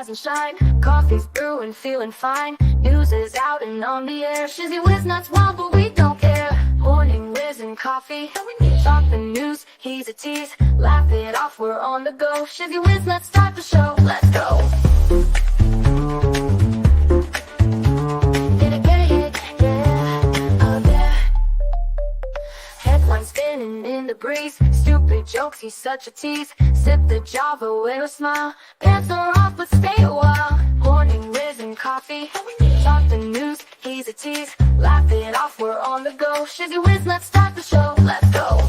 rise and shine. Coffee's brewing, feeling fine. News is out and on the air. Shizzy whiz nuts wild, but we don't care. Morning whiz and coffee. Talk the news, he's a tease. Laugh it off, we're on the go. Shizzy whiz nuts, start the show. Let's go. Spinning in the breeze, stupid jokes, he's such a tease. Sip the Java with a smile, pants are off but stay a while. Morning whiz and coffee, talk the news, he's a tease. Laugh it off, we're on the go. Shizzy whiz, let's start the show, let's go.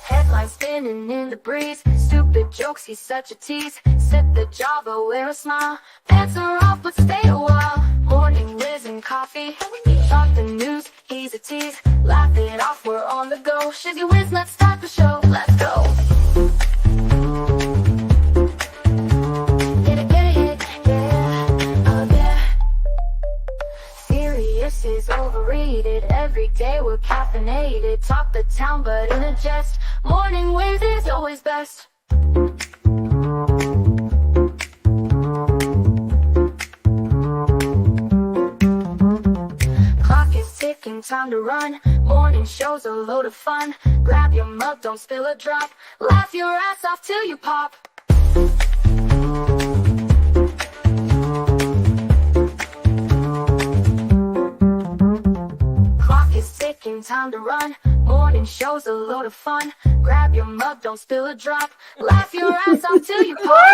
Headlines spinning in the breeze, stupid jokes, he's such a tease. Sip the Java, wear a smile, pants are off but stay a while. Morning whiz and coffee, talk the news, he's a tease. Laugh it off, we're on the go. Shizzy whiz, let's start the show, let's go. Serious is overrated, every day we're caffeinated. Talk the town but in a jest, morning whiz is always best. Clock is ticking, time to run. Morning show's a load of fun. Grab your mug, don't spill a drop. Laugh your ass off till you pop. Clock is ticking, time to run. Morning show's a load of fun. Grab your mug, don't spill a drop. Laugh your ass off till you pop.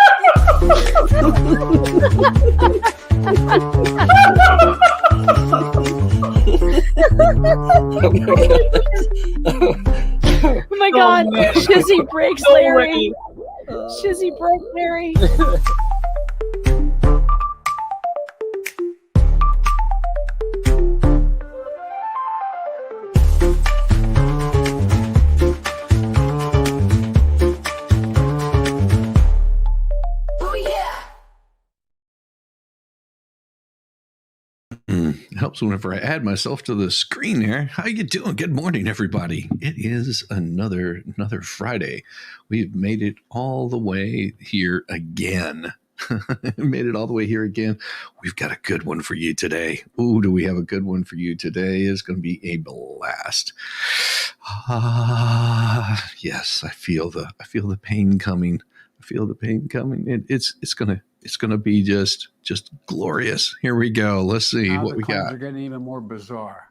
Oh my God! Shizzy breaks Larry. Shizzy broke Larry. Helps whenever I add myself to the screen there. How you doing? Good morning, everybody. It is another Friday. We've made it all the way here again. Made it all the way here again. We've got a good one for you today. Ooh, do we have a good one for you today? It's going to be a blast. Yes, I feel the pain coming. I feel the pain coming. It's gonna be just glorious. Here we go. Let's see now what we got. Are getting even more bizarre.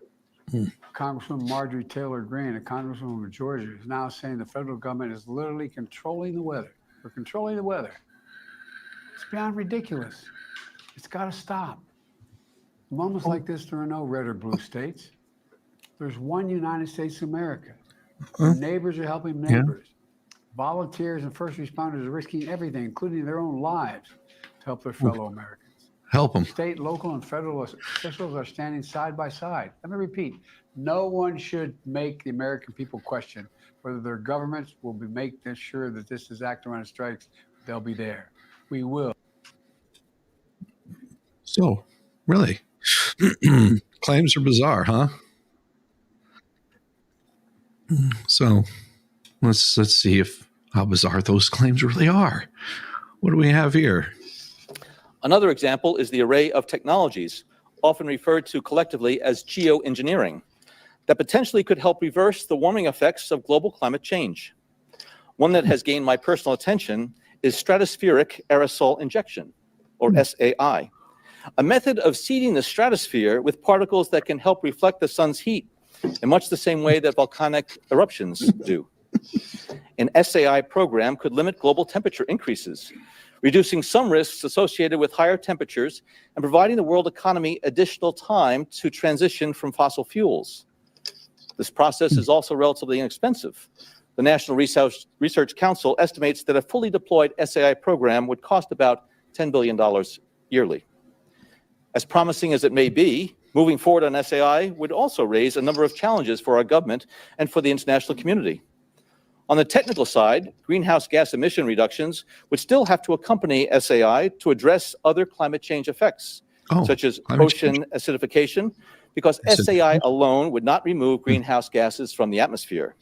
Congresswoman Marjorie Taylor Greene, a congresswoman of Georgia, is now saying the federal government is literally controlling the weather. We're controlling the weather. It's beyond ridiculous. It's got to stop. Moments like this, there are no red or blue states. There's one United States of America. Neighbors are helping neighbors. Volunteers and first responders are risking everything, including their own lives, to help their fellow Americans. Help them. State, local, and federal officials are standing side by side. Let me repeat, no one should make the American people question whether their governments will be making sure that this is acting when it strikes. They'll be there. We will. So, really, claims are bizarre, huh? So, let's see how bizarre those claims really are. What do we have here? Another example is the array of technologies, often referred to collectively as geoengineering, that potentially could help reverse the warming effects of global climate change. One that has gained my personal attention is stratospheric aerosol injection, or SAI, a method of seeding the stratosphere with particles that can help reflect the sun's heat in much the same way that volcanic eruptions do. An SAI program could limit global temperature increases, reducing some risks associated with higher temperatures and providing the world economy additional time to transition from fossil fuels. This process is also relatively inexpensive. The National Research Council estimates that a fully deployed SAI program would cost about $10 billion yearly. As promising as it may be, moving forward on SAI would also raise a number of challenges for our government and for the international community. On the technical side, greenhouse gas emission reductions would still have to accompany SAI to address other climate change effects, such as ocean acidification, because SAI alone would not remove greenhouse gases from the atmosphere.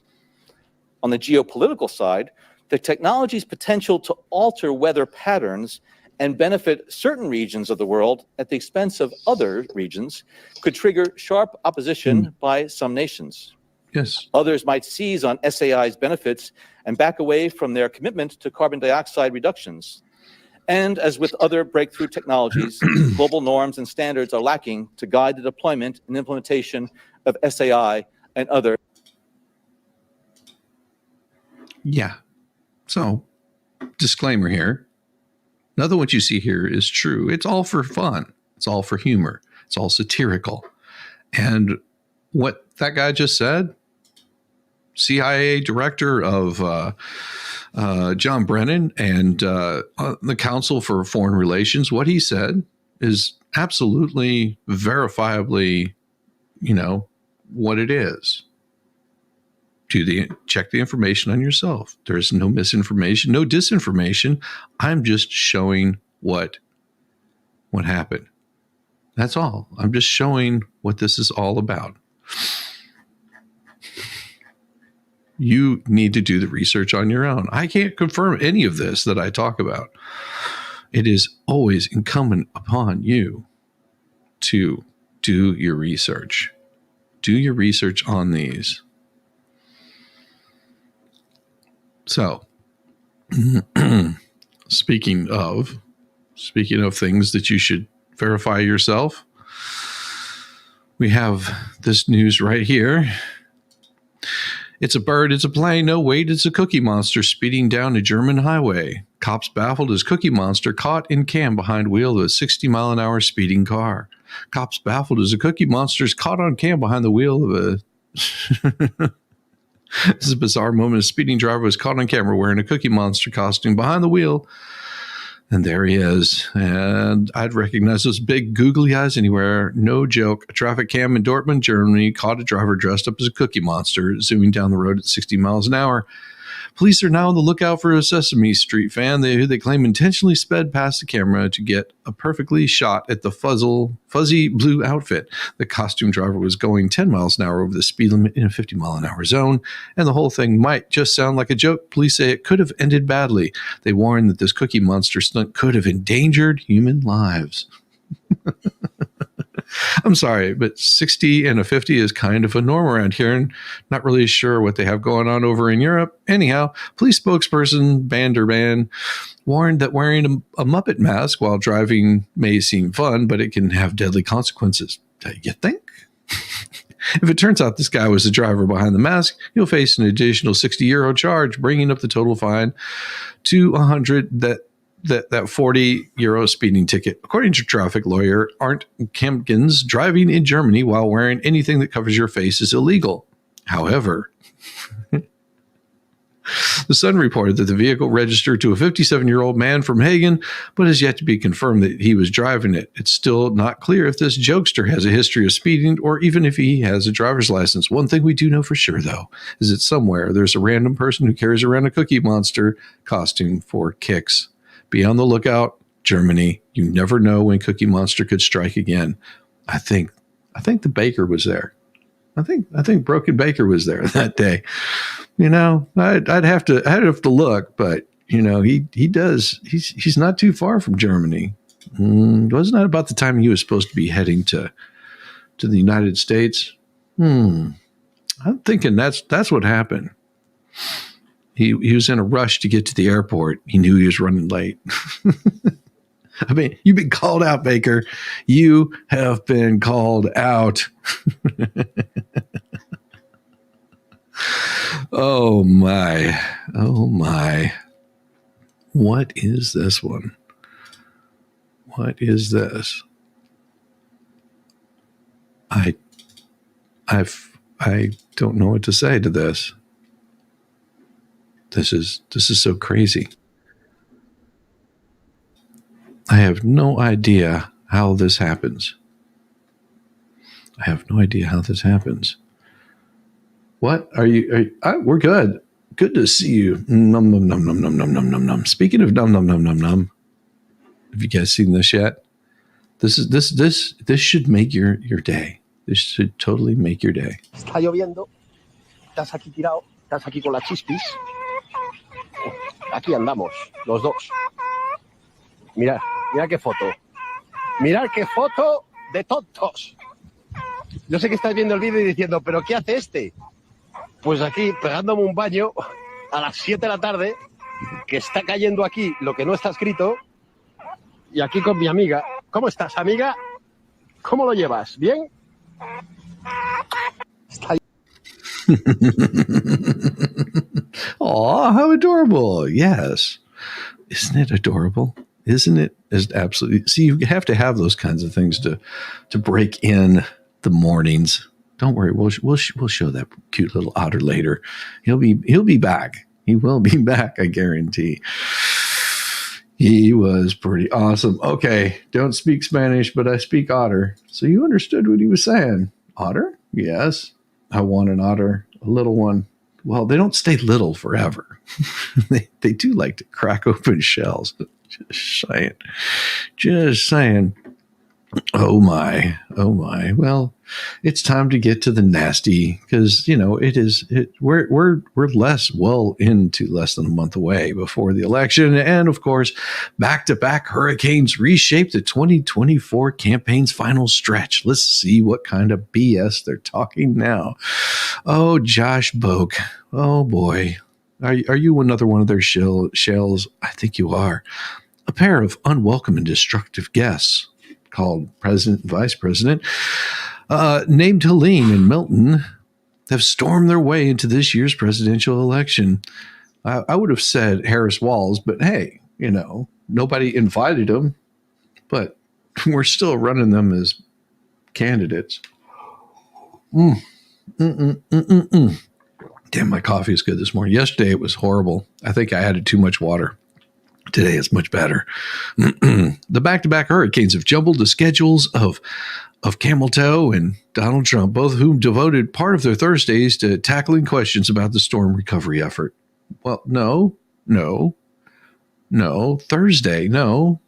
On the geopolitical side, the technology's potential to alter weather patterns and benefit certain regions of the world at the expense of other regions could trigger sharp opposition by some nations. Yes. Others might seize on SAI's benefits and back away from their commitment to carbon dioxide reductions. And as with other breakthrough technologies, global norms and standards are lacking to guide the deployment and implementation of SAI and other. Yeah. So, disclaimer here. None of what you see here is true. It's all for fun. It's all for humor. It's all satirical. And what that guy just said, CIA director of John Brennan and the Council for Foreign Relations, what he said is absolutely verifiably, what it is. Check the information on yourself. There's no misinformation, no disinformation. I'm just showing what happened. That's all. I'm just showing what this is all about. You need to do the research on your own. I can't confirm any of this that I talk about. It is always incumbent upon you to do your research. Do your research on these. So, speaking of things that you should verify yourself, we have this news right here. It's a bird, it's a plane, no wait, it's a cookie monster speeding down a German highway. Cops baffled as cookie monster caught in cam behind wheel of a 60-mile-an-hour speeding car. Cops baffled as a cookie monster is caught on cam behind the wheel of a... This is a bizarre moment. A speeding driver was caught on camera wearing a Cookie Monster costume behind the wheel. And there he is. And I'd recognize those big googly eyes anywhere. No joke. A traffic cam in Dortmund, Germany, caught a driver dressed up as a Cookie Monster zooming down the road at 60 miles an hour. Police are now on the lookout for a Sesame Street fan who they claim intentionally sped past the camera to get a perfectly shot at the fuzzy blue outfit. The costume driver was going 10 miles an hour over the speed limit in a 50-mile-an-hour zone, and the whole thing might just sound like a joke. Police say it could have ended badly. They warn that this Cookie Monster stunt could have endangered human lives. I'm sorry, but 60 and a 50 is kind of a norm around here, and not really sure what they have going on over in Europe. Anyhow, police spokesperson Banter warned that wearing a Muppet mask while driving may seem fun, but it can have deadly consequences. You think? If it turns out this guy was the driver behind the mask, he'll face an additional €60 charge, bringing up the total fine to 100 that 40 euro speeding ticket. According to traffic lawyer Arndt Kempkins, driving in Germany while wearing anything that covers your face is illegal. However, the Sun reported that the vehicle registered to a 57-year-old man from Hagen, but has yet to be confirmed that he was driving it. It's still not clear if this jokester has a history of speeding or even if he has a driver's license. One thing we do know for sure, though, is that somewhere there's a random person who carries around a Cookie Monster costume for kicks. Be on the lookout, Germany. You never know when Cookie Monster could strike again. I think the baker was there. I think Broken Baker was there that day. I'd have to look, but he does. He's not too far from Germany. Wasn't that about the time he was supposed to be heading to the United States? I'm thinking that's what happened. He was in a rush to get to the airport. He knew he was running late. I mean, you've been called out, Baker. You have been called out. Oh, my. Oh, my. What is this one? What is this? I don't know what to say to this. This is so crazy. I have no idea how this happens. What are you? We're good. Good to see you. Num num num num num num num num num. Speaking of num num num num num, have you guys seen this yet? This should make your day. This should totally make your day. Está lloviendo, estás aquí tirado, estás aquí con las chispis. Aquí andamos, los dos. Mira qué foto. Mirad qué foto de tontos. Yo sé que estás viendo el vídeo y diciendo, ¿pero qué hace este? Pues aquí, pegándome un baño a las 7 de la tarde, que está cayendo aquí lo que no está escrito, y aquí con mi amiga. ¿Cómo estás, amiga? ¿Cómo lo llevas? ¿Bien? Está Aw, how adorable. Yes. Isn't it adorable? Isn't it? Is absolutely. See, you have to have those kinds of things to break in the mornings. Don't worry. We'll show that cute little otter later. He'll be back. He will be back, I guarantee. He was pretty awesome. Okay, don't speak Spanish, but I speak Otter. So you understood what he was saying. Otter? Yes. I want an otter, a little one. Well, they don't stay little forever. they do like to crack open shells. Just saying. Oh my. Well, it's time to get to the nasty because we're less than a month away before the election, and of course, back-to-back hurricanes reshape the 2024 campaign's final stretch. Let's see what kind of BS they're talking now. Oh, Josh Boak. Oh boy, are you another one of their shells? I think you are. A pair of unwelcome and destructive guests called President and Vice President, named Helene and Milton, have stormed their way into this year's presidential election. I would have said Harris Walls, but hey, nobody invited them, but we're still running them as candidates. Damn, my coffee is good this morning. Yesterday it was horrible. I think I added too much water. Today it's much better. The back-to-back hurricanes have jumbled the schedules of Camel Toe and Donald Trump, both of whom devoted part of their Thursdays to tackling questions about the storm recovery effort. Well, no, Thursday, no.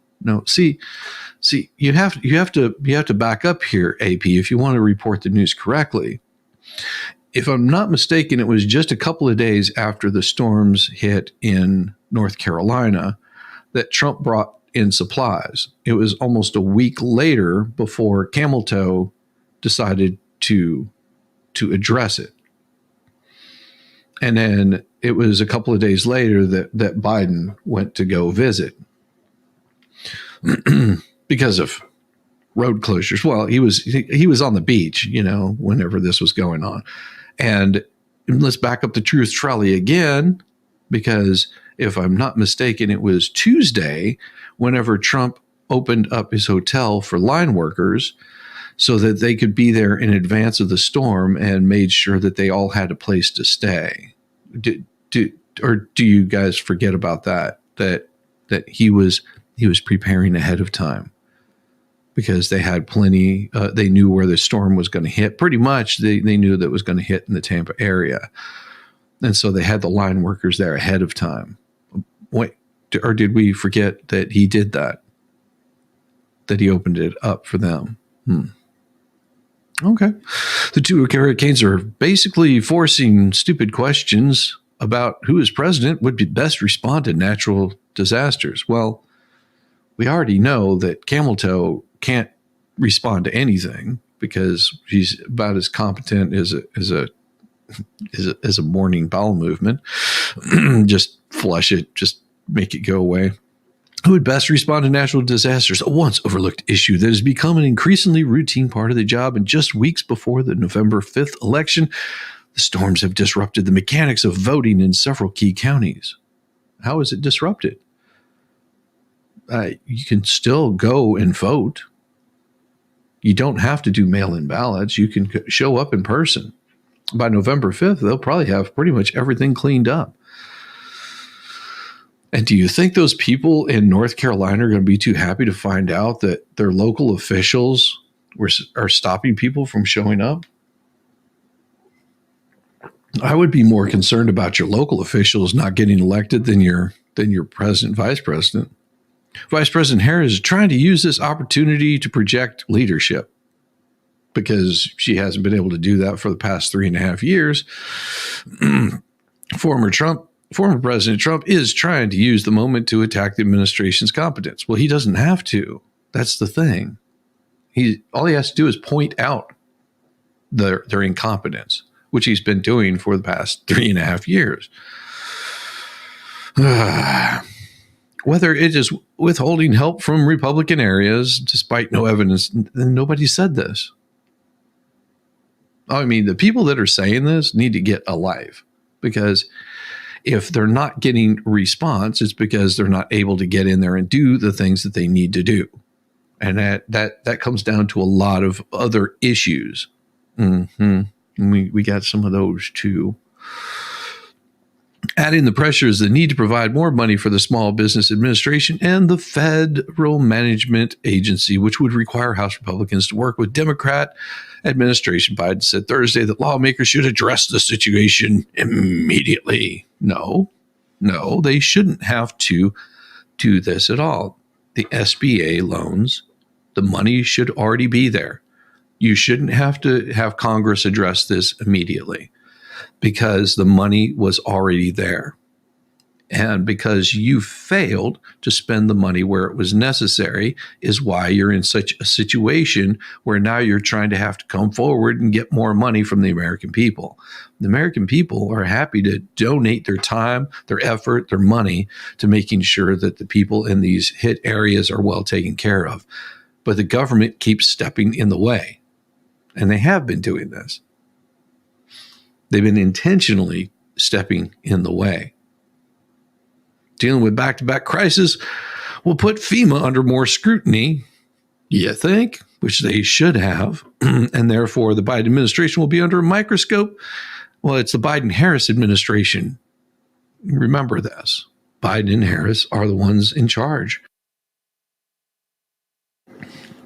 See, you have to back up here, AP, if you want to report the news correctly. If I'm not mistaken, it was just a couple of days after the storms hit in North Carolina that Trump brought in supplies. It was almost a week later before Camel Toe decided to address it. And then it was a couple of days later that Biden went to go visit because of road closures. Well, he was on the beach, whenever this was going on. And let's back up the truth trolley again, because if I'm not mistaken, it was Tuesday whenever Trump opened up his hotel for line workers so that they could be there in advance of the storm and made sure that they all had a place to stay. Do you guys forget about that he was preparing ahead of time? Because they had plenty, they knew where the storm was going to hit. Pretty much, they knew that it was going to hit in the Tampa area. And so they had the line workers there ahead of time. Wait, or did we forget that he did that? That he opened it up for them? Okay. The two hurricanes are basically forcing stupid questions about who as president would be best respond to natural disasters. Well, we already know that Camel Toe can't respond to anything because he's about as competent as a morning bowel movement. Just flush it, just make it go away. Who would best respond to natural disasters, a once overlooked issue that has become an increasingly routine part of the job. And just weeks before the November 5th election, the storms have disrupted the mechanics of voting in several key counties. How is it disrupted? You can still go and vote. You don't have to do mail-in ballots. You can show up in person. By November 5th, they'll probably have pretty much everything cleaned up. And do you think those people in North Carolina are going to be too happy to find out that their local officials are stopping people from showing up? I would be more concerned about your local officials not getting elected than your president, vice president. Vice President Harris is trying to use this opportunity to project leadership. because she hasn't been able to do that for the past 3.5 years. Former President Trump is trying to use the moment to attack the administration's competence. Well, he doesn't have to. That's the thing. All he has to do is point out their incompetence, which he's been doing for the past 3.5 years. Whether it is withholding help from Republican areas, despite no evidence, nobody said this. I mean, the people that are saying this need to get a life, because if they're not getting response, it's because they're not able to get in there and do the things that they need to do. And that comes down to a lot of other issues. We got some of those too. Adding the pressures, the need to provide more money for the Small Business Administration and the Federal Management Agency, which would require House Republicans to work with Democrat administration. Biden said Thursday that lawmakers should address the situation immediately. No, they shouldn't have to do this at all. The SBA loans, the money should already be there. You shouldn't have to have Congress address this immediately, because the money was already there. And because you failed to spend the money where it was necessary is why you're in such a situation where now you're trying to have to come forward and get more money from the American people. The American people are happy to donate their time, their effort, their money to making sure that the people in these hit areas are well taken care of. But the government keeps stepping in the way. And they have been doing this. They've been intentionally stepping in the way. Dealing with back-to-back crisis will put FEMA under more scrutiny, you think, which they should have, and therefore the Biden administration will be under a microscope. Well, it's the Biden-Harris administration. Remember this. Biden and Harris are the ones in charge.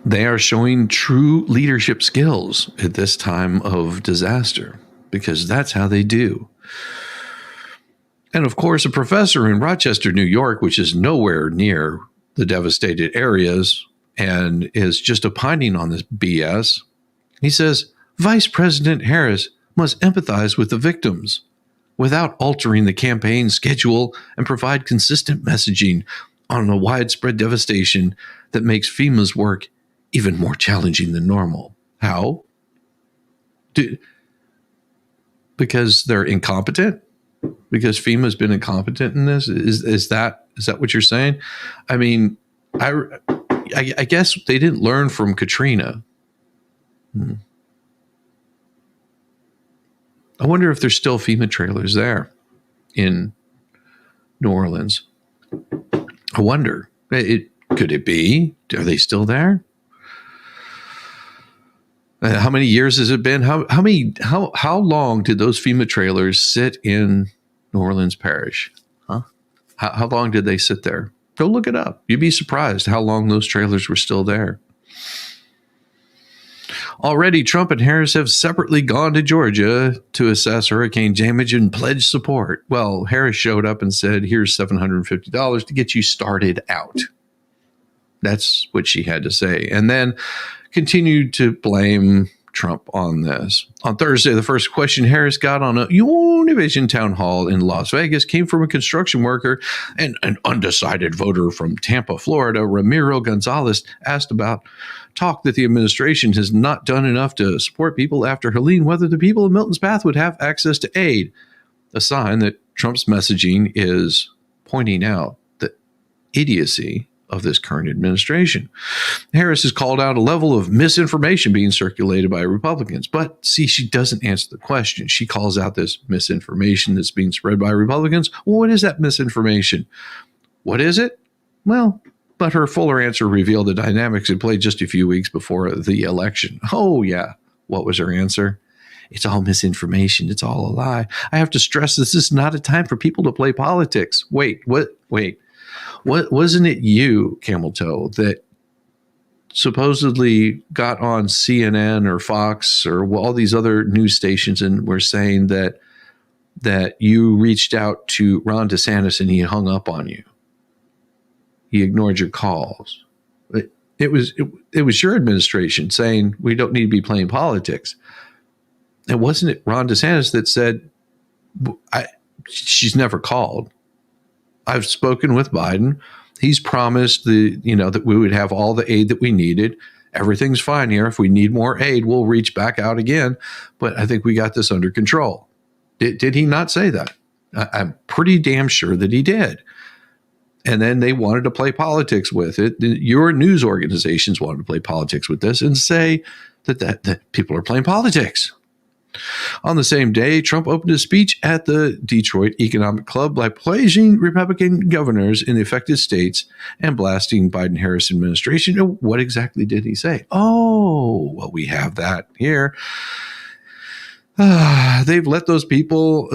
They are showing true leadership skills at this time of disaster, because that's how they do. And of course, a professor in Rochester, New York, which is nowhere near the devastated areas and is just opining on this BS, he says, Vice President Harris must empathize with the victims without altering the campaign schedule and provide consistent messaging on the widespread devastation that makes FEMA's work even more challenging than normal. How? Because they're incompetent? Because FEMA's been incompetent in this? Is that what you're saying? I mean, I guess they didn't learn from Katrina. I wonder if there's still FEMA trailers there in New Orleans. I wonder. Could it be? Are they still there? How many years has it been? How long did those FEMA trailers sit in New Orleans Parish? Huh? How long did they sit there? Go look it up. You'd be surprised how long those trailers were still there. Already, Trump and Harris have separately gone to Georgia to assess hurricane damage and pledge support. Well, Harris showed up and said, here's $750 to get you started out. That's what she had to say. And then continued to blame Trump on this. On Thursday, the first question Harris got on a Univision town hall in Las Vegas came from a construction worker and an undecided voter from Tampa, Florida. Ramiro Gonzalez asked about talk that the administration has not done enough to support people after Helene, whether the people of Milton's Path would have access to aid, a sign that Trump's messaging is pointing out the idiocy of this current administration. Harris has called out a level of misinformation being circulated by Republicans. But see, she doesn't answer the question. She calls out this misinformation that's being spread by Republicans. Well, what is that misinformation? What is it? Well, but her fuller answer revealed the dynamics at play just a few weeks before the election. Oh, yeah. What was her answer? It's all misinformation. It's all a lie. I have to stress this is not a time for people to play politics. Wait. What wasn't it you, Camel Toe, that supposedly got on CNN or Fox or all these other news stations and were saying that you reached out to Ron DeSantis and he hung up on you? He ignored your calls. It was your administration saying we don't need to be playing politics. And wasn't it Ron DeSantis that said, she's never called. I've spoken with Biden. He's promised that we would have all the aid that we needed. Everything's fine here. If we need more aid, we'll reach back out again. But I think we got this under control. Did he not say that? I'm pretty damn sure that he did. And then they wanted to play politics with it. Your news organizations wanted to play politics with this and say that people are playing politics. On the same day, Trump opened his speech at the Detroit Economic Club by praising Republican governors in the affected states and blasting Biden-Harris administration. What exactly did he say? Oh, well, we have that here. They've let those people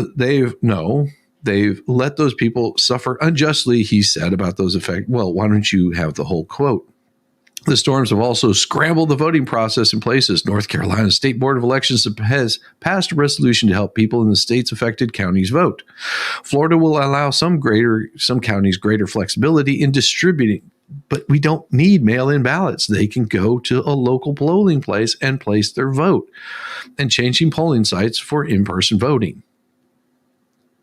suffer unjustly, he said about those effects. Well, why don't you have the whole quote? The storms have also scrambled the voting process in places. North Carolina State Board of Elections has passed a resolution to help people in the state's affected counties vote. Florida will allow some counties greater flexibility in distributing, but we don't need mail-in ballots. They can go to a local polling place and place their vote, and changing polling sites for in-person voting.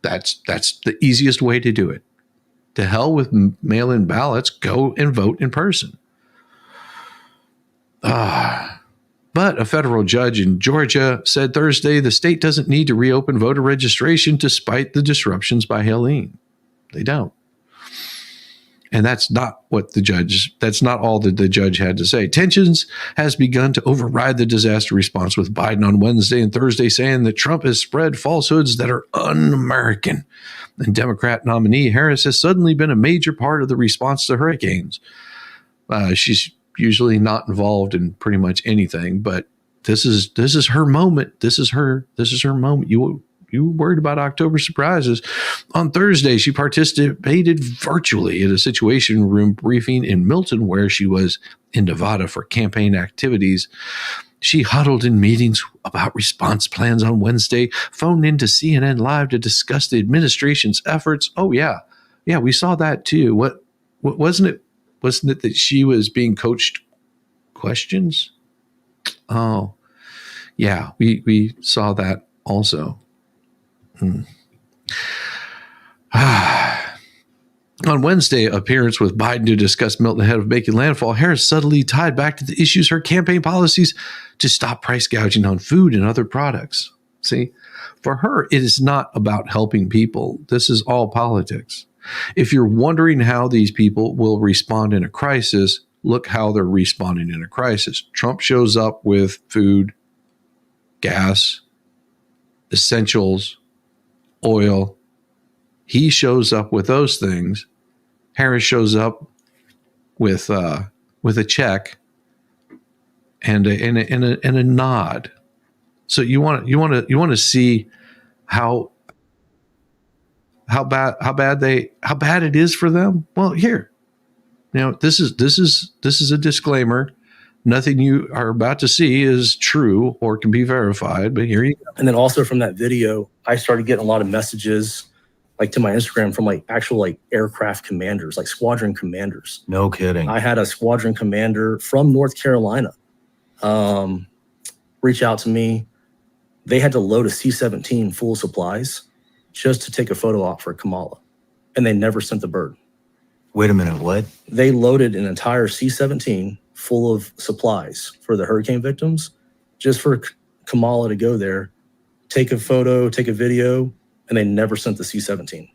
That's the easiest way to do it. To hell with mail-in ballots, go and vote in person. But a federal judge in Georgia said Thursday the state doesn't need to reopen voter registration despite the disruptions by Helene. They don't. And that's not all that the judge had to say. Tensions has begun to override the disaster response, with Biden on Wednesday and Thursday saying that Trump has spread falsehoods that are un-American. And Democrat nominee Harris has suddenly been a major part of the response to hurricanes. She's usually not involved in pretty much anything, but this is her moment. This is her moment. You were worried about October surprises. On Thursday, she participated virtually at a Situation Room briefing in Milton, where she was in Nevada for campaign activities. She huddled in meetings about response plans on Wednesday, phoned into CNN Live to discuss the administration's efforts. Oh yeah, we saw that too. What wasn't it? Wasn't it that she was being coached questions? Oh, yeah, we saw that also. On Wednesday, appearance with Biden to discuss Milton ahead of making landfall, Harris subtly tied back to the issues her campaign policies to stop price gouging on food and other products. See, for her, it is not about helping people. This is all politics. If you're wondering how these people will respond in a crisis, look how they're responding in a crisis. Trump shows up with food, gas, essentials, oil. He shows up with those things. Harris shows up with a check and a nod. So you want to see how bad it is for them. Well, here, this is a disclaimer. Nothing you are about to see is true or can be verified, but here you go. And then also from that video, I started getting a lot of messages to my Instagram from actual aircraft commanders, squadron commanders. No kidding. I had a squadron commander from North Carolina reach out to me. They had to load a C-17 full of supplies just to take a photo op for Kamala, and they never sent the bird. Wait a minute, what? They loaded an entire C-17 full of supplies for the hurricane victims just for Kamala to go there, take a photo, take a video, and they never sent the C-17.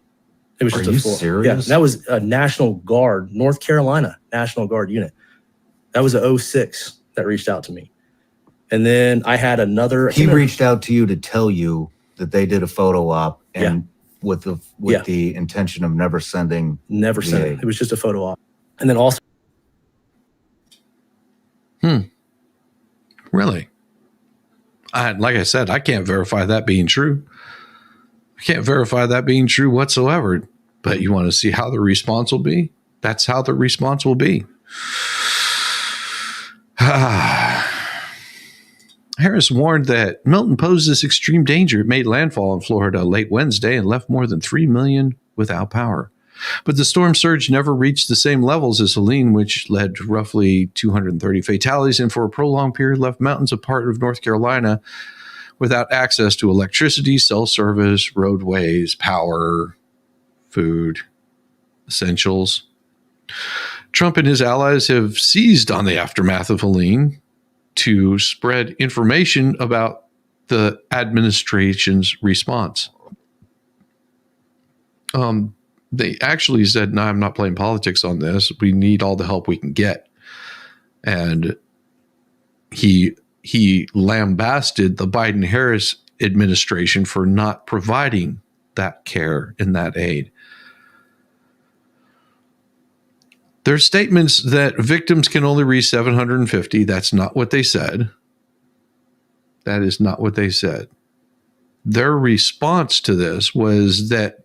It was just a full. Serious? Yeah, that was a National Guard, North Carolina National Guard unit. That was a 06 that reached out to me. And then I had another. He reached out to you to tell you that they did a photo op and with the intention of never sending. Never sent it. It was just a photo op. And then also. Really? Like I said, I can't verify that being true. I can't verify that being true whatsoever. But you want to see how the response will be? That's how the response will be. Harris warned that Milton poses extreme danger. It made landfall in Florida late Wednesday and left more than 3 million without power. But the storm surge never reached the same levels as Helene, which led to roughly 230 fatalities and for a prolonged period left mountains of part of North Carolina without access to electricity, cell service, roadways, power, food, essentials. Trump and his allies have seized on the aftermath of Helene to spread information about the administration's response. They actually said, no, I'm not playing politics on this. We need all the help we can get. And he lambasted the Biden-Harris administration for not providing that care and that aid. There's statements that victims can only reach 750. That's not what they said. That is not what they said. Their response to this was that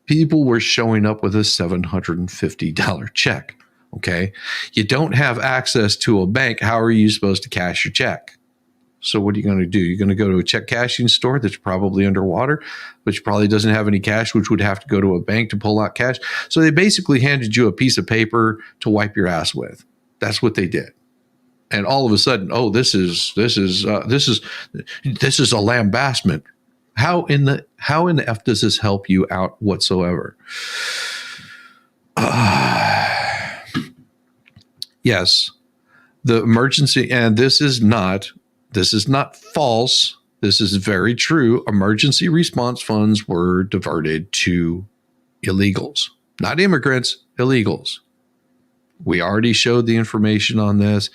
people were showing up with a $750 check. Okay. You don't have access to a bank. How are you supposed to cash your check? So what are you going to do? You're going to go to a check cashing store that's probably underwater, which probably doesn't have any cash, which would have to go to a bank to pull out cash. So they basically handed you a piece of paper to wipe your ass with. That's what they did. And all of a sudden, oh, this is a lambastment. How in the F does this help you out whatsoever? Yes, the emergency, and this is not false. This is very true. Emergency response funds were diverted to illegals, not immigrants, illegals. We already showed the information on this,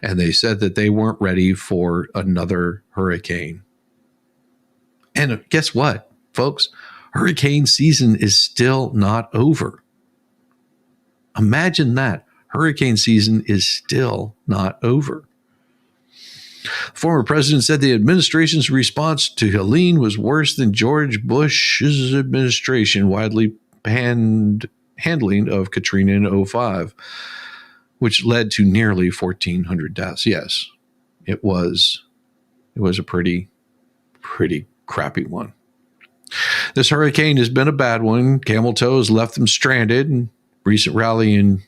and they said that they weren't ready for another hurricane. And guess what, folks? Hurricane season is still not over. Imagine that. Hurricane season is still not over. Former president said the administration's response to Helene was worse than George Bush's administration widely handling of Katrina in 2005, which led to nearly 1,400 deaths. Yes, it was a pretty crappy one. This hurricane has been a bad one. Camel toe has left them stranded. And recent rally in,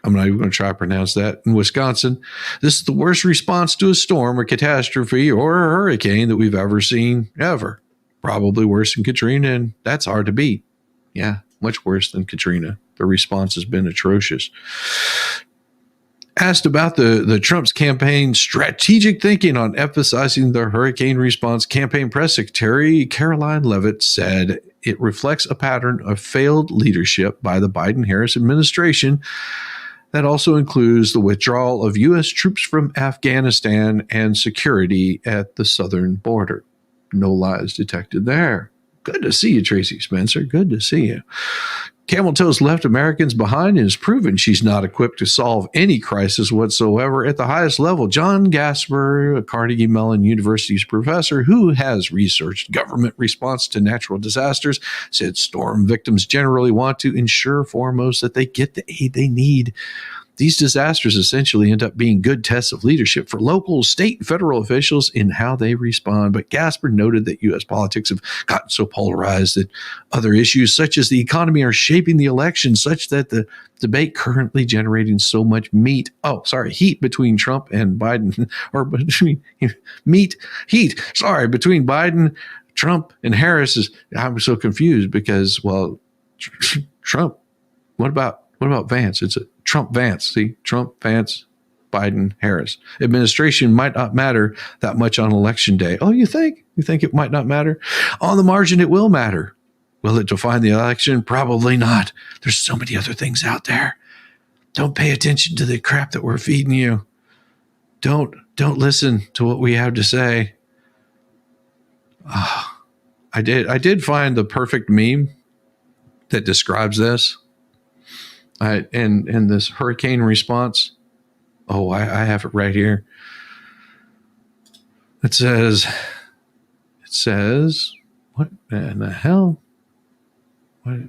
I'm not even going to try to pronounce that, in Wisconsin. This is the worst response to a storm or catastrophe or a hurricane that we've ever seen, ever. Probably worse than Katrina, and that's hard to beat. Yeah, much worse than Katrina. The response has been atrocious. Asked about the Trump's campaign strategic thinking on emphasizing the hurricane response, campaign press secretary Caroline Leavitt said it reflects a pattern of failed leadership by the Biden-Harris administration that also includes the withdrawal of U.S. troops from Afghanistan and security at the southern border. No lies detected there. Good to see you, Tracy Spencer. Good to see you. Camel toe's left Americans behind and has proven she's not equipped to solve any crisis whatsoever at the highest level. John Gasper, a Carnegie Mellon University's professor who has researched government response to natural disasters, said storm victims generally want to ensure foremost that they get the aid they need. These disasters essentially end up being good tests of leadership for local, state, and federal officials in how they respond. But Gasper noted that U.S. politics have gotten so polarized that other issues such as the economy are shaping the election such that the debate currently generating so much heat between Trump and Biden, or between between Biden, Trump, and Harris is, I'm so confused because, well, Trump, what about Vance? It's a Trump Vance. See, Trump, Vance, Biden, Harris. Administration might not matter that much on election day. Oh, you think? You think it might not matter? On the margin, it will matter. Will it define the election? Probably not. There's so many other things out there. Don't pay attention to the crap that we're feeding you. Don't listen to what we have to say. I did find the perfect meme that describes this. And this hurricane response. Oh, I have it right here. It says, what in the hell?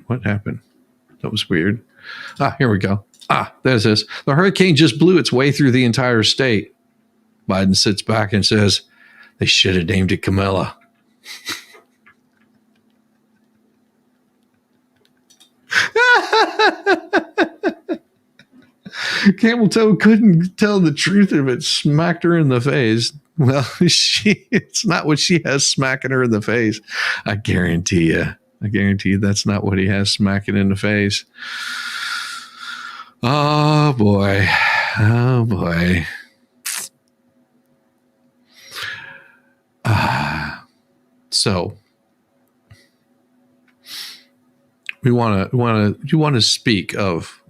What happened? That was weird. Here we go. There's this. The hurricane just blew its way through the entire state. Biden sits back and says, they should have named it Camilla. camel toe couldn't tell the truth if it smacked her in the face. Well, it's not what she has smacking her in the face. I guarantee you. That's not what he has smacking in the face. Oh boy. So you want to speak of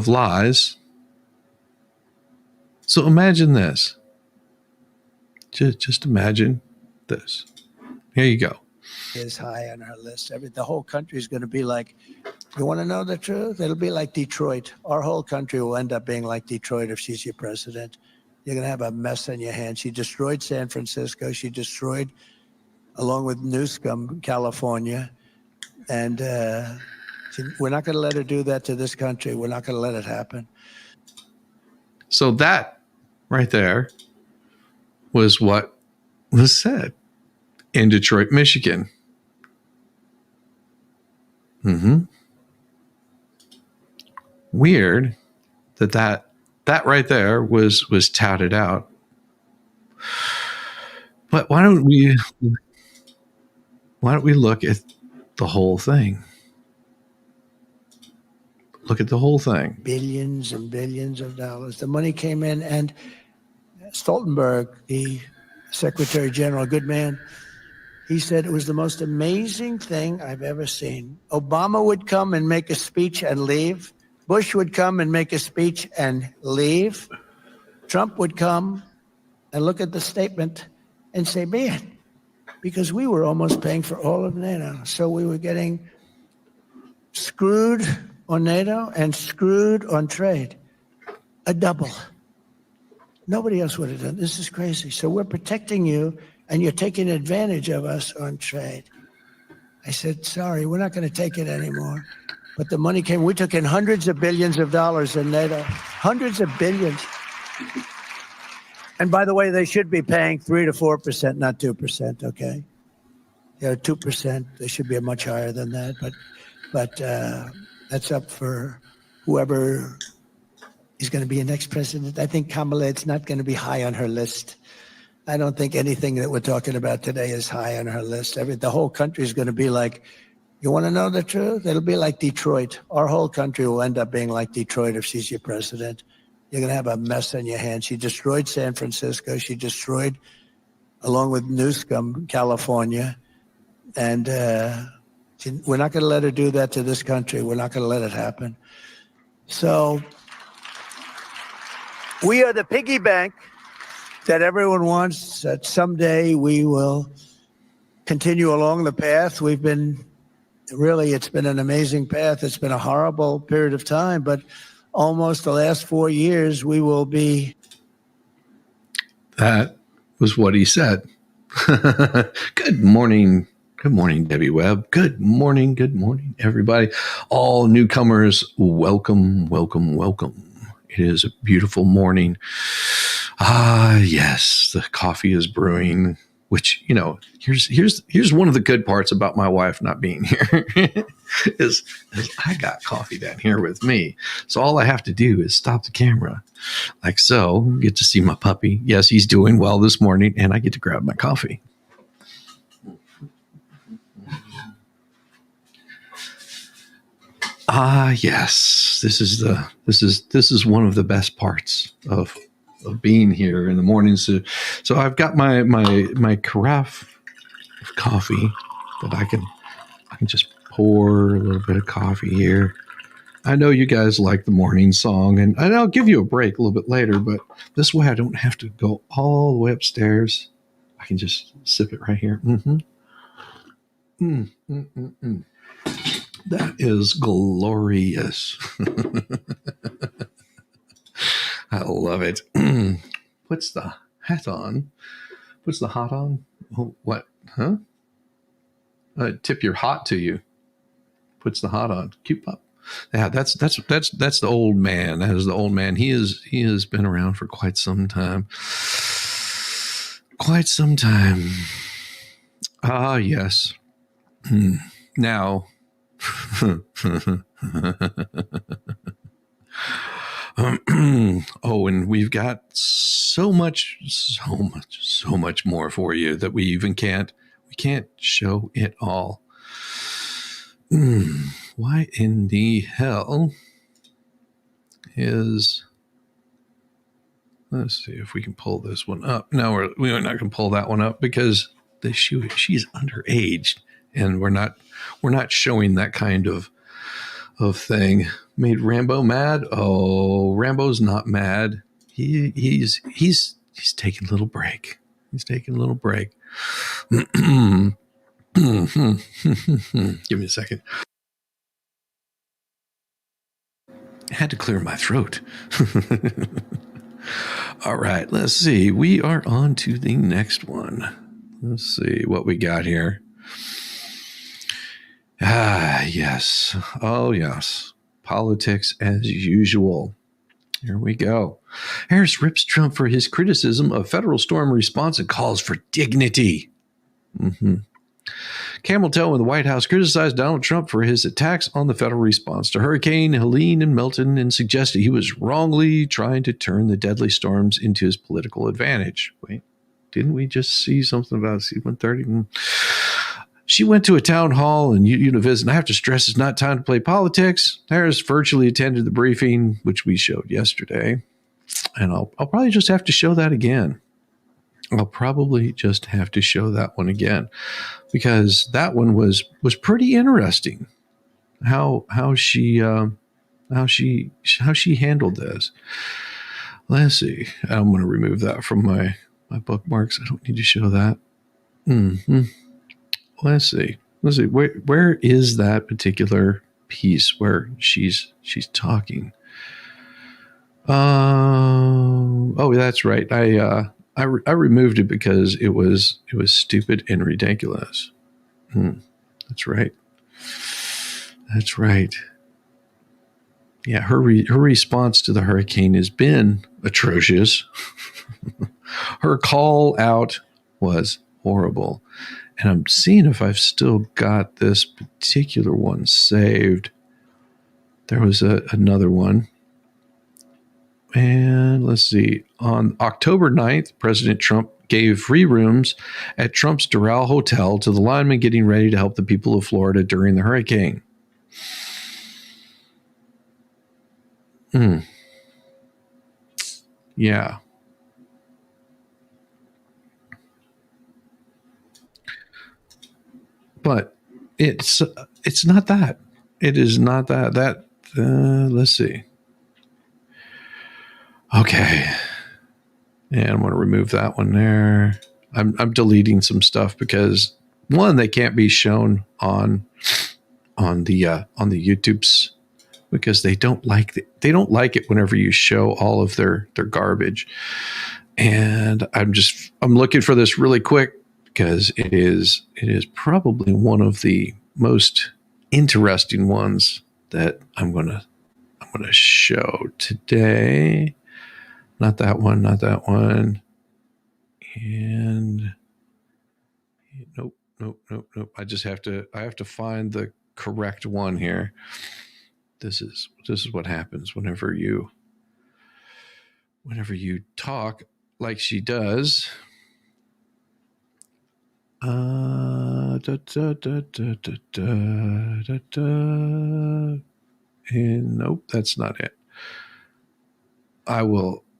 lies. So imagine this. Just imagine this. Here you go. Is high on our list. The whole country is going to be like, you want to know the truth? It'll be like Detroit. Our whole country will end up being like Detroit if she's your president. You're going to have a mess on your hands. She destroyed San Francisco. She destroyed, along with Newscomb, California. And we're not going to let her do that to this country. We're not going to let it happen. So that right there was what was said in Detroit, Michigan. Weird that right there was touted out. But why don't we look at the whole thing? Look at the whole thing. Billions and billions of dollars. The money came in, and Stoltenberg, the Secretary General, good man, he said it was the most amazing thing I've ever seen. Obama would come and make a speech and leave. Bush would come and make a speech and leave. Trump would come and look at the statement and say, man, because we were almost paying for all of NATO. So we were getting screwed on NATO and screwed on trade. A double. Nobody else would have done. This is crazy. So we're protecting you, and you're taking advantage of us on trade. I said, sorry, we're not going to take it anymore. But the money came. We took in hundreds of billions of dollars in NATO. Hundreds of billions. And by the way, they should be paying 3 to 4%, not 2%, okay? 2%. They should be much higher than that. But that's up for whoever is going to be the next president. I think Kamala, it's not going to be high on her list. I don't think anything that we're talking about today is high on her list. The whole country is going to be like, you want to know the truth? It'll be like Detroit. Our whole country will end up being like Detroit if she's your president. You're going to have a mess on your hands. She destroyed San Francisco. She destroyed, along with Newscomb, California. And we're not going to let her do that to this country. We're not going to let it happen. So we are the piggy bank that everyone wants, that someday we will continue along the path. We've been, really, it's been an amazing path. It's been a horrible period of time, but almost the last 4 years, we will be. That was what he said. Good morning. Good morning, Debbie Webb. Good morning, everybody. All newcomers, welcome. It is a beautiful morning. Yes, the coffee is brewing, which, here's one of the good parts about my wife not being here is I got coffee down here with me. So all I have to do is stop the camera like so, get to see my puppy. Yes, he's doing well this morning, and I get to grab my coffee. Yes, this is one of the best parts of being here in the morning. So I've got my carafe of coffee that I can just pour a little bit of coffee here. I know you guys like the morning song, and I'll give you a break a little bit later, but this way I don't have to go all the way upstairs. I can just sip it right here. That is glorious. I love it. Puts the hat on. Puts the hot on. Oh, what? Huh? Tip your hot to you. Puts the hot on. Cute pup. Yeah, that's the old man. That is the old man. He has been around for quite some time. Yes. Now, Oh, and we've got so much more for you that we can't show it all. Why in the hell is, let's see if we can pull this one up. No, we're not going to pull that one up because she's underage, and we're not showing that kind of thing. Made Rambo mad? Oh, Rambo's not mad. He's taking a little break. He's taking a little break. Give me a second. I had to clear my throat. All right, let's see. We are on to the next one. Let's see what we got here. Yes. Oh, yes. Politics as usual. Here we go. Harris rips Trump for his criticism of federal storm response and calls for dignity. Camel Toe in the White House criticized Donald Trump for his attacks on the federal response to Hurricane Helene and Milton and suggested he was wrongly trying to turn the deadly storms into his political advantage. Wait, didn't we just see something about C-130? She went to a town hall in Univis, and I have to stress it's not time to play politics. Harris virtually attended the briefing, which we showed yesterday. And I'll probably just have to show that again. I'll probably just have to show that one again because that one was pretty interesting. How she handled this. Let's see. I'm going to remove that from my bookmarks. I don't need to show that. Let's see. Where is that particular piece where she's talking? Oh, that's right. I removed it because it was stupid and ridiculous. That's right. That's right. Yeah, her response to the hurricane has been atrocious. Her call out was horrible. And I'm seeing if I've still got this particular one saved. There was another one. And let's see. On October 9th, President Trump gave free rooms at Trump's Doral Hotel to the linemen getting ready to help the people of Florida during the hurricane. Yeah. But it's not that. It is not that. Let's see. Okay. And I'm going to remove that one there. I'm deleting some stuff because one, they can't be shown on the YouTubes because they don't like it whenever you show all of their garbage. And I'm looking for this really quick because it is probably one of the most interesting ones that I'm going to show today. Not that one, not that one. And nope. I have to find the correct one here. This is what happens whenever you talk like she does. And nope, that's not it.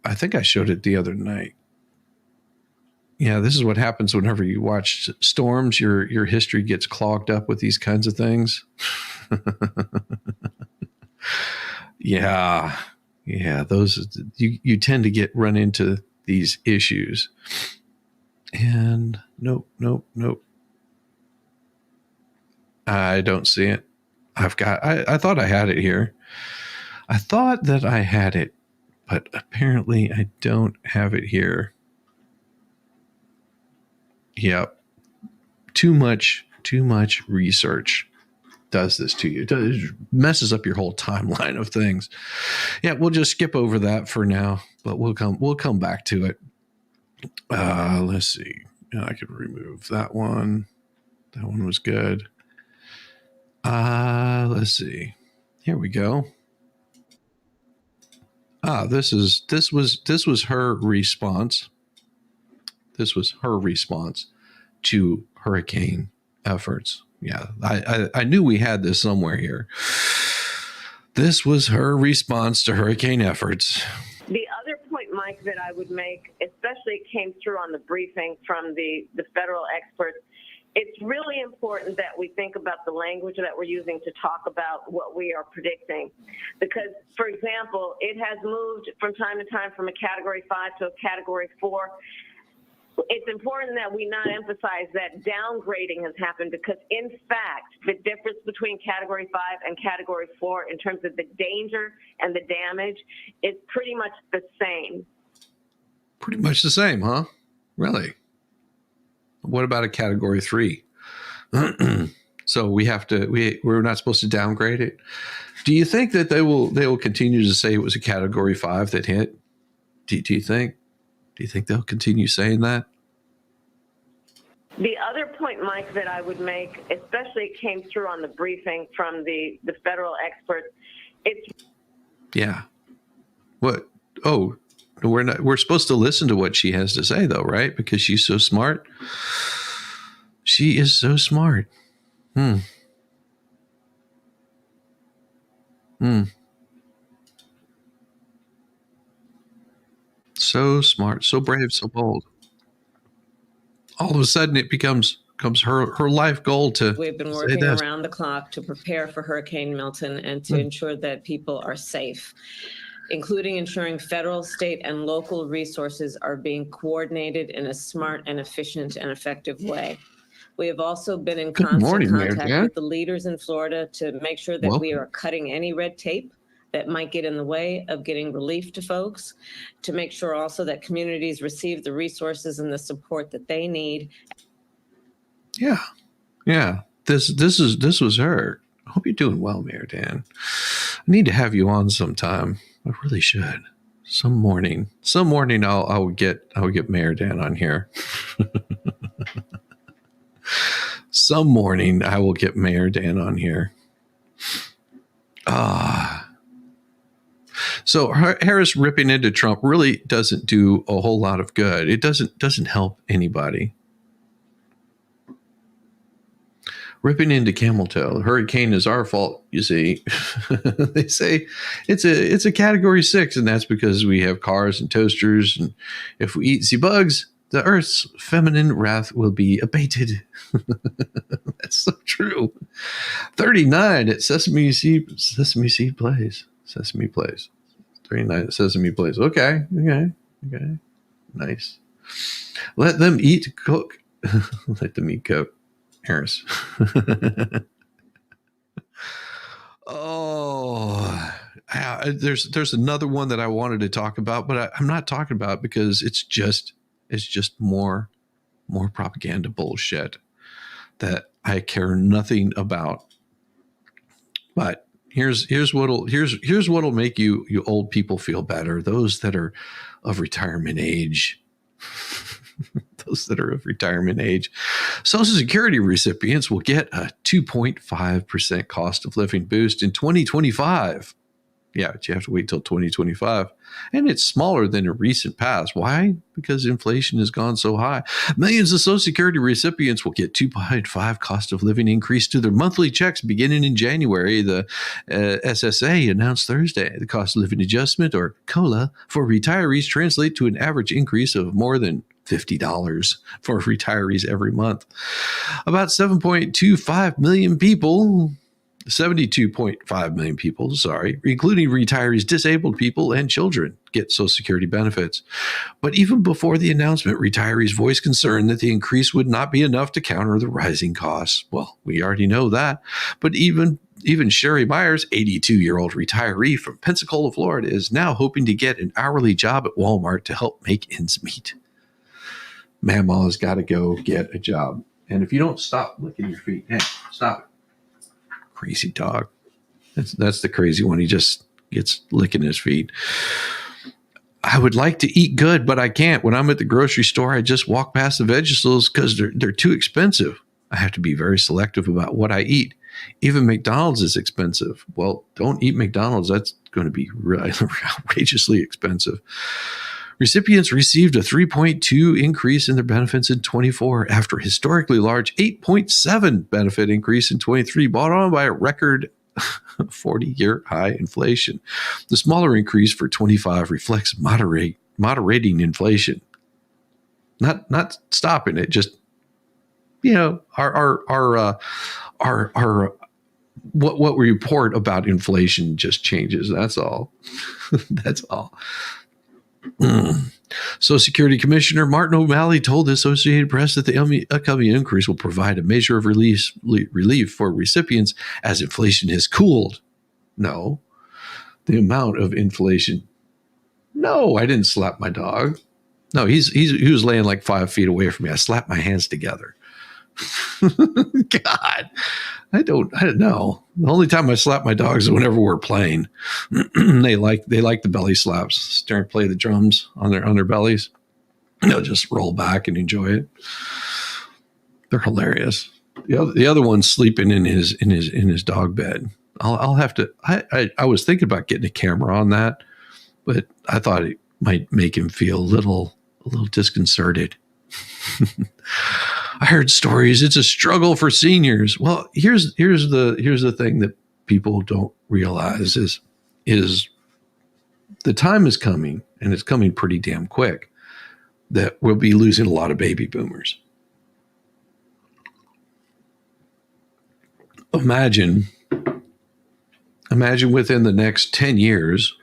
I think I showed it the other night. Yeah, this is what happens whenever you watch storms. Your history gets clogged up with these kinds of things. Yeah, those you tend to run into these issues. And nope. I don't see it. I thought I had it here. I thought that I had it, but apparently I don't have it here. Yep. Too much research does this to you. It messes up your whole timeline of things. Yeah, we'll just skip over that for now, but we'll come back to it. Let's see. I could remove that one. That one was good. Let's see. Here we go. This was her response. This was her response to hurricane efforts. Yeah, I knew we had this somewhere here. This was her response to hurricane efforts. The other point, Mike, that I would make, especially it came through on the briefing from the federal experts, it's really important that we think about the language that we're using to talk about what we are predicting. Because, for example, it has moved from time to time from a Category 5 to a Category 4. It's important that we not emphasize that downgrading has happened because, in fact, the difference between Category 5 and Category 4 in terms of the danger and the damage is pretty much the same. Pretty much the same, huh? Really? What about a Category 3? So we're not supposed to downgrade it. Do you think that they will continue to say it was a Category 5 that hit? Do you think? Do you think they'll continue saying that? The other point, Mike, that I would make, especially it came through on the briefing from the federal experts, Yeah. What? Oh, we're supposed to listen to what she has to say, though, right? Because she's so smart. She is so smart. So smart, so brave, so bold. All of a sudden, it becomes her life goal to. We've been working around the clock to prepare for Hurricane Milton and to ensure that people are safe, including ensuring federal, state, and local resources are being coordinated in a smart and efficient and effective way. We have also been in constant contact with the leaders in Florida to make sure that we are cutting any red tape that might get in the way of getting relief to folks, to make sure also that communities receive the resources and the support that they need. Yeah. This was her. I hope you're doing well, Mayor Dan. I need to have you on sometime. I really should. Some morning I'll get Mayor Dan on here. Some morning I will get Mayor Dan on here. So Harris ripping into Trump really doesn't do a whole lot of good. It doesn't help anybody. Ripping into camel toe. The hurricane is our fault, you see. They say it's a Category 6, and that's because we have cars and toasters, and if we eat the bugs, the Earth's feminine wrath will be abated. That's so true. 39 at Sesame Seed Place. Sesame Place. 39 at Sesame Place. Okay. Nice. Let them eat, cook. Let them eat, cook. Harris. There's another one that I wanted to talk about, but I'm not talking about it because it's just more propaganda bullshit that I care nothing about. But here's what'll make you old people feel better. Those that are of retirement age. Those that are of retirement age. Social Security recipients will get a 2.5% cost of living boost in 2025. Yeah, but you have to wait till 2025. And it's smaller than in recent past. Why? Because inflation has gone so high. Millions of Social Security recipients will get 2.5 cost of living increase to their monthly checks beginning in January. The SSA announced Thursday. The cost of living adjustment, or COLA, for retirees translate to an average increase of more than $50 for retirees every month. About 7.25 million people, 72.5 million people, including retirees, disabled people, and children, get Social Security benefits. But even before the announcement, retirees voiced concern that the increase would not be enough to counter the rising costs. Well, we already know that. But even Sherry Myers, 82-year-old retiree from Pensacola, Florida, is now hoping to get an hourly job at Walmart to help make ends meet. Mama's got to go get a job. And if you don't stop licking your feet, hey, stop it. Crazy dog. That's the crazy one. He just gets licking his feet. I would like to eat good, but I can't. When I'm at the grocery store, I just walk past the vegetables because they're too expensive. I have to be very selective about what I eat. Even McDonald's is expensive. Well, don't eat McDonald's. That's going to be really outrageously expensive. Recipients received a 3.2 increase in their benefits in 24 after a historically large 8.7 benefit increase in 23, brought on by a record 40-year high inflation. The smaller increase for 25 reflects moderating inflation. Not stopping it, just our what we report about inflation just changes. That's all. That's all. Social Security Commissioner Martin O'Malley told the Associated Press that the upcoming increase will provide a measure of relief for recipients as inflation has cooled. No, the amount of inflation. No, I didn't slap my dog. No, he was laying like 5 feet away from me. I slapped my hands together. God, I don't know. The only time I slap my dogs is whenever we're playing. they like the belly slaps. Start to play the drums on their bellies. They'll just roll back and enjoy it. They're hilarious. The other one's sleeping in his dog bed. I'll have to. I was thinking about getting a camera on that, but I thought it might make him feel a little disconcerted. I heard stories. It's a struggle for seniors. Well, here's the thing that people don't realize is the time is coming, and it's coming pretty damn quick, that we'll be losing a lot of baby boomers. Imagine within the next 10 years,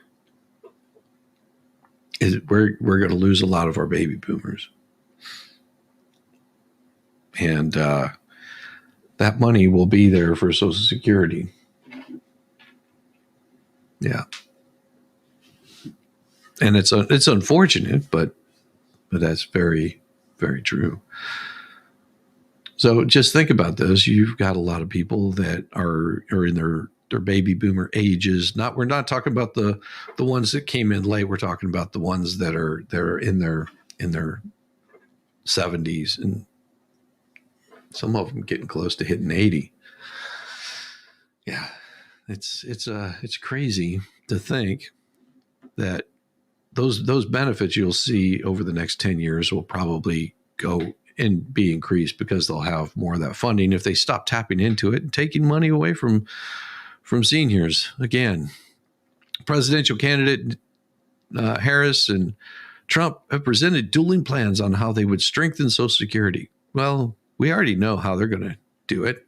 we're going to lose a lot of our baby boomers. And that money will be there for Social Security. Yeah. And it's unfortunate, but that's very, very true. So just think about this. You've got a lot of people that are in their baby boomer ages. We're not talking about the ones that came in late. We're talking about the ones that are in their 70s, and some of them getting close to hitting 80. Yeah, it's crazy to think that those benefits you'll see over the next 10 years will probably go and be increased because they'll have more of that funding if they stop tapping into it and taking money away from seniors. Again, presidential candidate Harris and Trump have presented dueling plans on how they would strengthen Social Security. Well, we already know how they're going to do it.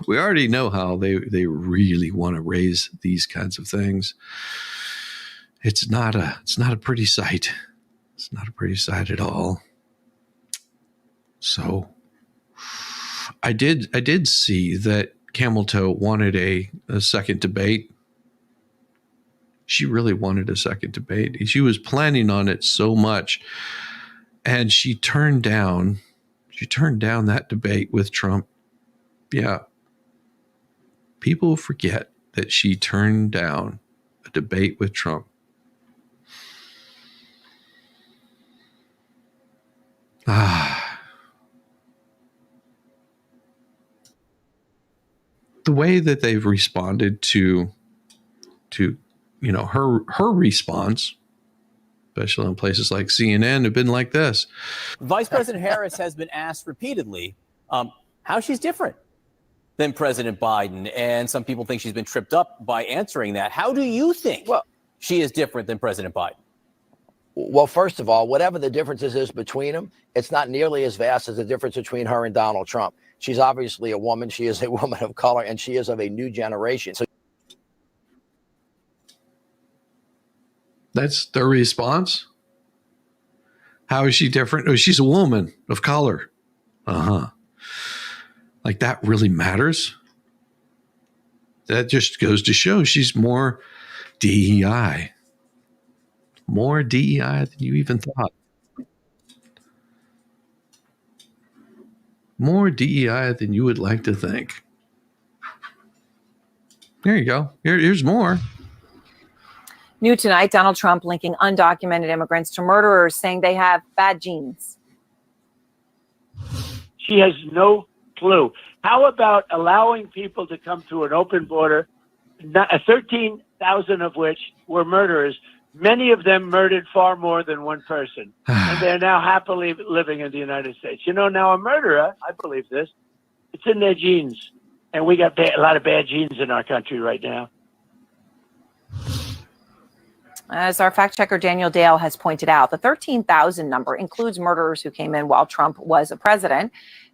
We already know how they really want to raise these kinds of things. It's not a pretty sight. It's not a pretty sight at all. So I did see that Camel Toe wanted a second debate. She really wanted a second debate. She was planning on it so much, and she turned down that debate with Trump. Yeah. People forget that she turned down a debate with Trump. The way that they've responded to her response, especially in places like CNN, have been like this. Vice President Harris has been asked repeatedly how she's different than President Biden, and some people think she's been tripped up by answering that. How do you think she is different than President Biden? Well, first of all, whatever the differences is between them, it's not nearly as vast as the difference between her and Donald Trump. She's obviously a woman. She is a woman of color, and she is of a new generation. So that's their response. How is she different? Oh, she's a woman of color. Like that really matters. That just goes to show she's more DEI. More DEI than you even thought. More DEI than you would like to think. There you go. Here's more. New tonight, Donald Trump linking undocumented immigrants to murderers, saying they have bad genes. She has no clue How about allowing people to come to an open border, 13,000 of which were murderers? Many of them murdered far more than one person, and they're now happily living in the United States. You know, now a murderer, I believe this, it's in their genes, and we got a lot of bad genes in our country right now. As our fact checker Daniel Dale has pointed out, the 13,000 number includes murderers who came in while Trump was a president.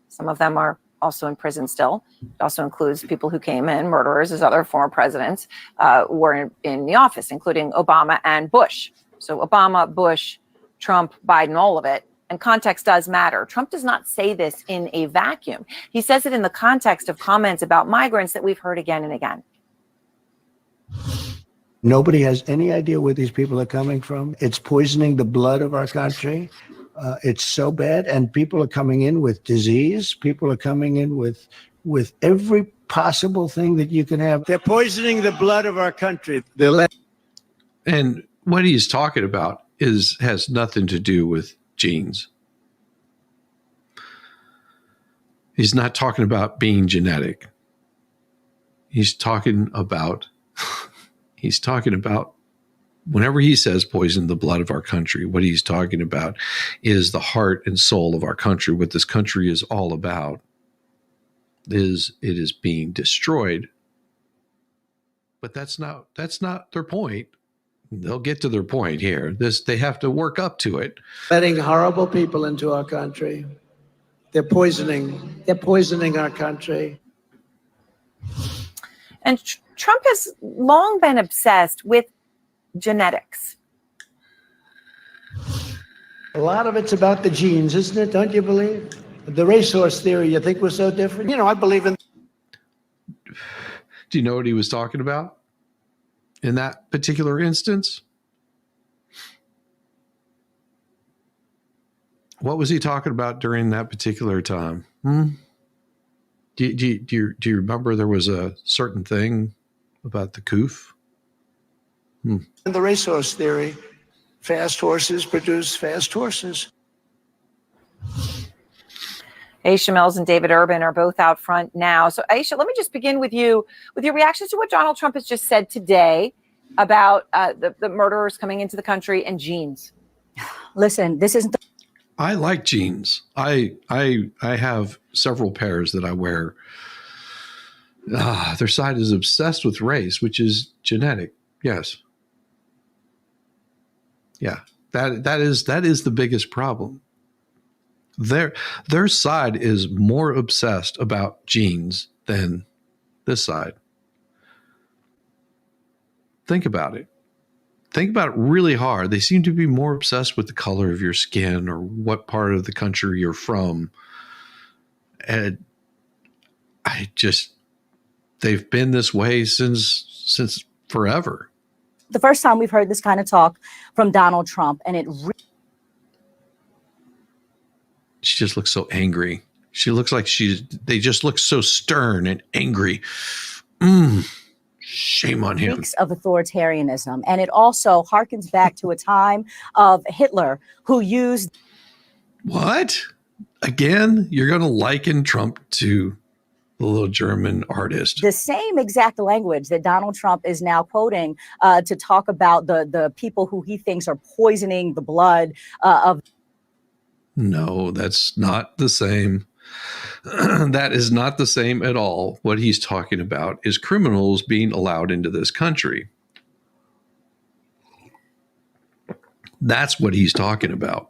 Some of them are also in prison still. It also includes people who came in, murderers, as other former presidents were in the office, including Obama and Bush. So Obama, Bush, Trump, Biden, all of it. And context does matter. Trump does not say this in a vacuum. He says it in the context of comments about migrants that we've heard again and again. Nobody has any idea where these people are coming from. It's poisoning the blood of our country. It's so bad. And people are coming in with disease. People are coming in with every possible thing that you can have. They're poisoning the blood of our country. And what he's talking about has nothing to do with genes. He's not talking about being genetic. He's talking about whenever he says poison the blood of our country, what he's talking about is the heart and soul of our country. What this country is all about is it is being destroyed. But that's not their point. They'll get to their point here. They have to work up to it. Letting horrible people into our country. They're poisoning our country. And Trump has long been obsessed with genetics. A lot of it's about the genes, isn't it? Don't you believe? The racehorse theory, you think we're so different? You know, I believe in... Do you know what he was talking about in that particular instance? What was he talking about during that particular time? Do you remember there was a certain thing about the coof? In the racehorse theory, fast horses produce fast horses. Aisha Mills and David Urban are both out front now. So Aisha, let me just begin with you, with your reactions to what Donald Trump has just said today about the murderers coming into the country and genes. Listen, this isn't I like jeans. I have several pairs that I wear. Their side is obsessed with race, which is genetic. Yes. Yeah. That is the biggest problem. Their side is more obsessed about genes than this side. Think about it. Think about it really hard. They seem to be more obsessed with the color of your skin or what part of the country you're from. And they've been this way since forever. the first time we've heard this kind of talk from Donald Trump, and it she just looks so angry. She looks like they just look so stern and angry. Shame on him. Of authoritarianism. And it also harkens back to a time of Hitler, who used. What? Again, you're going to liken Trump to the little German artist. The same exact language that Donald Trump is now quoting to talk about the people who he thinks are poisoning the blood of. No, that's not the same. That is not the same at all. What he's talking about is criminals being allowed into this country. That's what he's talking about.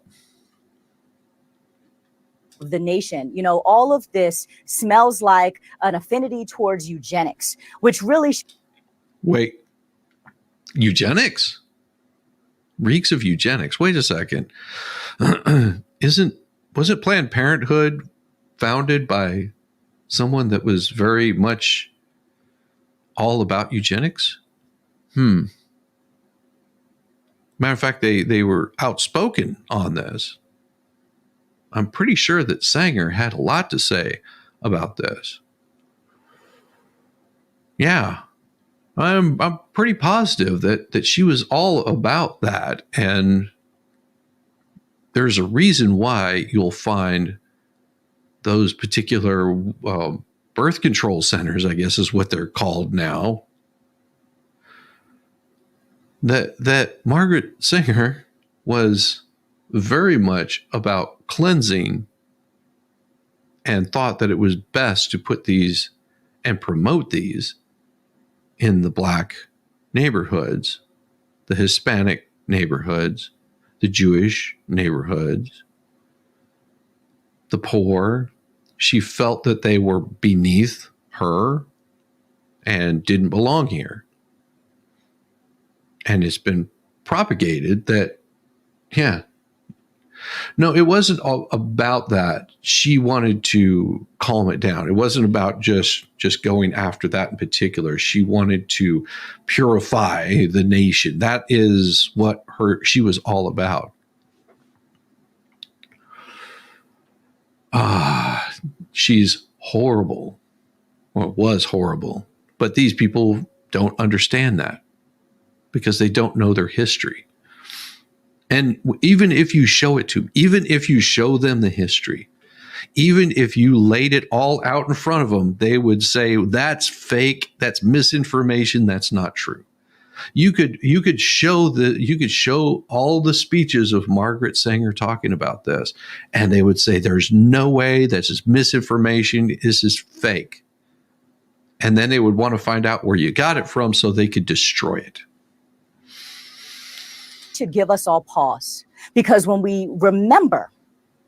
The nation, you know, all of this smells like an affinity towards eugenics, which really. Wait, eugenics? Reeks of eugenics. Wait a second. Wasn't Planned Parenthood founded by someone that was very much all about eugenics? Matter of fact, they were outspoken on this. I'm pretty sure that Sanger had a lot to say about this. Yeah, I'm pretty positive that she was all about that. And there's a reason why you'll find those particular birth control centers, I guess is what they're called now, that Margaret Sanger was very much about cleansing and thought that it was best to put these and promote these in the Black neighborhoods, the Hispanic neighborhoods, the Jewish neighborhoods, the poor. She felt that they were beneath her and didn't belong here. And it's been propagated that, yeah. No, it wasn't all about that. She wanted to calm it down. It wasn't about just going after that in particular. She wanted to purify the nation. That is what she was all about. She's horrible. Well, it was horrible. But these people don't understand that because they don't know their history. And even if you show it to them, even if you show them the history, even if you laid it all out in front of them, they would say, that's fake, that's misinformation, that's not true. You could show all the speeches of Margaret Sanger talking about this, and they would say, there's no way, this is misinformation, this is fake. And then they would want to find out where you got it from so they could destroy it. To give us all pause, because when we remember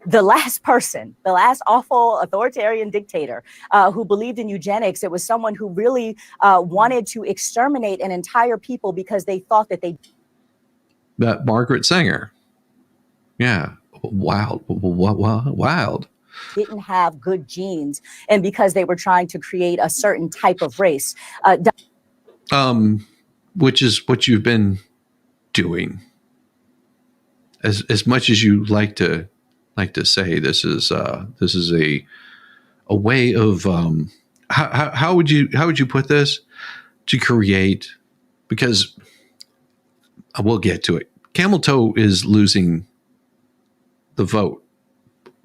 the last person, the last awful authoritarian dictator who believed in eugenics, it was someone who really wanted to exterminate an entire people because they thought that they. That Margaret Sanger. Yeah. Wild. Didn't have good genes, and because they were trying to create a certain type of race. Which is what you've been doing. As much as you like to say, this is a way of how would you put this, to create, because we'll get to it. Camel toe is losing the vote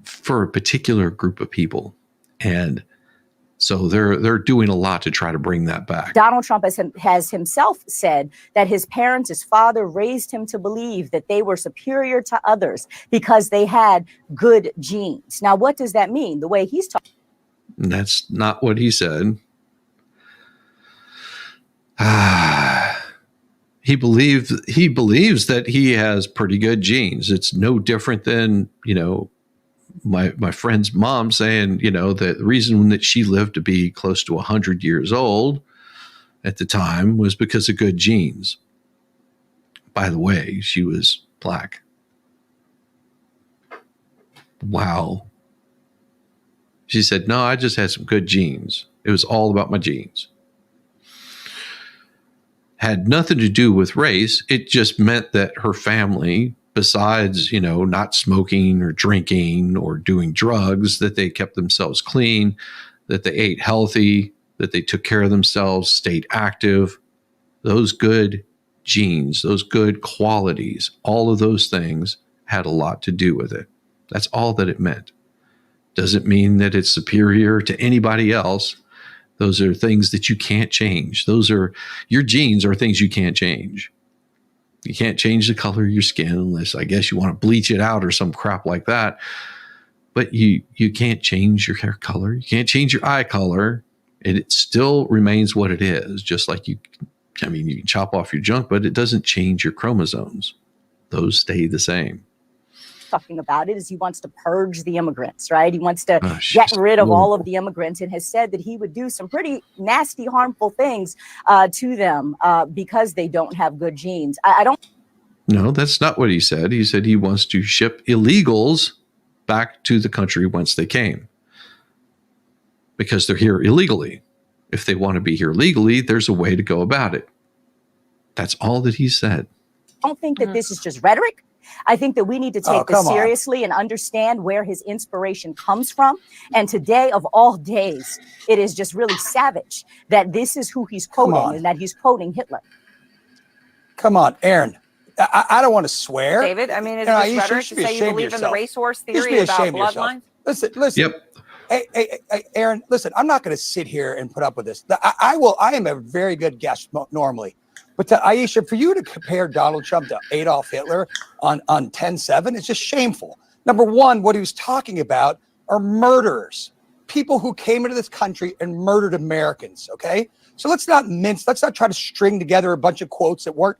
for a particular group of people, and so they're doing a lot to try to bring that back. Donald Trump has himself said that his parents, his father, raised him to believe that they were superior to others because they had good genes. Now, what does that mean? The way he's talking. That's not what he said. He believes that he has pretty good genes. It's no different than, my friend's mom saying, that the reason that she lived to be close to 100 years old at the time was because of good genes. By the way, she was Black. Wow. She said, no, I just had some good genes. It was all about my genes. Had nothing to do with race. It just meant that her family, besides, not smoking or drinking or doing drugs, that they kept themselves clean, that they ate healthy, that they took care of themselves, stayed active. Those good genes, those good qualities, all of those things had a lot to do with it. That's all that it meant. Doesn't mean that it's superior to anybody else. Those are things that you can't change. Your genes are things you can't change. You can't change the color of your skin unless, I guess, you want to bleach it out or some crap like that. But you can't change your hair color. You can't change your eye color. And it still remains what it is. Just like you can chop off your junk, but it doesn't change your chromosomes. Those stay the same. Talking about it is he wants to purge the immigrants, right? He wants to get rid of all of the immigrants, and has said that he would do some pretty nasty, harmful things to them because they don't have good genes. I don't. No, that's not what he said. He said he wants to ship illegals back to the country whence they came because they're here illegally. If they want to be here legally, there's a way to go about it. That's all that he said. I don't think that this is just rhetoric. I think that we need to take this seriously and understand where his inspiration comes from. And today, of all days, it is just really savage that this is who he's quoting and that he's quoting Hitler. Come on, Aaron. I don't want to swear. David, is this rhetoric to say you believe in the racehorse theory about bloodlines? Listen. Yep. Aaron, listen, I'm not going to sit here and put up with this. I am a very good guest normally. But to Aisha, for you to compare Donald Trump to Adolf Hitler on 10/7, it's just shameful. Number one, what he was talking about are murderers, people who came into this country and murdered Americans, okay? So let's not try to string together a bunch of quotes that weren't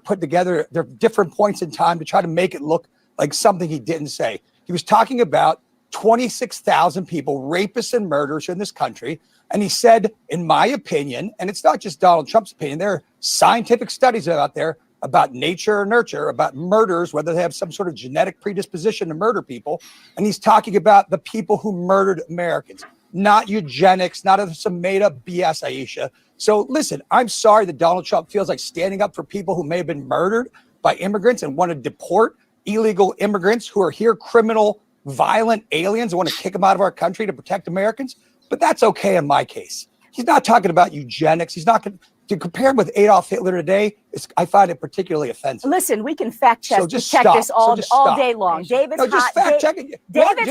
put together. They're different points in time to try to make it look like something he didn't say. He was talking about 26,000 people, rapists and murderers in this country. And he said, in my opinion, and it's not just Donald Trump's opinion, there are scientific studies out there about nature or nurture, about murderers, whether they have some sort of genetic predisposition to murder people. And he's talking about the people who murdered Americans, not eugenics, not some made up BS, Aisha. So listen, I'm sorry that Donald Trump feels like standing up for people who may have been murdered by immigrants and want to deport illegal immigrants who are here, criminal, violent aliens, and want to kick them out of our country to protect Americans. But that's okay in my case. He's not talking about eugenics. He's not going to compare him with Adolf Hitler today. I find it particularly offensive. Listen, we can fact check, this all day long. David's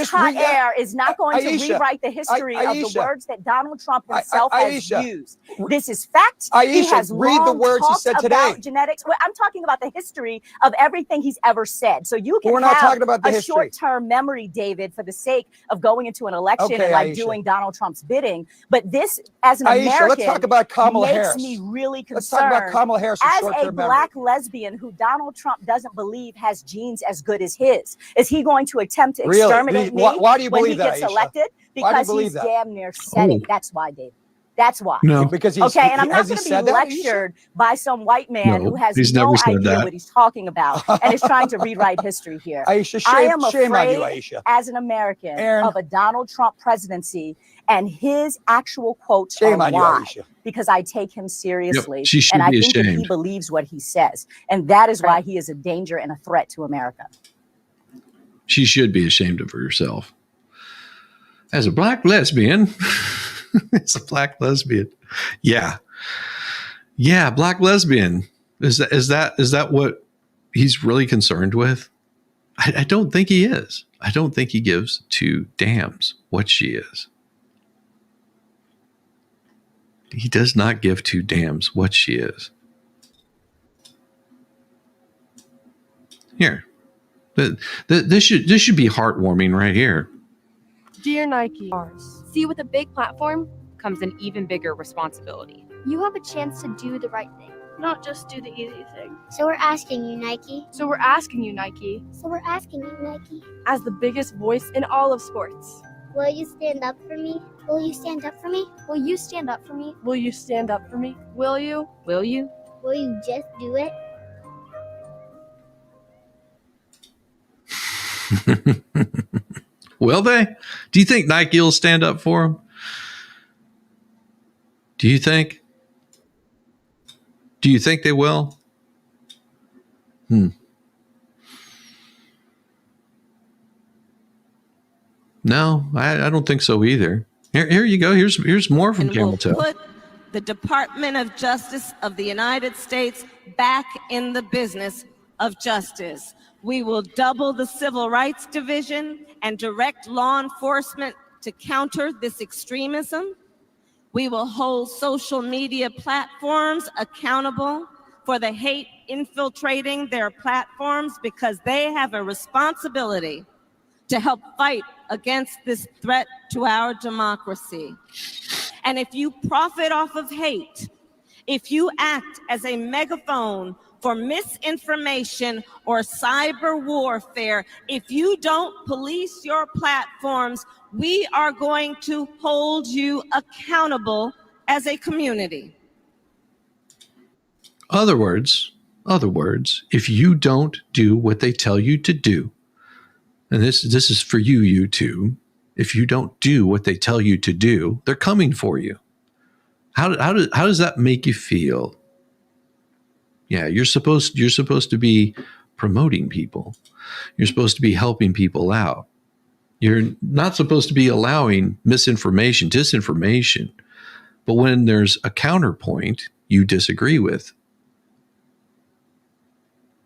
hot air is not going to rewrite the history of the words that Donald Trump himself has used. This is fact. He has read the words he said today. Genetics. Well, I'm talking about the history of everything he's ever said. So you can have a short-term memory, David, for the sake of going into an election and doing Donald Trump's bidding. But this, as an American, let's talk about Kamala Harris. Makes me really concerned. Let's talk about Kamala Harris. As a black lesbian who Donald Trump doesn't believe has genes as good as his, is he going to attempt to exterminate me why do you when believe he gets elected? Because he's damn near said it. That's why, David. That's why. No, because and I'm not going to be lectured by some white man who has no idea what he's talking about and is trying to rewrite history here. Aisha, I am shame afraid, on you, Aisha. as an American, of a Donald Trump presidency and his actual quotes shame are on why. You, Aisha. Because I take him seriously, and I think that he believes what he says, and that is why he is a danger and a threat to America. She should be ashamed of herself. As a black lesbian, as a black lesbian, yeah, black lesbian. Is that what he's really concerned with? I don't think he is. I don't think he gives two damns what she is. He does not give two damns what she is. Here, this should be heartwarming right here. Dear Nike, see, with a big platform comes an even bigger responsibility. You have a chance to do the right thing, not just do the easy thing. So we're asking you, Nike. So we're asking you, Nike. So we're asking you, Nike. As the biggest voice in all of sports. Will you stand up for me? Will you stand up for me? Will you stand up for me? Will you stand up for me? Will you? Will you? Will you just do it? Will they? Do you think Nike will stand up for him? Do you think? Do you think they will? No, I don't think so either. Here you go. Here's more from Camel Toe. Put the Department of Justice of the United States back in the business of justice. We will double the Civil Rights Division and direct law enforcement to counter this extremism. We will hold social media platforms accountable for the hate infiltrating their platforms because they have a responsibility to help fight against this threat to our democracy. And if you profit off of hate, if you act as a megaphone for misinformation or cyber warfare, if you don't police your platforms, we are going to hold you accountable as a community. Other words, if you don't do what they tell you to do, and this is for you two, if you don't do what they tell you to do, they're coming for you. How does that make you feel? Yeah, you're supposed to be promoting people. You're supposed to be helping people out. You're not supposed to be allowing misinformation, disinformation. But when there's a counterpoint you disagree with,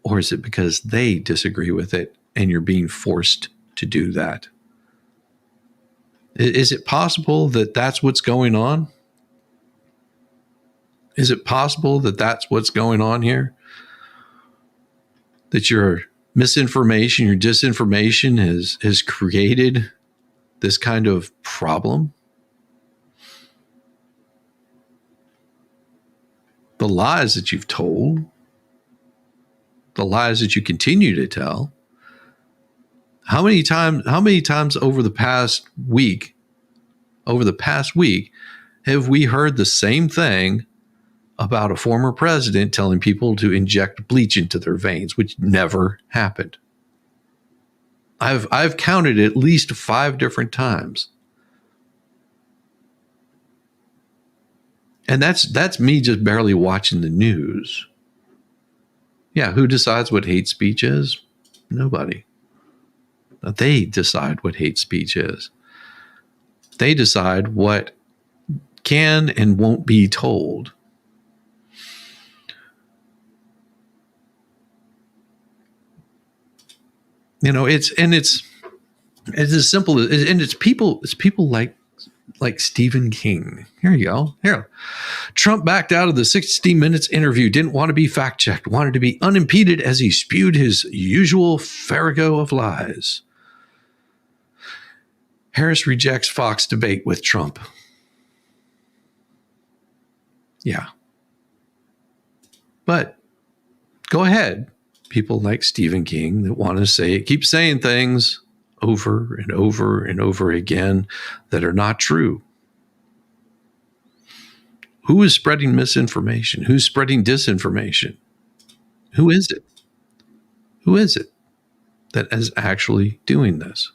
or is it because they disagree with it and you're being forced to do that? Is it possible that that's what's going on? Is it possible that that's what's going on here? That your misinformation, your disinformation has created this kind of problem? The lies that you've told, the lies that you continue to tell. How many times over the past week have we heard the same thing about a former president telling people to inject bleach into their veins, which never happened? I've counted at least 5 different times. And that's me just barely watching the news. Yeah, who decides what hate speech is? Nobody. They decide what hate speech is. They decide what can and won't be told. You know, it's as simple as, and it's people like Stephen King. Here you go. Here. Trump backed out of the 60 Minutes interview, didn't want to be fact-checked, wanted to be unimpeded as he spewed his usual farrago of lies. Harris rejects Fox debate with Trump. Yeah. But go ahead. People like Stephen King that want to keep saying things over and over and over again that are not true. Who is spreading misinformation? Who's spreading disinformation? Who is it? Who is it that is actually doing this?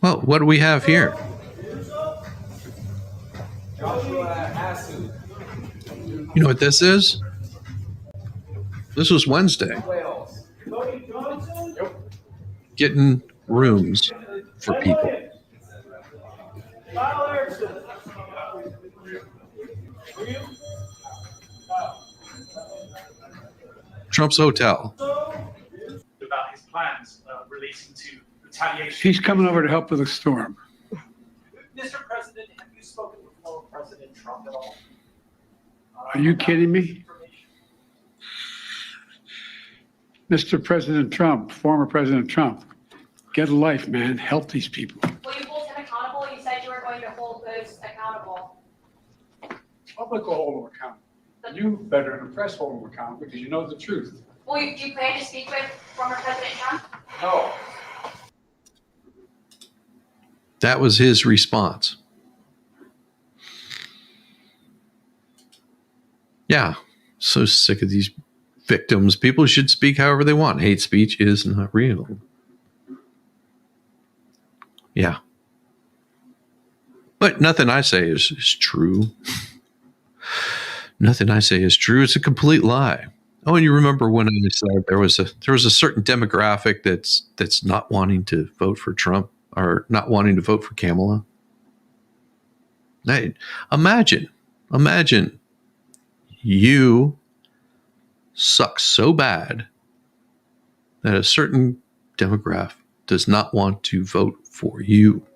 Well, what do we have here? You know what this is? This was Wednesday. Getting rooms for people. Trump's hotel. About his plans relating to retaliation. He's coming over to help with the storm. Mr. President, have you spoken with former President Trump at all? Are you kidding me? Mr. President Trump, former President Trump, get a life, man. Help these people. Will you hold him accountable? You said you were going to hold those accountable. Public will hold them accountable. You better than the press hold them accountable because you know the truth. Do you plan to speak with former President Trump? No. That was his response. Yeah, so sick of these victims. People should speak however they want. Hate speech is not real. Yeah. But nothing I say is true. Nothing I say is true. It's a complete lie. Oh, and you remember when I said there was a certain demographic that's not wanting to vote for Trump or not wanting to vote for Kamala? Hey, imagine you suck so bad that a certain demographic does not want to vote for you.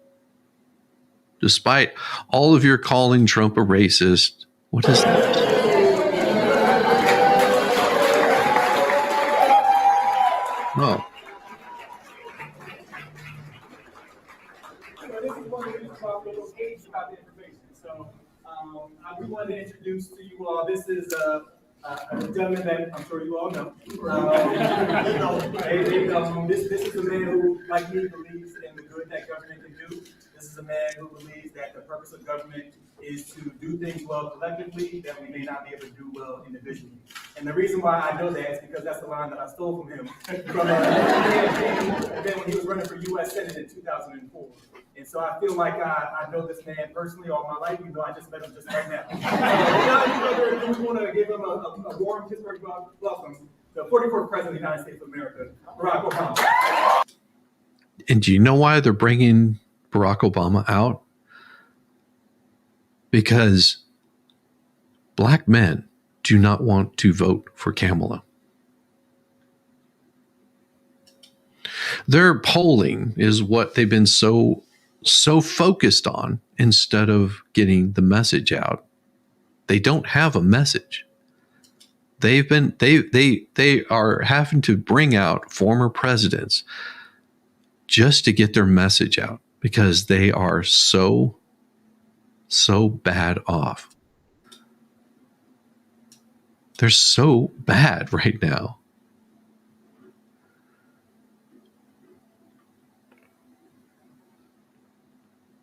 Despite all of your calling Trump a racist, what is that? Oh. We wanted to introduce to you all, this is a gentleman that I'm sure you all know. This is a man who, like me, believes in the good that government can do. This is a man who believes that the purpose of government is to do things well collectively that we may not be able to do well individually. And the reason why I know that is because that's the line that I stole from him from when he was running for U.S. Senate in 2004. And so I feel like I know this man personally all my life, even though I just met him just right now. We want to give him a warm Pittsburgh welcome, the 44th President of the United States of America, Barack Obama. And do you know why they're bringing Barack Obama out? Because black men do not want to vote for Kamala. Their polling is what they've been so focused on instead of getting the message out. They don't have a message. They are having to bring out former presidents just to get their message out because they are so bad off. They're so bad right now.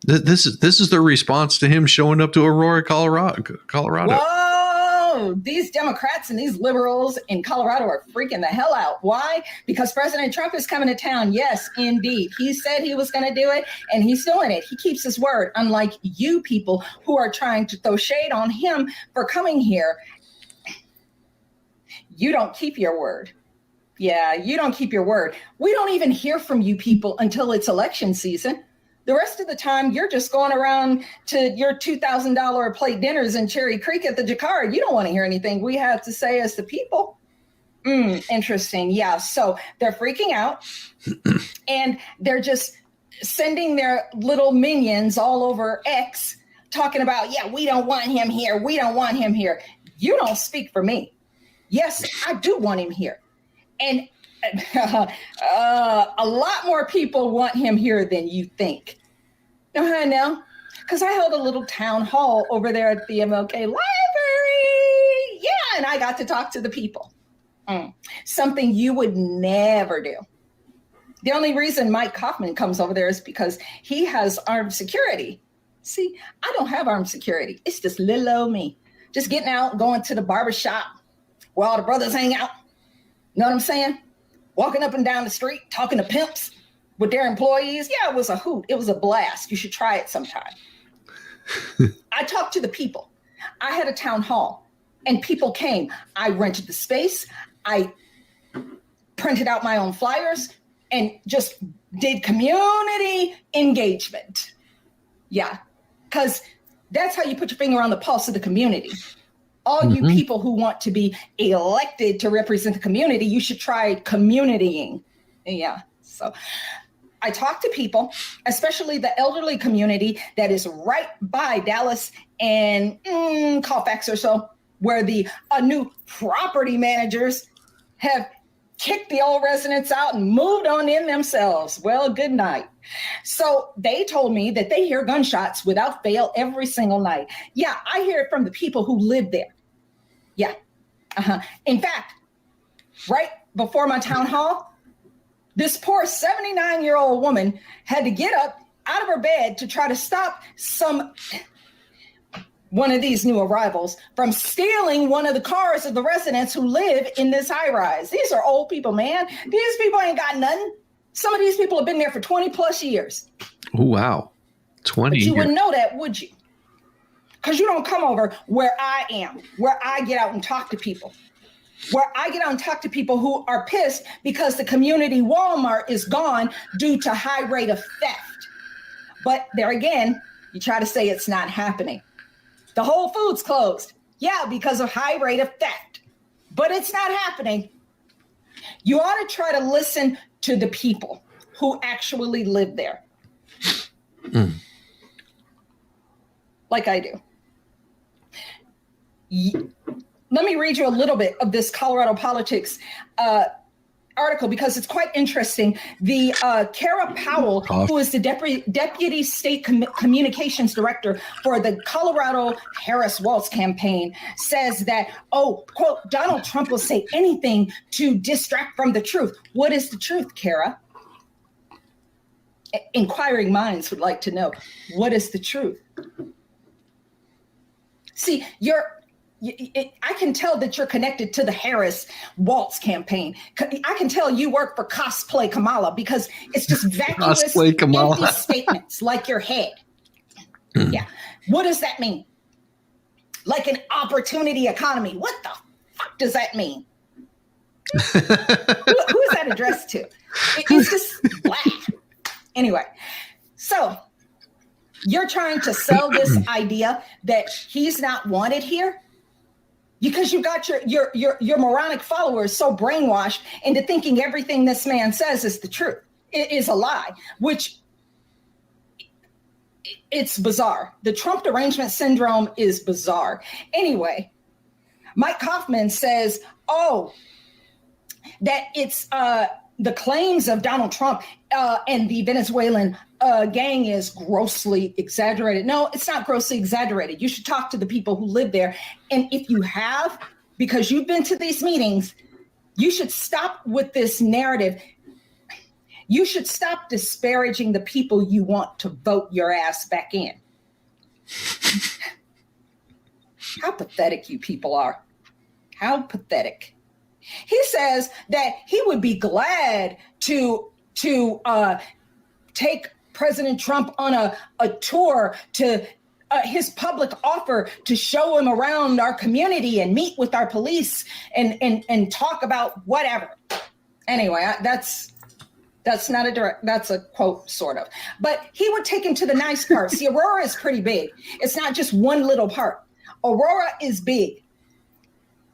This is their response to him showing up to Aurora, Colorado. Whoa! These Democrats and these liberals in Colorado are freaking the hell out. Why? Because President Trump is coming to town. Yes, indeed. He said he was going to do it, and he's doing it. He keeps his word, unlike you people who are trying to throw shade on him for coming here. You don't keep your word. Yeah, you don't keep your word. We don't even hear from you people until it's election season. The rest of the time, you're just going around to your $2,000 plate dinners in Cherry Creek at the Jakara. You don't want to hear anything we have to say as the people. Interesting. Yeah. So they're freaking out and they're just sending their little minions all over X talking about, yeah, we don't want him here. We don't want him here. You don't speak for me. Yes, I do want him here. And a lot more people want him here than you think. Know how I know? Because I held a little town hall over there at the MLK Library. Yeah, and I got to talk to the people. Something you would never do. The only reason Mike Kaufman comes over there is because he has armed security. See, I don't have armed security. It's just little old me. Just getting out, going to the barbershop where all the brothers hang out. You know what I'm saying? Walking up and down the street, talking to pimps with their employees. Yeah, it was a hoot. It was a blast. You should try it sometime. I talked to the people. I had a town hall and people came. I rented the space. I printed out my own flyers and just did community engagement. Yeah, because that's how you put your finger on the pulse of the community. All you people who want to be elected to represent the community, you should try communitying. Yeah. So I talk to people, especially the elderly community that is right by Dallas and Colfax or so, where the new property managers have kicked the old residents out and moved on in themselves. Well, good night. So they told me that they hear gunshots without fail every single night. Yeah, I hear it from the people who live there. Yeah. In fact, right before my town hall, this poor 79-year-old woman had to get up out of her bed to try to stop one of these new arrivals from stealing one of the cars of the residents who live in this high rise. These are old people, man. These people ain't got nothing. Some of these people have been there for 20 plus years. Oh, wow. 20 But you years. wouldn't know that, would you? Because you don't come over where I am, where I get out and talk to people, where I get out and talk to people who are pissed because the community Walmart is gone due to high rate of theft. But there again, you try to say it's not happening. The Whole Foods closed. Yeah, because of high rate of theft. But it's not happening. You ought to try to listen to the people who actually live there. Like I do. Let me read you a little bit of this Colorado Politics article because it's quite interesting. The Kara Powell, who is the deputy state communications director for the Colorado Harris Walz campaign, says that, quote, Donald Trump will say anything to distract from the truth. What is the truth, Kara? Inquiring minds would like to know, what is the truth? See, I can tell that you're connected to the Harris Walz campaign. I can tell you work for Cosplay Kamala because it's just vacuous, empty statements like your head. Yeah. What does that mean? Like an opportunity economy. What the fuck does that mean? Who is that addressed to? It's just blah. Anyway, so you're trying to sell this idea that he's not wanted here because you got your moronic followers so brainwashed into thinking everything this man says is the truth. is a lie, which it's bizarre. The Trump derangement syndrome is bizarre. Anyway, Mike Kaufman says, that it's the claims of Donald Trump and the Venezuelan gang is grossly exaggerated. No, it's not grossly exaggerated. You should talk to the people who live there. And if you have, because you've been to these meetings, you should stop with this narrative. You should stop disparaging the people you want to vote your ass back in. How pathetic you people are. How pathetic. He says that he would be glad to take President Trump on a tour to his public offer to show him around our community and meet with our police and talk about whatever. Anyway, that's not a direct, that's a quote, sort of. But he would take him to the nice part. See, Aurora is pretty big. It's not just one little part. Aurora is big.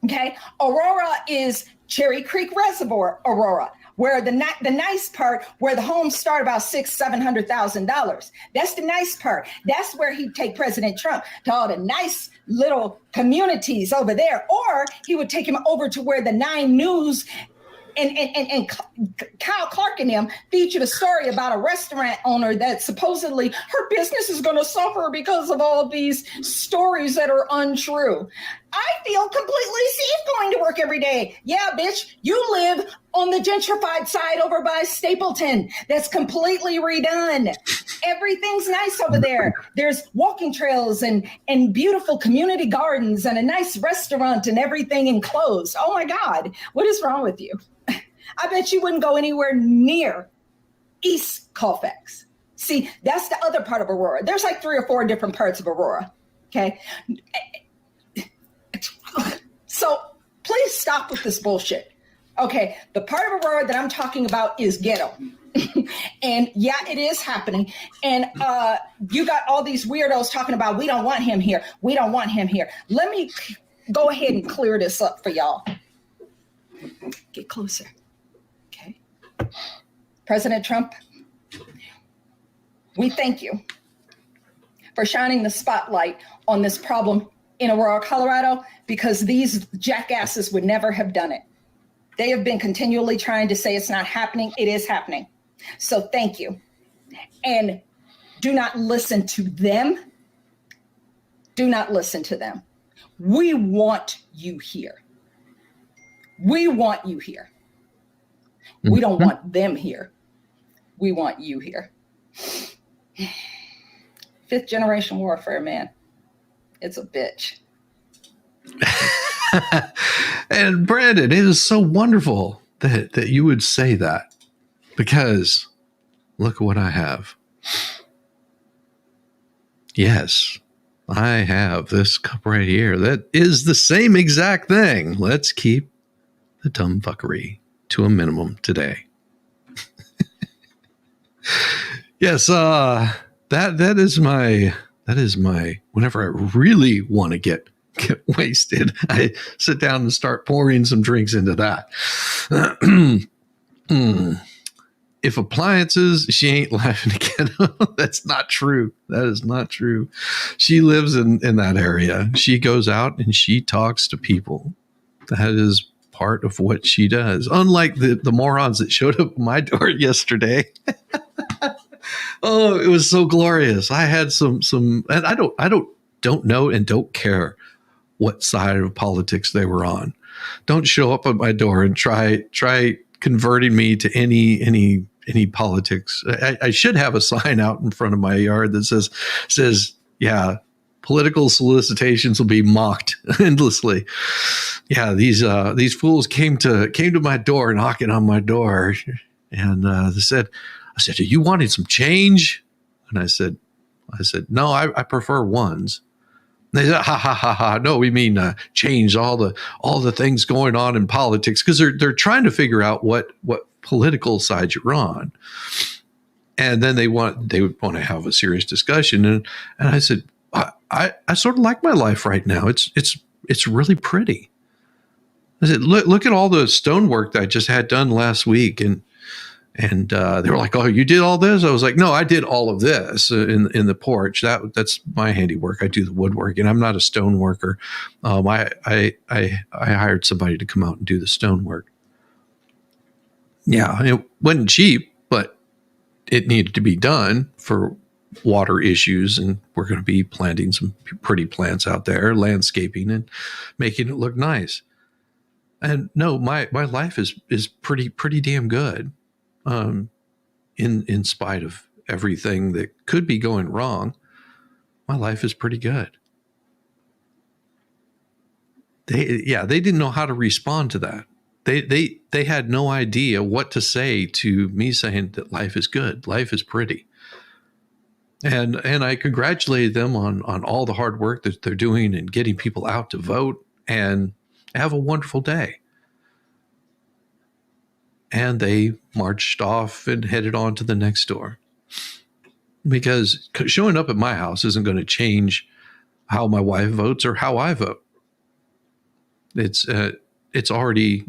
Okay, Aurora is Cherry Creek Reservoir, Aurora, where the nice part, where the homes start about $600,000-$700,000. That's the nice part. That's where he'd take President Trump, to all the nice little communities over there. Or he would take him over to where the 9 News and Kyle Clark and them featured a story about a restaurant owner that supposedly her business is going to suffer because of all these stories that are untrue. I feel completely safe going to work every day. Yeah, bitch, you live on the gentrified side over by Stapleton. That's completely redone. Everything's nice over there. There's walking trails and beautiful community gardens and a nice restaurant and everything enclosed. Oh my God, what is wrong with you? I bet you wouldn't go anywhere near East Colfax. See, that's the other part of Aurora. There's like 3 or 4 different parts of Aurora, okay? So please stop with this bullshit. Okay, the part of Aurora that I'm talking about is ghetto. And yeah, it is happening. And you got all these weirdos talking about, we don't want him here. We don't want him here. Let me go ahead and clear this up for y'all. Get closer. Okay. President Trump, we thank you for shining the spotlight on this problem in Aurora, Colorado, because these jackasses would never have done it. They have been continually trying to say it's not happening. It is happening. So thank you. And do not listen to them. Do not listen to them. We want you here. We want you here. We don't want them here. We want you here. 5th generation warfare, man. It's a bitch. And Brandon, it is so wonderful that you would say that, because look what I have. Yes, I have this cup right here that is the same exact thing. Let's keep the dumb fuckery to a minimum today. Yes, that is my whenever I really want to get wasted, I sit down and start pouring some drinks into that. If appliances, she ain't laughing again. That's not true. That is not true. She lives in that area. She goes out and she talks to people. That is part of what she does. Unlike the morons that showed up at my door yesterday. Oh, it was so glorious. I had some, and I don't know and don't care what side of politics they were on. Don't show up at my door and try converting me to any politics. I should have a sign out in front of my yard that says, yeah, political solicitations will be mocked endlessly. Yeah, these fools came to my door, knocking on my door, and they said, "Are you wanting some change?" And I said, "No, I prefer ones." And they said, "Ha ha ha ha! No, we mean change all the things going on in politics," because they're trying to figure out what political side you're on, and then they would want to have a serious discussion. And I said, I sort of like my life right now. It's really pretty. I said, look at all the stonework that I just had done last week, and And they were like, "Oh, you did all this?" I was like, "No, I did all of this in the porch. That's my handiwork. I do the woodwork, and I'm not a stone worker. I hired somebody to come out and do the stonework. Yeah, it wasn't cheap, but it needed to be done for water issues, and we're going to be planting some pretty plants out there, landscaping, and making it look nice. And no, my life is pretty damn good." In spite of everything that could be going wrong, my life is pretty good. They didn't know how to respond to that. They had no idea what to say to me saying that life is good, life is pretty. And I congratulated them on all the hard work that they're doing and getting people out to vote, and have a wonderful day. And they marched off and headed on to the next door, because showing up at my house isn't going to change how my wife votes or how I vote. It's already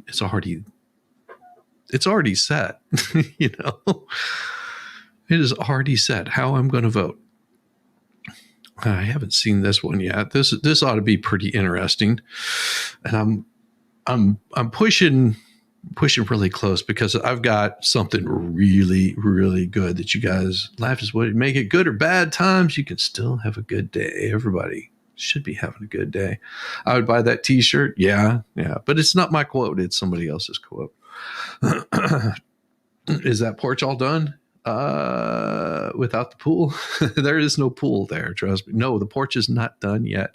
set. You know, it is already set how I'm going to vote. I haven't seen this one yet. This ought to be pretty interesting, and I'm pushing really close, because I've got something really, really good that you guys laugh is what make it good or bad times. You can still have a good day. Everybody should be having a good day. I would buy that t-shirt. Yeah. But it's not my quote. It's somebody else's quote. Is that porch all done? Without the pool? There is no pool there, trust me. No, the porch is not done yet.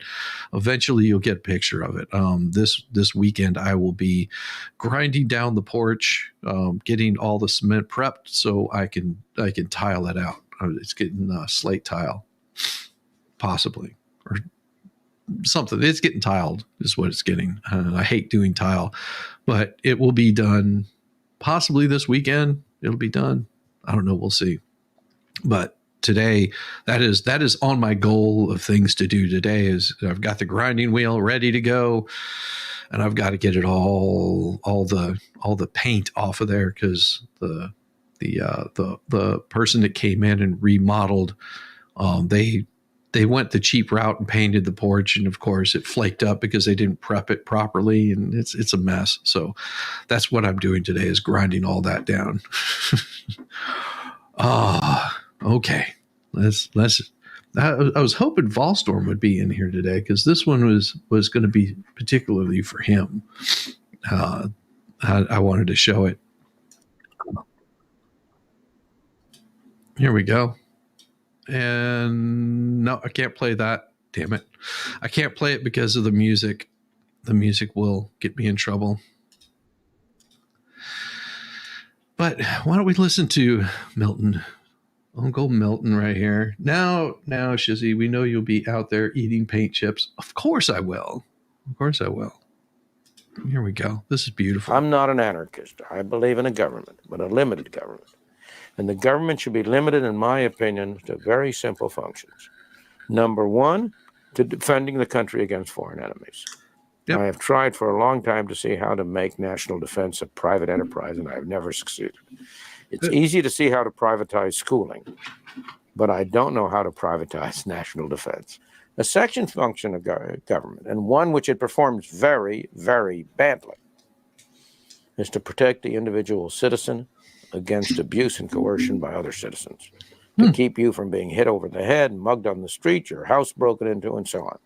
Eventually you'll get a picture of it. This weekend I will be grinding down the porch, getting all the cement prepped so I can tile it out. It's getting slate tile, possibly, or something. It's getting tiled is what it's getting. I hate doing tile, but it will be done possibly this weekend. It'll be done. I don't know. We'll see. But today, that is on my goal of things to do today. Is I've got the grinding wheel ready to go, and I've got to get it all the paint off of there, because the person that came in and remodeled, they went the cheap route and painted the porch, and of course it flaked up because they didn't prep it properly, and it's a mess. So that's what I'm doing today, is grinding all that down. Okay. Let's. I was hoping Volstorm would be in here today, because this one was going to be particularly for him. I wanted to show it. Here we go. And no, I can't play that. Damn it. I can't play it because of the music. The music will get me in trouble. But why don't we listen to Milton? I'll go Milton right here. Now, Shizzy, we know you'll be out there eating paint chips. Of course I will. Here we go. This is beautiful. I'm not an anarchist. I believe in a government, but a limited government. And the government should be limited, in my opinion, to very simple functions. Number one, to defending the country against foreign enemies. Yep. I have tried for a long time to see how to make national defense a private enterprise, and I have never succeeded. It's easy to see how to privatize schooling, but I don't know how to privatize national defense. A second function of government, and one which it performs very, very badly, is to protect the individual citizen against abuse and coercion by other citizens, to keep you from being hit over the head, mugged on the street, your house broken into, and so on.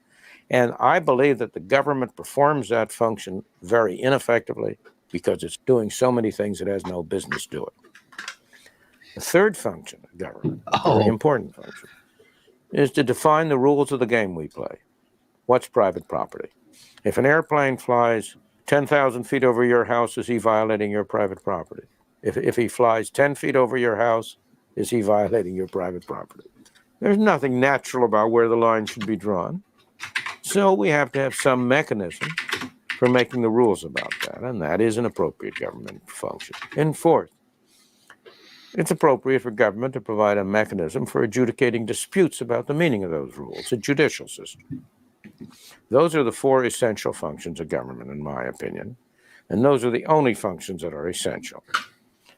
And I believe that the government performs that function very ineffectively, because it's doing so many things it has no business doing. The third function of government, a very important function, is to define the rules of the game we play. What's private property? If an airplane flies 10,000 feet over your house, is he violating your private property? If he flies 10 feet over your house, is he violating your private property? There's nothing natural about where the line should be drawn. So we have to have some mechanism for making the rules about that, and that is an appropriate government function. And fourth, it's appropriate for government to provide a mechanism for adjudicating disputes about the meaning of those rules, a judicial system. Those are the four essential functions of government, in my opinion, and those are the only functions that are essential.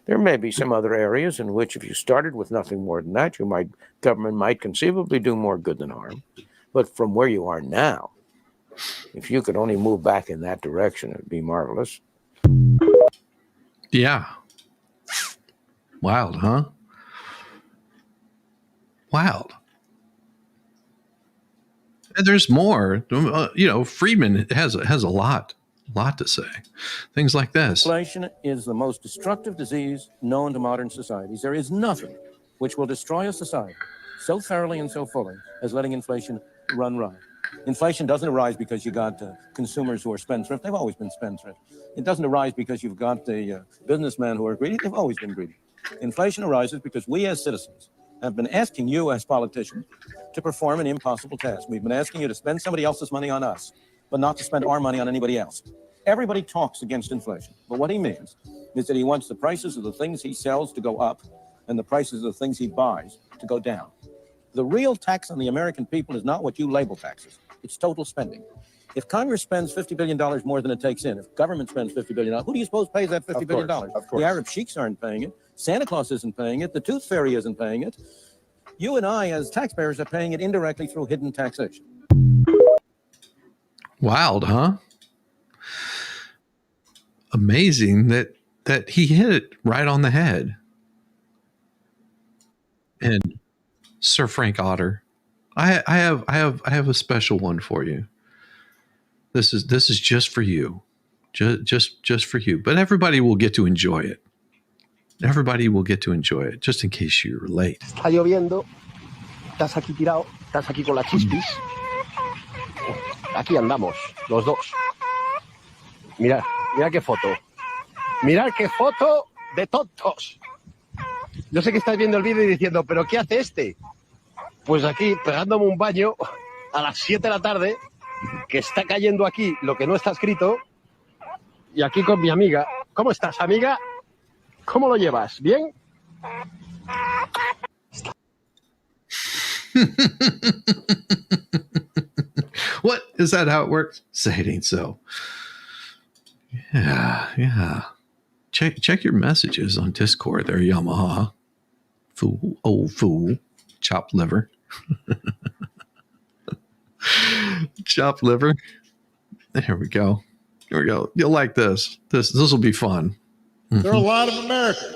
There may be some other areas in which, if you started with nothing more than that, government might conceivably do more good than harm. But from where you are now, if you could only move back in that direction, it'd be marvelous. Yeah. Wild, huh? Wild. And there's more. Friedman has a lot to say. Things like this. Inflation is the most destructive disease known to modern societies. There is nothing which will destroy a society so thoroughly and so fully as letting inflation run riot. Inflation doesn't arise because you got consumers who are spendthrift. They've always been spendthrift. It doesn't arise because you've got the businessmen who are greedy. They've always been greedy. Inflation arises because we as citizens have been asking you as politicians to perform an impossible task. We've been asking you to spend somebody else's money on us, but not to spend our money on anybody else. Everybody talks against inflation, but what he means is that he wants the prices of the things he sells to go up and the prices of the things he buys to go down. The real tax on the American people is not what you label taxes. It's total spending. If Congress spends $50 billion more than it takes in, if government spends $50 billion, who do you suppose pays that $50 billion? Of course. The Arab sheiks aren't paying it. Santa Claus isn't paying it. The Tooth Fairy isn't paying it. You and I, as taxpayers, are paying it indirectly through hidden taxation. Wild, huh? Amazing that he hit it right on the head. And Sir Frank Otter, I have a special one for you. This is just for you, just for you. But everybody will get to enjoy it. Everybody will get to enjoy it, just in case you're late. Está lloviendo, estás aquí tirado, estás aquí con la chispis. Aquí andamos, los dos. Mirad qué foto. Mirad qué foto de tontos. Yo sé que estáis viendo el vídeo y diciendo, ¿pero qué hace este? Pues aquí, pegándome un baño a las 7 de la tarde, que está cayendo aquí lo que no está escrito, y aquí con mi amiga. ¿Cómo estás, amiga? ¿Cómo lo llevas? ¿Bien? What? Is that how it works? Say it ain't so. Yeah. Check your messages on Discord there, Yamaha. Fool, old fool. Chopped liver. Chopped liver. There we go. You'll like this. This will be fun. There are a lot of Americans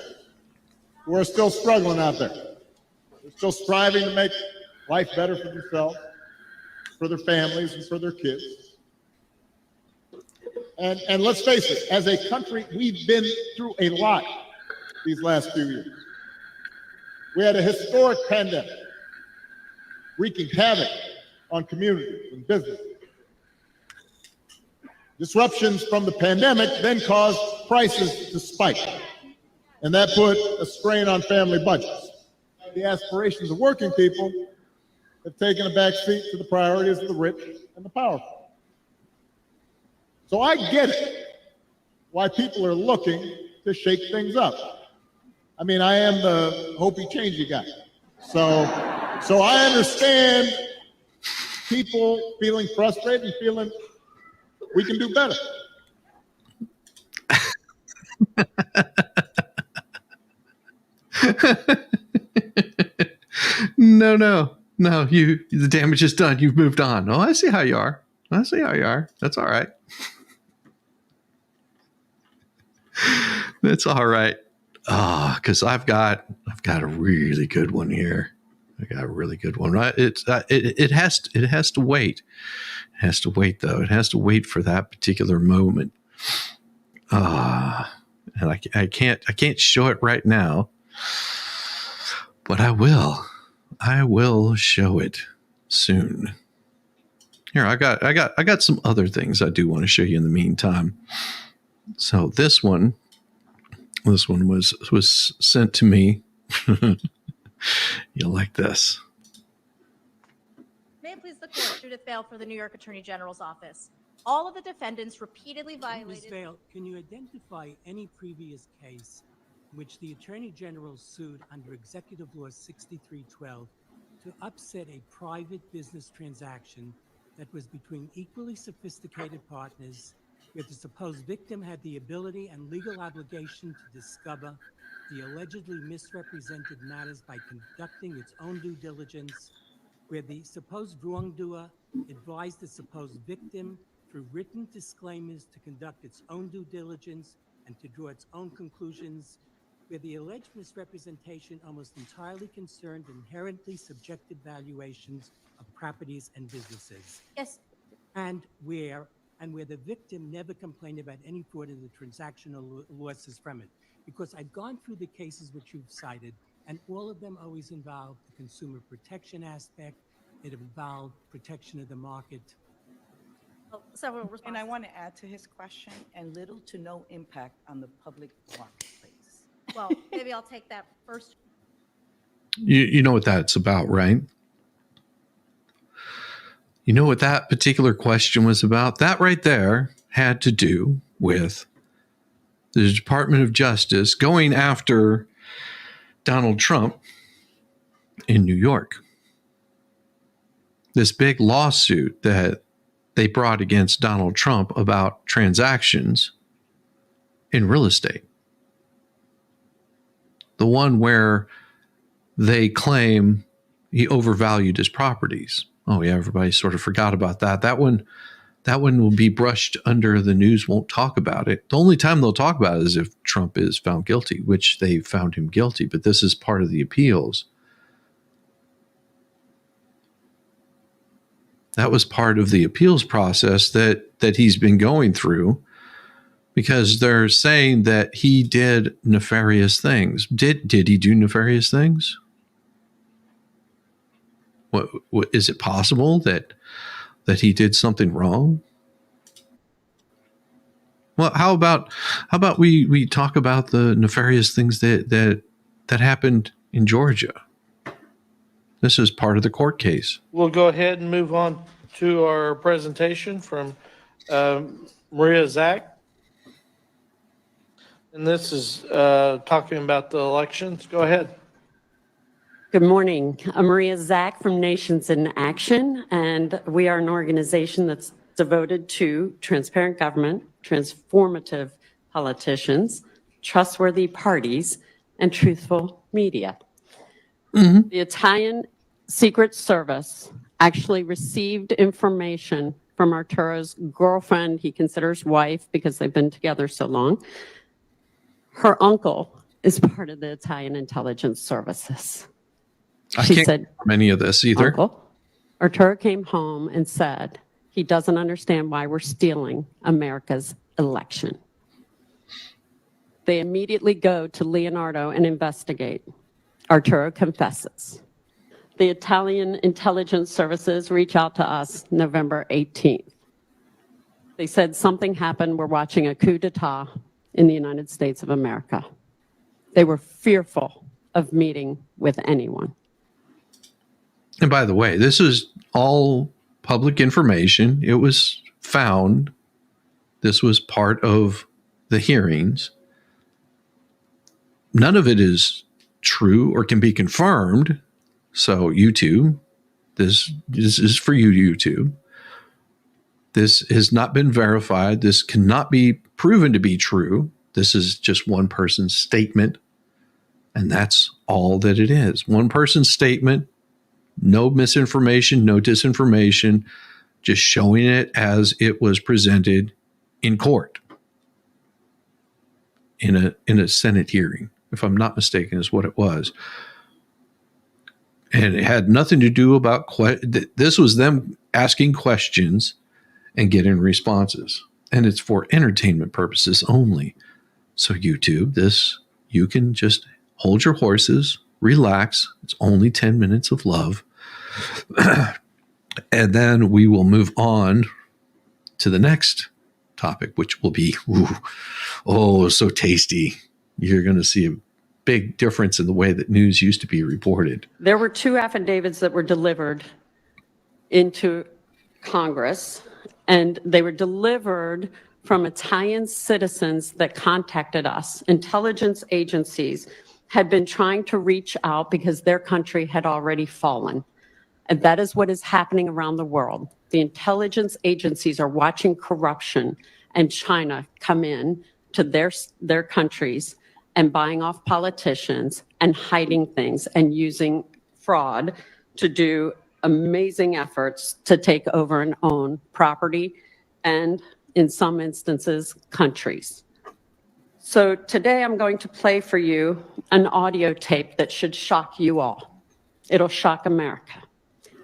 who are still struggling out there. They're still striving to make life better for themselves, for their families, and for their kids. And let's face it, as a country, we've been through a lot these last few years. We had a historic pandemic wreaking havoc on communities and businesses. Disruptions from the pandemic then caused prices to spike, and that put a strain on family budgets. The aspirations of working people have taken a back seat to the priorities of the rich and the powerful. So I get it, why people are looking to shake things up. I mean, I am the hopey changey guy. So I understand people feeling frustrated and feeling we can do better. No. The damage is done. You've moved on. Oh, I see how you are. That's all right. That's all right. Because I've got a really good one here. I got a really good one. Right? It has to wait. It has to wait though. It has to wait for that particular moment. And I can't show it right now, but I will. I will show it soon. Here, I got some other things I do want to show you in the meantime. So this one was sent to me. You'll like this. May it please the court, Judith Vale for the New York Attorney General's office. All of the defendants repeatedly violated. Ms. Vale, can you identify any previous case in which the Attorney General sued under Executive Law 6312 to upset a private business transaction that was between equally sophisticated partners where the supposed victim had the ability and legal obligation to discover the allegedly misrepresented matters by conducting its own due diligence, where the supposed wrongdoer advised the supposed victim through written disclaimers to conduct its own due diligence and to draw its own conclusions, where the alleged misrepresentation almost entirely concerned inherently subjective valuations of properties and businesses. Yes. And where the victim never complained about any fraud in the transactional losses from it. Because I've gone through the cases which you've cited, and all of them always involve the consumer protection aspect. It involved protection of the market. Several responses. And I want to add to his question, and little to no impact on the public marketplace. Well, maybe I'll take that first. You know what that's about, right? You know what that particular question was about? That right there had to do with the Department of Justice going after Donald Trump in New York. This big lawsuit that they brought against Donald Trump about transactions in real estate. The one where they claim he overvalued his properties. Oh yeah, everybody sort of forgot about that. That one will be brushed under the news, won't talk about it. The only time they'll talk about it is if Trump is found guilty, which they found him guilty, but this is part of the appeals. That was part of the appeals process that he's been going through, because they're saying that he did nefarious things. Did he do nefarious things? What is it possible that he did something wrong? Well, how about we talk about the nefarious things that happened in Georgia? This is part of the court case. We'll go ahead and move on to our presentation from Maria Zach. And this is talking about the elections. Go ahead. Good morning. I'm Maria Zach from Nations in Action, and we are an organization that's devoted to transparent government, transformative politicians, trustworthy parties, and truthful media. Mm-hmm. The Italian Secret Service actually received information from Arturo's girlfriend, he considers wife because they've been together so long. Her uncle is part of the Italian intelligence services. She can't remember any of this either. Uncle, Arturo came home and said he doesn't understand why we're stealing America's election. They immediately go to Leonardo and investigate. Arturo confesses. The Italian intelligence services reach out to us November 18th. They said something happened. We're watching a coup d'etat in the United States of America. They were fearful of meeting with anyone. And by the way, this is all public information. It was found. This was part of the hearings. None of it is true or can be confirmed. So YouTube, this is for you, YouTube. This has not been verified. This cannot be proven to be true. This is just one person's statement. And that's all that it is. One person's statement. No misinformation, no disinformation, just showing it as it was presented in court in a Senate hearing, if I'm not mistaken, is what it was. And it had nothing to do about this was them asking questions and getting responses, and it's for entertainment purposes only. So YouTube, you can just hold your horses, relax. It's only 10 minutes of love. And then we will move on to the next topic, which will be, so tasty. You're going to see a big difference in the way that news used to be reported. There were 2 affidavits that were delivered into Congress, and they were delivered from Italian citizens that contacted us. Intelligence agencies had been trying to reach out because their country had already fallen. And that is what is happening around the world. The intelligence agencies are watching corruption and China come in to their countries and buying off politicians and hiding things and using fraud to do amazing efforts to take over and own property and, in some instances, countries. So today I'm going to play for you an audio tape that should shock you all. It'll shock America.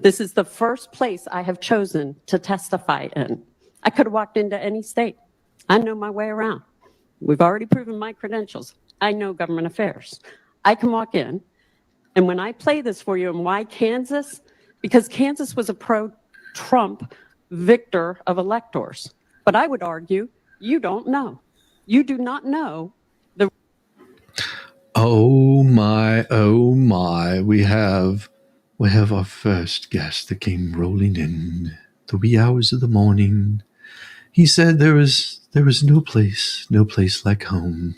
This is the first place I have chosen to testify in. I could have walked into any state. I know my way around. We've already proven my credentials. I know government affairs. I can walk in, and when I play this for you, and why Kansas? Because Kansas was a pro-Trump victor of electors. But I would argue you don't know. You do not know the. Oh my. We have our first guest that came rolling in the wee hours of the morning. He said there was no place like home.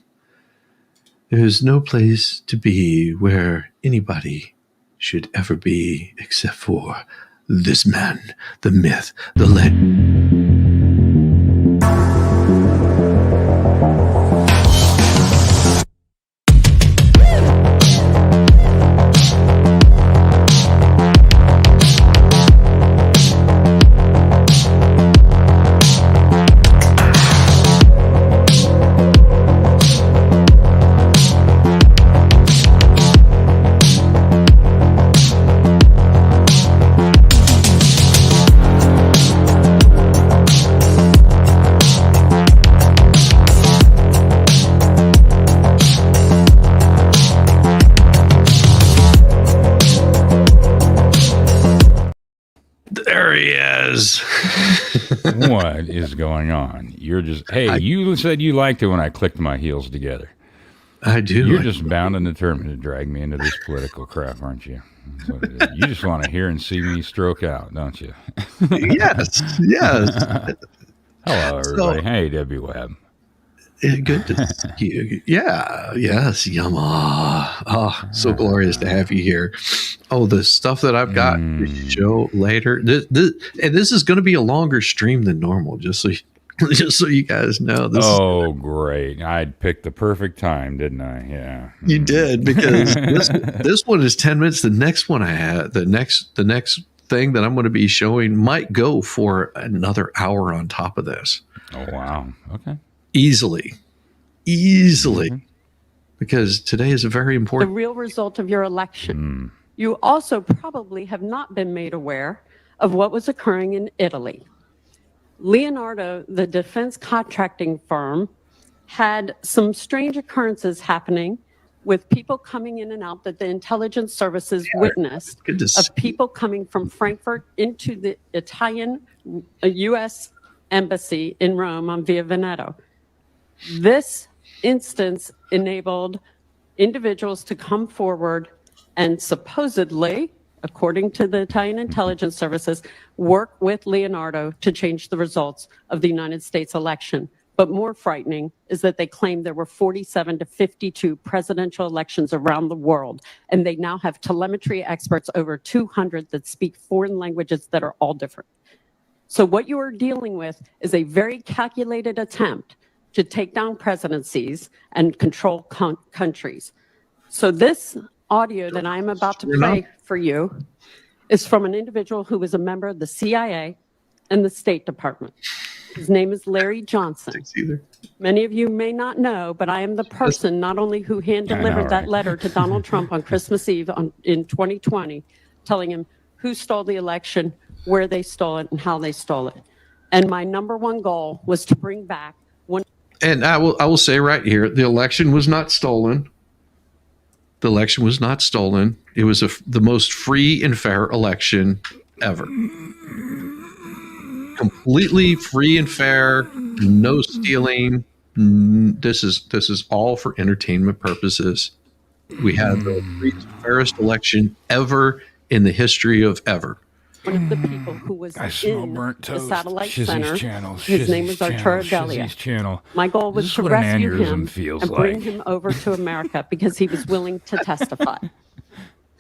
There's no place to be where anybody should ever be except for this man, the myth, the legend. What is going on? You're just, hey, you said you liked it when I clicked my heels together. I do. You're just bound and determined to drag me into this political crap, aren't you? You just want to hear and see me stroke out, don't you? Yes. Hello, everybody. Hey, Debbie Webb. Good to see you. Yeah, yes, Yama. Oh, so glorious to have you here. Oh, the stuff that I've got to show later. This is going to be a longer stream than normal, just so you guys know. Great. I picked the perfect time, didn't I? Yeah. You did, because this one is 10 minutes. The next one I had, the next thing that I'm going to be showing might go for another hour on top of this. Oh, wow. Okay. Easily, because today is a very important. The real result of your election. You also probably have not been made aware of what was occurring in Italy. Leonardo, the defense contracting firm, had some strange occurrences happening with people coming in and out that the intelligence services witnessed of people coming from Frankfurt into the Italian U.S. embassy in Rome on Via Veneto. This instance enabled individuals to come forward and supposedly, according to the Italian intelligence services, work with Leonardo to change the results of the United States election. But more frightening is that they claim there were 47 to 52 presidential elections around the world, and they now have telemetry experts, over 200, that speak foreign languages that are all different. So what you are dealing with is a very calculated attempt to take down presidencies and control countries. So this audio that I'm about to play for you is from an individual who was a member of the CIA and the State Department. His name is Larry Johnson. Many of you may not know, but I am the person not only who hand-delivered that letter to Donald Trump on Christmas Eve in 2020, telling him who stole the election, where they stole it, and how they stole it. And my number one goal was to bring back one. And I will say right here, the election was not stolen. The election was not stolen. It was the most free and fair election ever. Completely free and fair, no stealing. This is all for entertainment purposes. We had the freest, fairest election ever in the history of ever. One of the people who was in the satellite center, his name was Arturo Delia. My goal was to rescue him and bring him over to America because he was willing to testify.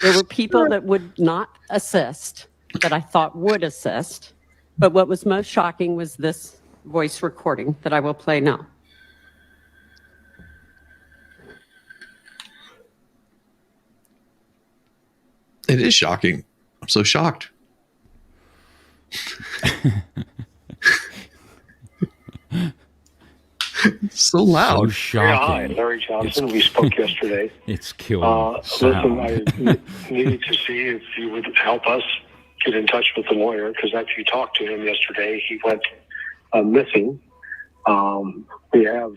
There were people that would not assist, that I thought would assist. But what was most shocking was this voice recording that I will play now. It is shocking. I'm so shocked. So loud. So shocking. Yeah, hi, Larry Johnson. We spoke yesterday. It's killing Listen, I needed to see if you would help us get in touch with the lawyer, because after you talked to him yesterday, he went missing. We have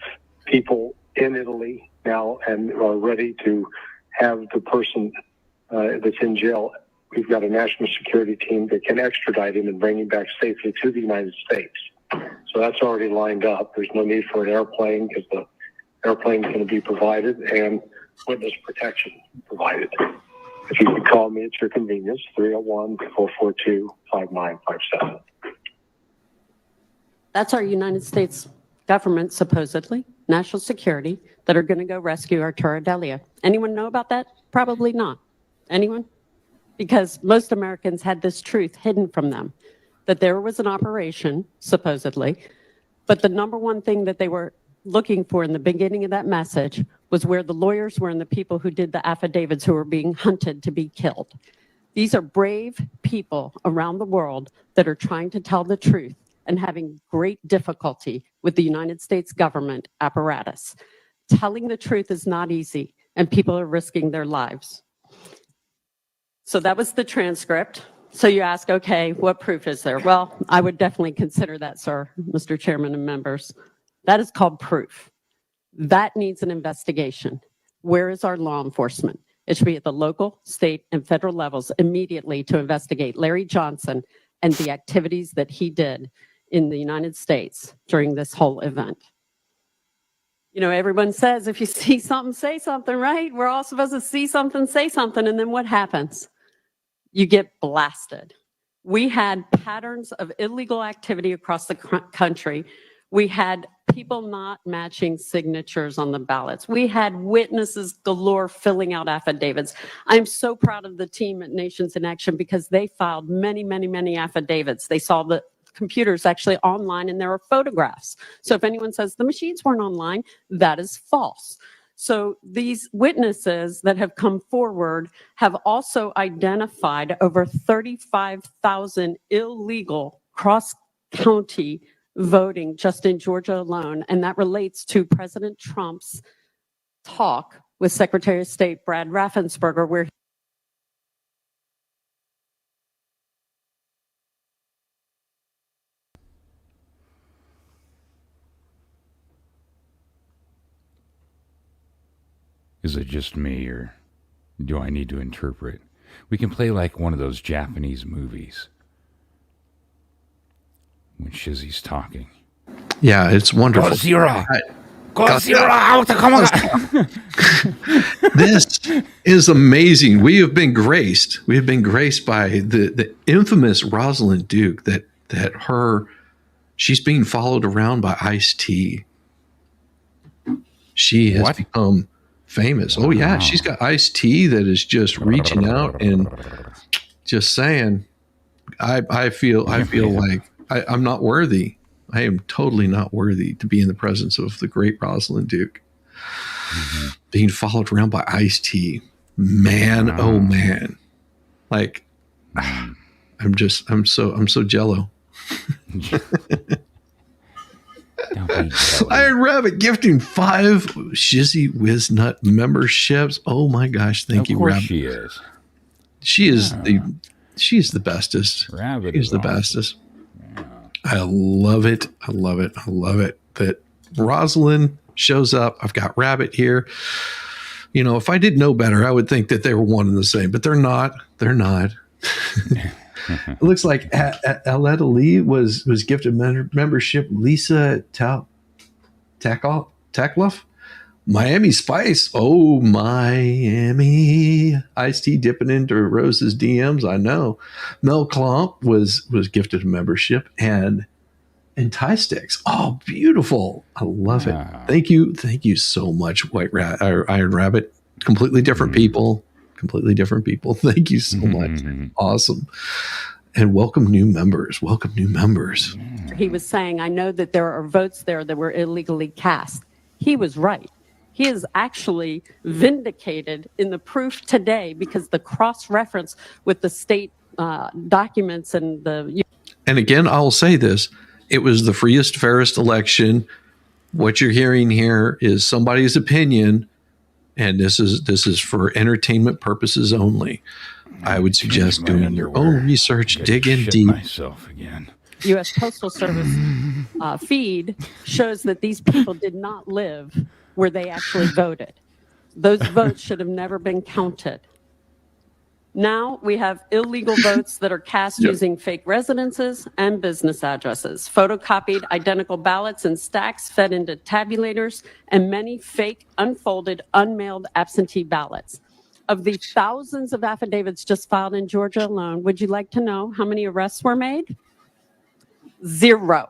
people in Italy now and are ready to have the person that's in jail. We've got a national security team that can extradite him and bring him back safely to the United States. So that's already lined up. There's no need for an airplane because the airplane is going to be provided and witness protection provided. If you could call me at your convenience, 301-442-5957. That's our United States government, supposedly, national security, that are going to go rescue Arturo Delia. Anyone know about that? Probably not. Anyone? Because most Americans had this truth hidden from them, that there was an operation, supposedly, but the number one thing that they were looking for in the beginning of that message was where the lawyers were and the people who did the affidavits who were being hunted to be killed. These are brave people around the world that are trying to tell the truth and having great difficulty with the United States government apparatus. Telling the truth is not easy, and people are risking their lives. So that was the transcript. So you ask, okay, what proof is there? Well, I would definitely consider that, sir, Mr. Chairman and members. That is called proof. That needs an investigation. Where is our law enforcement? It should be at the local, state, and federal levels immediately to investigate Larry Johnson and the activities that he did in the United States during this whole event. You know, everyone says, if you see something, say something, right? We're all supposed to see something, say something, and then what happens? You get blasted. We had patterns of illegal activity across the country. We had people not matching signatures on the ballots. We had witnesses galore filling out affidavits. I'm so proud of the team at Nations in Action because they filed many, many, many affidavits. They saw the computers actually online and there are photographs. So if anyone says the machines weren't online, that is false. So these witnesses that have come forward have also identified over 35,000 illegal cross-county voting just in Georgia alone. And that relates to President Trump's talk with Secretary of State Brad Raffensperger, where Is it just me, or do I need to interpret? We can play like one of those Japanese movies when Shizzy's talking. Yeah, it's wonderful. Godzilla! This is amazing. We have been graced. We have been graced by the infamous Rosalind Duke. She's being followed around by Ice-T. She has become famous. Wow. Oh yeah, she's got Ice-T that is just reaching out and just saying, I feel like I'm not worthy. I am totally not worthy to be in the presence of the great Rosalind Duke. Mm-hmm. Being followed around by Ice-T. Man, oh man. Like I'm so jello. Iron Rabbit gifting 5 Shizzy Whiznut memberships. Oh my gosh, thank you, Rabbit. She is. She's the bestest. Rabbit is the bestest. Yeah. I love it. I love it. I love it that Rosalind shows up. I've got Rabbit here. You know, if I did know better, I would think that they were one and the same, but they're not. They're not. It looks like Aletta Lee was gifted membership. Lisa Tackloff, Miami Spice. Oh, Miami. Ice-T dipping into Rose's DMs. I know. Mel Klomp was gifted a membership, and Tie Sticks. Oh, beautiful. I love it. Thank you so much, Iron Rabbit. Completely different people. Completely different people. Thank you so much. Awesome. And welcome new members. Welcome new members. He was saying, I know that there are votes there that were illegally cast. He was right. He is actually vindicated in the proof today because the cross-reference with the state documents and the... And again, I'll say this. It was the freest, fairest election. What you're hearing here is somebody's opinion, and this is for entertainment purposes only. I would suggest doing your own research, dig in deep. Myself again. U.S. Postal Service feed shows that these people did not live where they actually voted. Those votes should have never been counted. Now we have illegal votes that are cast using fake residences and business addresses, photocopied identical ballots in stacks fed into tabulators, and many fake, unfolded, unmailed absentee ballots. Of the thousands of affidavits just filed in Georgia alone, would you like to know how many arrests were made? Zero.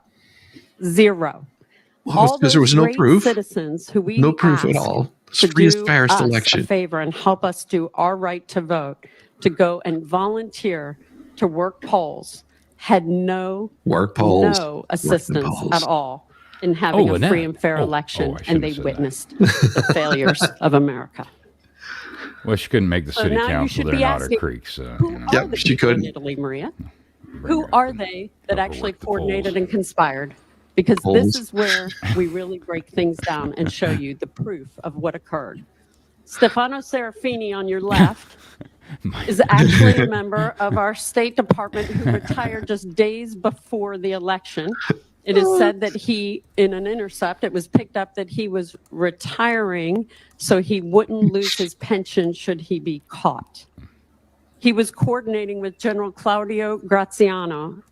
Well, because there was no proof. Citizens who we no proof at all. It's freest, fairest election. A favor and help us do our right to vote, to go and volunteer to work polls, had no assistance at all in having a free and fair election, and they witnessed the failures of America. Well, she couldn't make the city council there in Otter Creek, so yep, she couldn't. In Italy, Maria. Who are they that actually coordinated and conspired? Because this is where we really break things down and show you the proof of what occurred. Stefano Serafini on your left is actually a member of our State Department who retired just days before the election. It is said that he, in an intercept, it was picked up that he was retiring so he wouldn't lose his pension should he be caught. He was coordinating with General Claudio Graziano.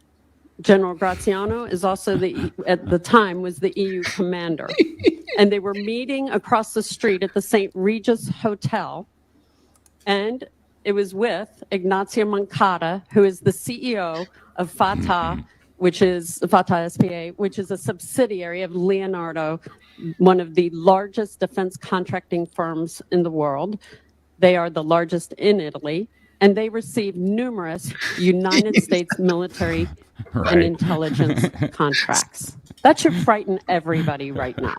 General Graziano is also at the time was the EU commander. And they were meeting across the street at the St. Regis Hotel. And it was with Ignazio Moncada, who is the CEO of Fatah, which is Fatah SPA, which is a subsidiary of Leonardo, one of the largest defense contracting firms in the world. They are the largest in Italy. And they received numerous United States military and intelligence contracts. That should frighten everybody right now.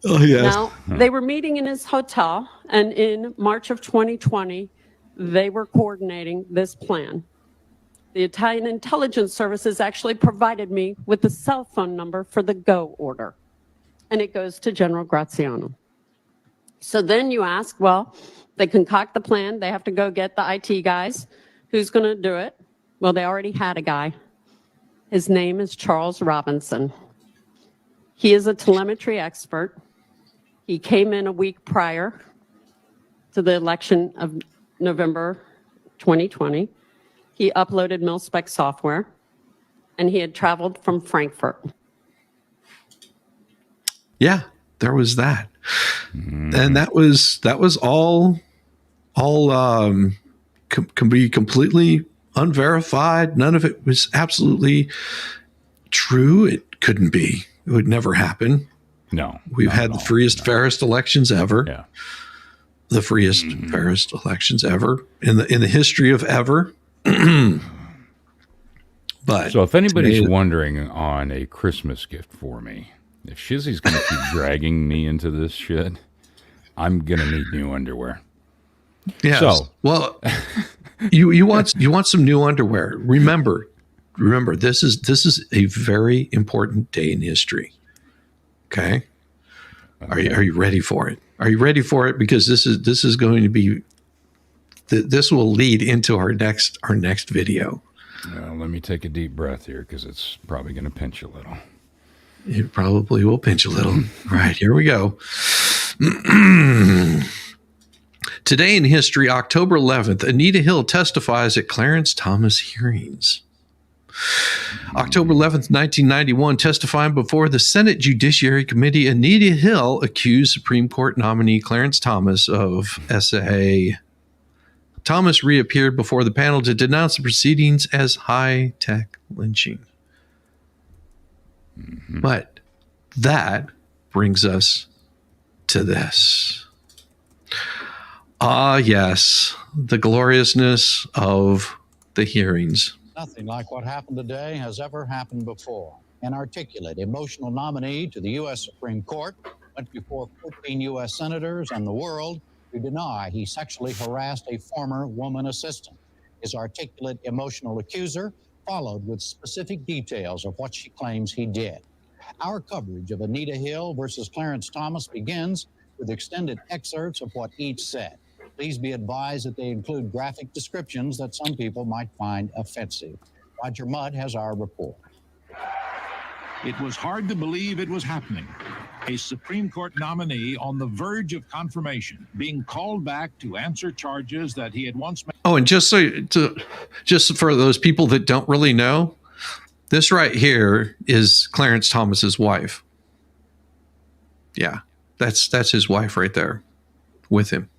Oh, yes. Now, they were meeting in his hotel, and in March of 2020, they were coordinating this plan. The Italian intelligence services actually provided me with the cell phone number for the go order, and it goes to General Graziano. So then you ask, well, they concoct the plan. They have to go get the IT guys. Who's going to do it? Well, they already had a guy. His name is Charles Robinson. He is a telemetry expert. He came in a week prior to the election of November 2020. He uploaded mil-spec software, and he had traveled from Frankfurt. Yeah, there was that. And that was all can be completely unverified. None of it was absolutely true. It couldn't be. It would never happen. No. We've had the freest, fairest elections ever. Yeah. The freest, fairest elections ever in the history of ever. But so if anybody's wondering on a Christmas gift for me, if Shizzy's going to keep dragging me into this shit, I'm going to need new underwear. Yes. So, well, you want some new underwear. Remember, this is a very important day in history. Okay? Are you ready for it? Are you ready for it? Because this is going to be this will lead into our next video. Let me take a deep breath here because it's probably going to pinch a little. It probably will pinch a little. Right, here we go. Today in history, October 11th, Anita Hill testifies at Clarence Thomas hearings. October 11th, 1991, testifying before the Senate Judiciary Committee, Anita Hill accused Supreme Court nominee Clarence Thomas of SA. Thomas reappeared before the panel to denounce the proceedings as high-tech lynching. But that brings us to this. Ah, yes, the gloriousness of the hearings. Nothing like what happened today has ever happened before. An articulate, emotional nominee to the U.S. Supreme Court went before 14 U.S. senators and the world to deny he sexually harassed a former woman assistant. His articulate, emotional accuser followed with specific details of what she claims he did. Our coverage of Anita Hill versus Clarence Thomas begins with extended excerpts of what each said. Please be advised that they include graphic descriptions that some people might find offensive. Roger Mudd has our report. It was hard to believe it was happening. A Supreme Court nominee on the verge of confirmation, being called back to answer charges that he had once made. Oh, and just for those people that don't really know, this right here is Clarence Thomas's wife. Yeah, that's his wife right there with him.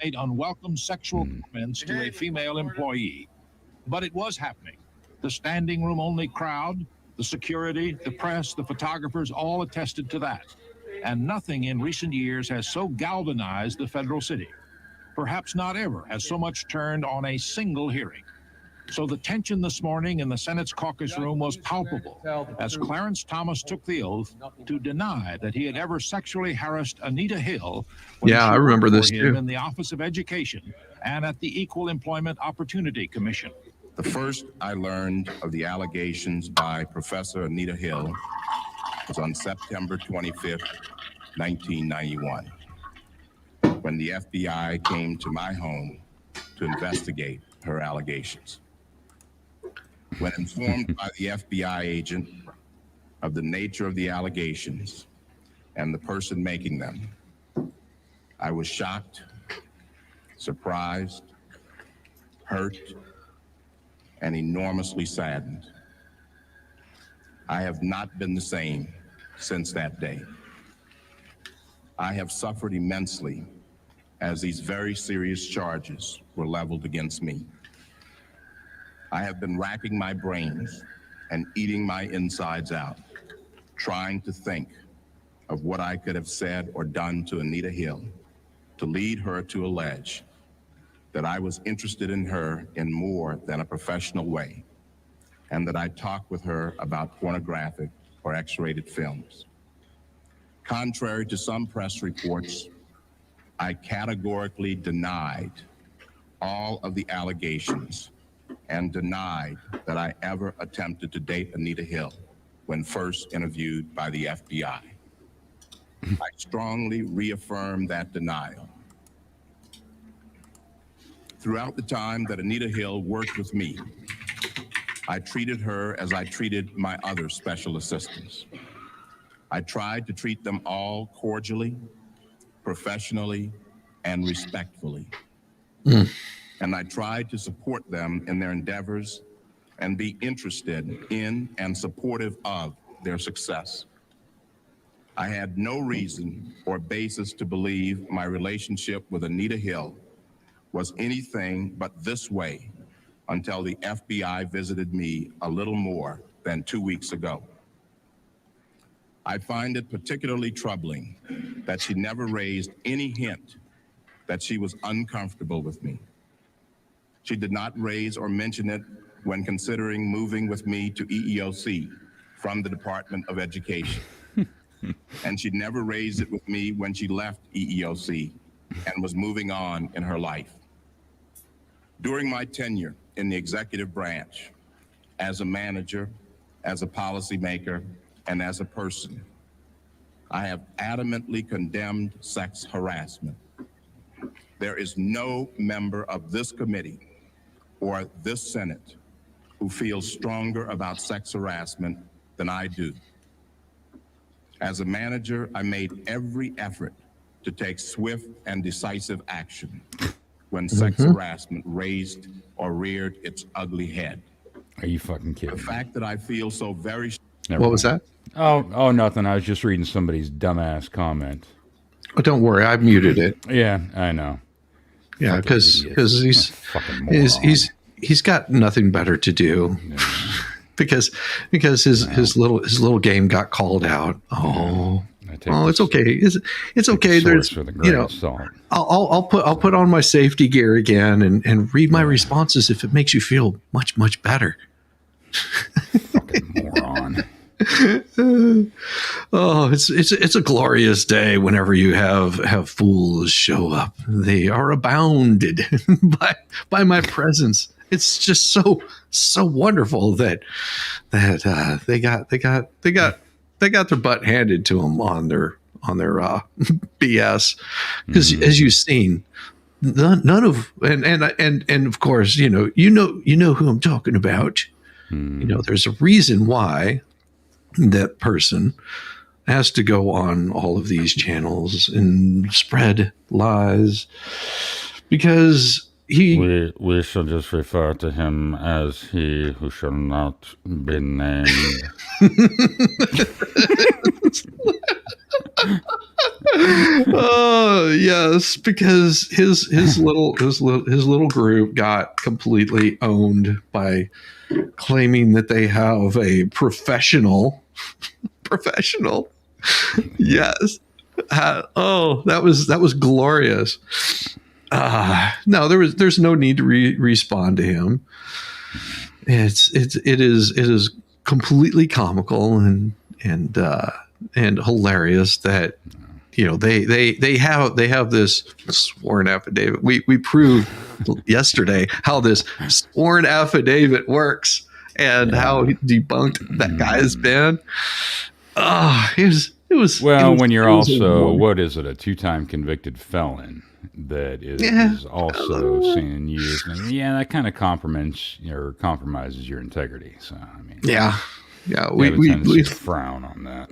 Made unwelcome sexual comments to a female employee. But it was happening. The standing room only crowd, the security, the press, the photographers all attested to that. And nothing in recent years has so galvanized the federal city. Perhaps not ever has so much turned on a single hearing. So the tension this morning in the Senate's caucus room was palpable as Clarence Thomas took the oath to deny that he had ever sexually harassed Anita Hill. Yeah, I remember this too. In the Office of Education and at the Equal Employment Opportunity Commission. The first I learned of the allegations by Professor Anita Hill was on September 25th, 1991, when the FBI came to my home to investigate her allegations. When informed by the FBI agent of the nature of the allegations and the person making them, I was shocked, surprised, hurt, and enormously saddened. I have not been the same since that day. I have suffered immensely as these very serious charges were leveled against me. I have been racking my brains and eating my insides out, trying to think of what I could have said or done to Anita Hill to lead her to allege that I was interested in her in more than a professional way, and that I talked with her about pornographic or X-rated films. Contrary to some press reports, I categorically denied all of the allegations and denied that I ever attempted to date Anita Hill when first interviewed by the FBI. I strongly reaffirm that denial. Throughout the time that Anita Hill worked with me, I treated her as I treated my other special assistants. I tried to treat them all cordially, professionally, and respectfully. And I tried to support them in their endeavors and be interested in and supportive of their success. I had no reason or basis to believe my relationship with Anita Hill was anything but this way until the FBI visited me a little more than 2 weeks ago. I find it particularly troubling that she never raised any hint that she was uncomfortable with me. She did not raise or mention it when considering moving with me to EEOC from the Department of Education. And she never raised it with me when she left EEOC and was moving on in her life. During my tenure in the executive branch, as a manager, as a policymaker, and as a person, I have adamantly condemned sex harassment. There is no member of this committee or this Senate who feels stronger about sex harassment than I do. As a manager, I made every effort to take swift and decisive action when sex harassment raised or reared its ugly head. Are you fucking kidding? The fact that I feel so very... What was that? Oh, nothing. I was just reading somebody's dumbass comment. Oh, don't worry, I muted it. Yeah, I know. Yeah, because he's got nothing better to do. Yeah. because his little game got called out. Oh, it's okay. It's okay. There's I'll put on my safety gear again and read my responses if it makes you feel much better. Fucking moron. Oh, it's a glorious day whenever you have fools show up. They are abounded by my presence. It's just so wonderful that they got their butt handed to them on their BS, because as you've seen, none of and of course you know who I'm talking about. You know, there's a reason why that person has to go on all of these channels and spread lies, because we shall just refer to him as he who shall not be named. Oh yes, because his little group got completely owned by claiming that they have a professional. Yes. That was glorious. No, there's no need to respond to him. It is completely comical and hilarious that, you know, they have this sworn affidavit. We proved yesterday how this sworn affidavit works and how debunked that guy has been. It was when you're also, what is it, a 2-time convicted felon that is also seen and used, and that kind of compromises your integrity. So I mean, we frown on that.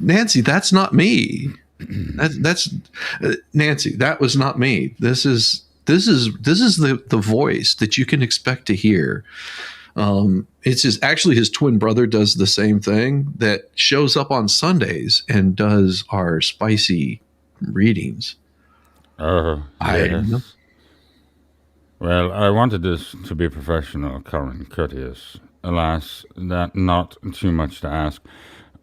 Nancy, that's not me. That's Nancy. That was not me. This is the voice that you can expect to hear. It's actually his twin brother does the same thing, that shows up on Sundays and does our spicy readings. Yes. Well, I wanted this to be professional, calm, and courteous. Alas, that not too much to ask.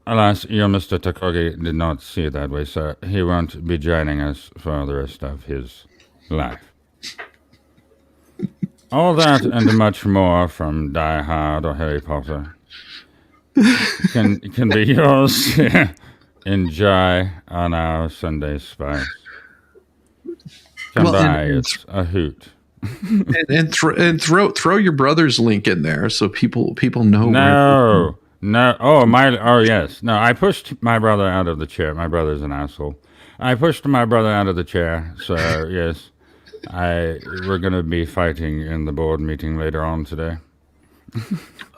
Alas, your Mr. Takogi did not see it that way, sir. He won't be joining us for the rest of his life. All that and much more from Die Hard or Harry Potter can be yours. Enjoy on our Sunday Spice. Come by, it's a hoot. and throw your brother's link in there so people know. Yes. No, I pushed my brother out of the chair. My brother's an asshole. I pushed my brother out of the chair. So yes, we're going to be fighting in the board meeting later on today.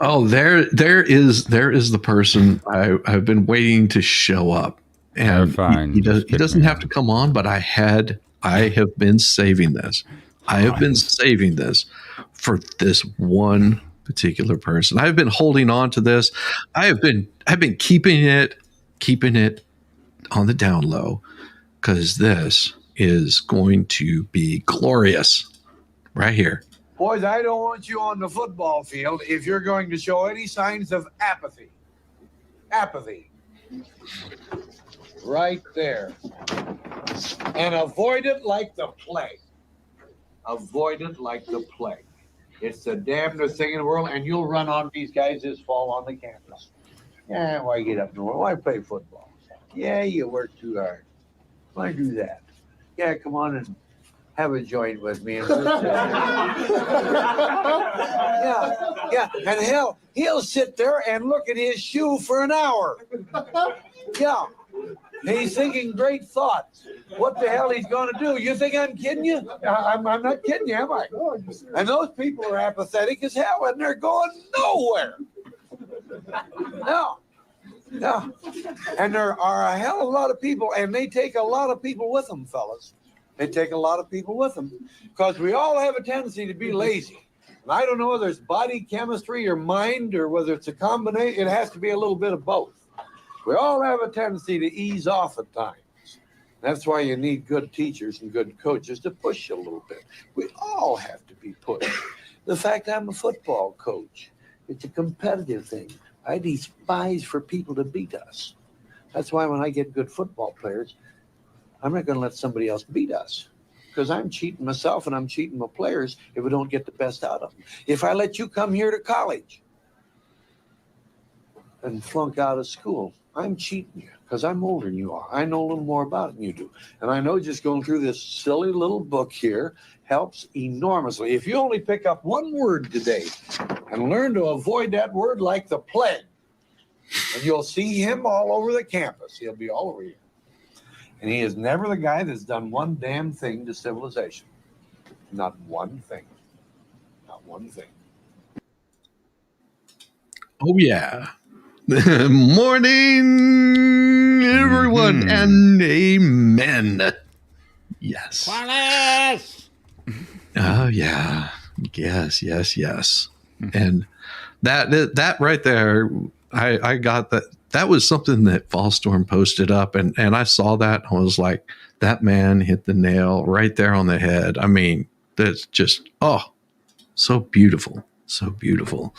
Oh, there is the person I've been waiting to show up, and he doesn't have to come on, but I have been saving this. I have been saving this for this one particular person. I've been holding on to this. I've been keeping it on the down low, because this is going to be glorious right here. Boys, I don't want you on the football field if you're going to show any signs of apathy. Apathy. Right there. And avoid it like the plague. Avoid it like the plague. It's the damnedest thing in the world, and you'll run on these guys this fall on the campus. Yeah, why get up in the world? Why play football? Yeah, you work too hard. Why do that? Yeah, come on and have a joint with me. And and he'll sit there and look at his shoe for an hour. Yeah. And he's thinking great thoughts. What the hell he's going to do? You think I'm kidding you? I'm not kidding you, am I? And those people are apathetic as hell, and they're going nowhere. No. And there are a hell of a lot of people, and they take a lot of people with them, fellas. They take a lot of people with them, because we all have a tendency to be lazy. And I don't know whether it's body chemistry or mind, or whether it's a combination. It has to be a little bit of both. We all have a tendency to ease off at times. That's why you need good teachers and good coaches to push you a little bit. We all have to be pushed. The fact I'm a football coach, it's a competitive thing. I despise for people to beat us. That's why when I get good football players, I'm not going to let somebody else beat us, because I'm cheating myself and I'm cheating my players if we don't get the best out of them. If I let you come here to college and flunk out of school, I'm cheating you because I'm older than you are. I know a little more about it than you do. And I know just going through this silly little book here helps enormously. If you only pick up one word today and learn to avoid that word like the plague, and you'll see him all over the campus. He'll be all over you. And he is never the guy that's done one damn thing to civilization. Not one thing. Not one thing. Oh, yeah. Morning, everyone, and amen. Yes. Clarence! Oh, yeah. Yes, yes, yes. And that right there, I got that. That was something that Fallstorm posted up, and I saw that. I was like, that man hit the nail right there on the head. I mean, that's just, so beautiful. So beautiful.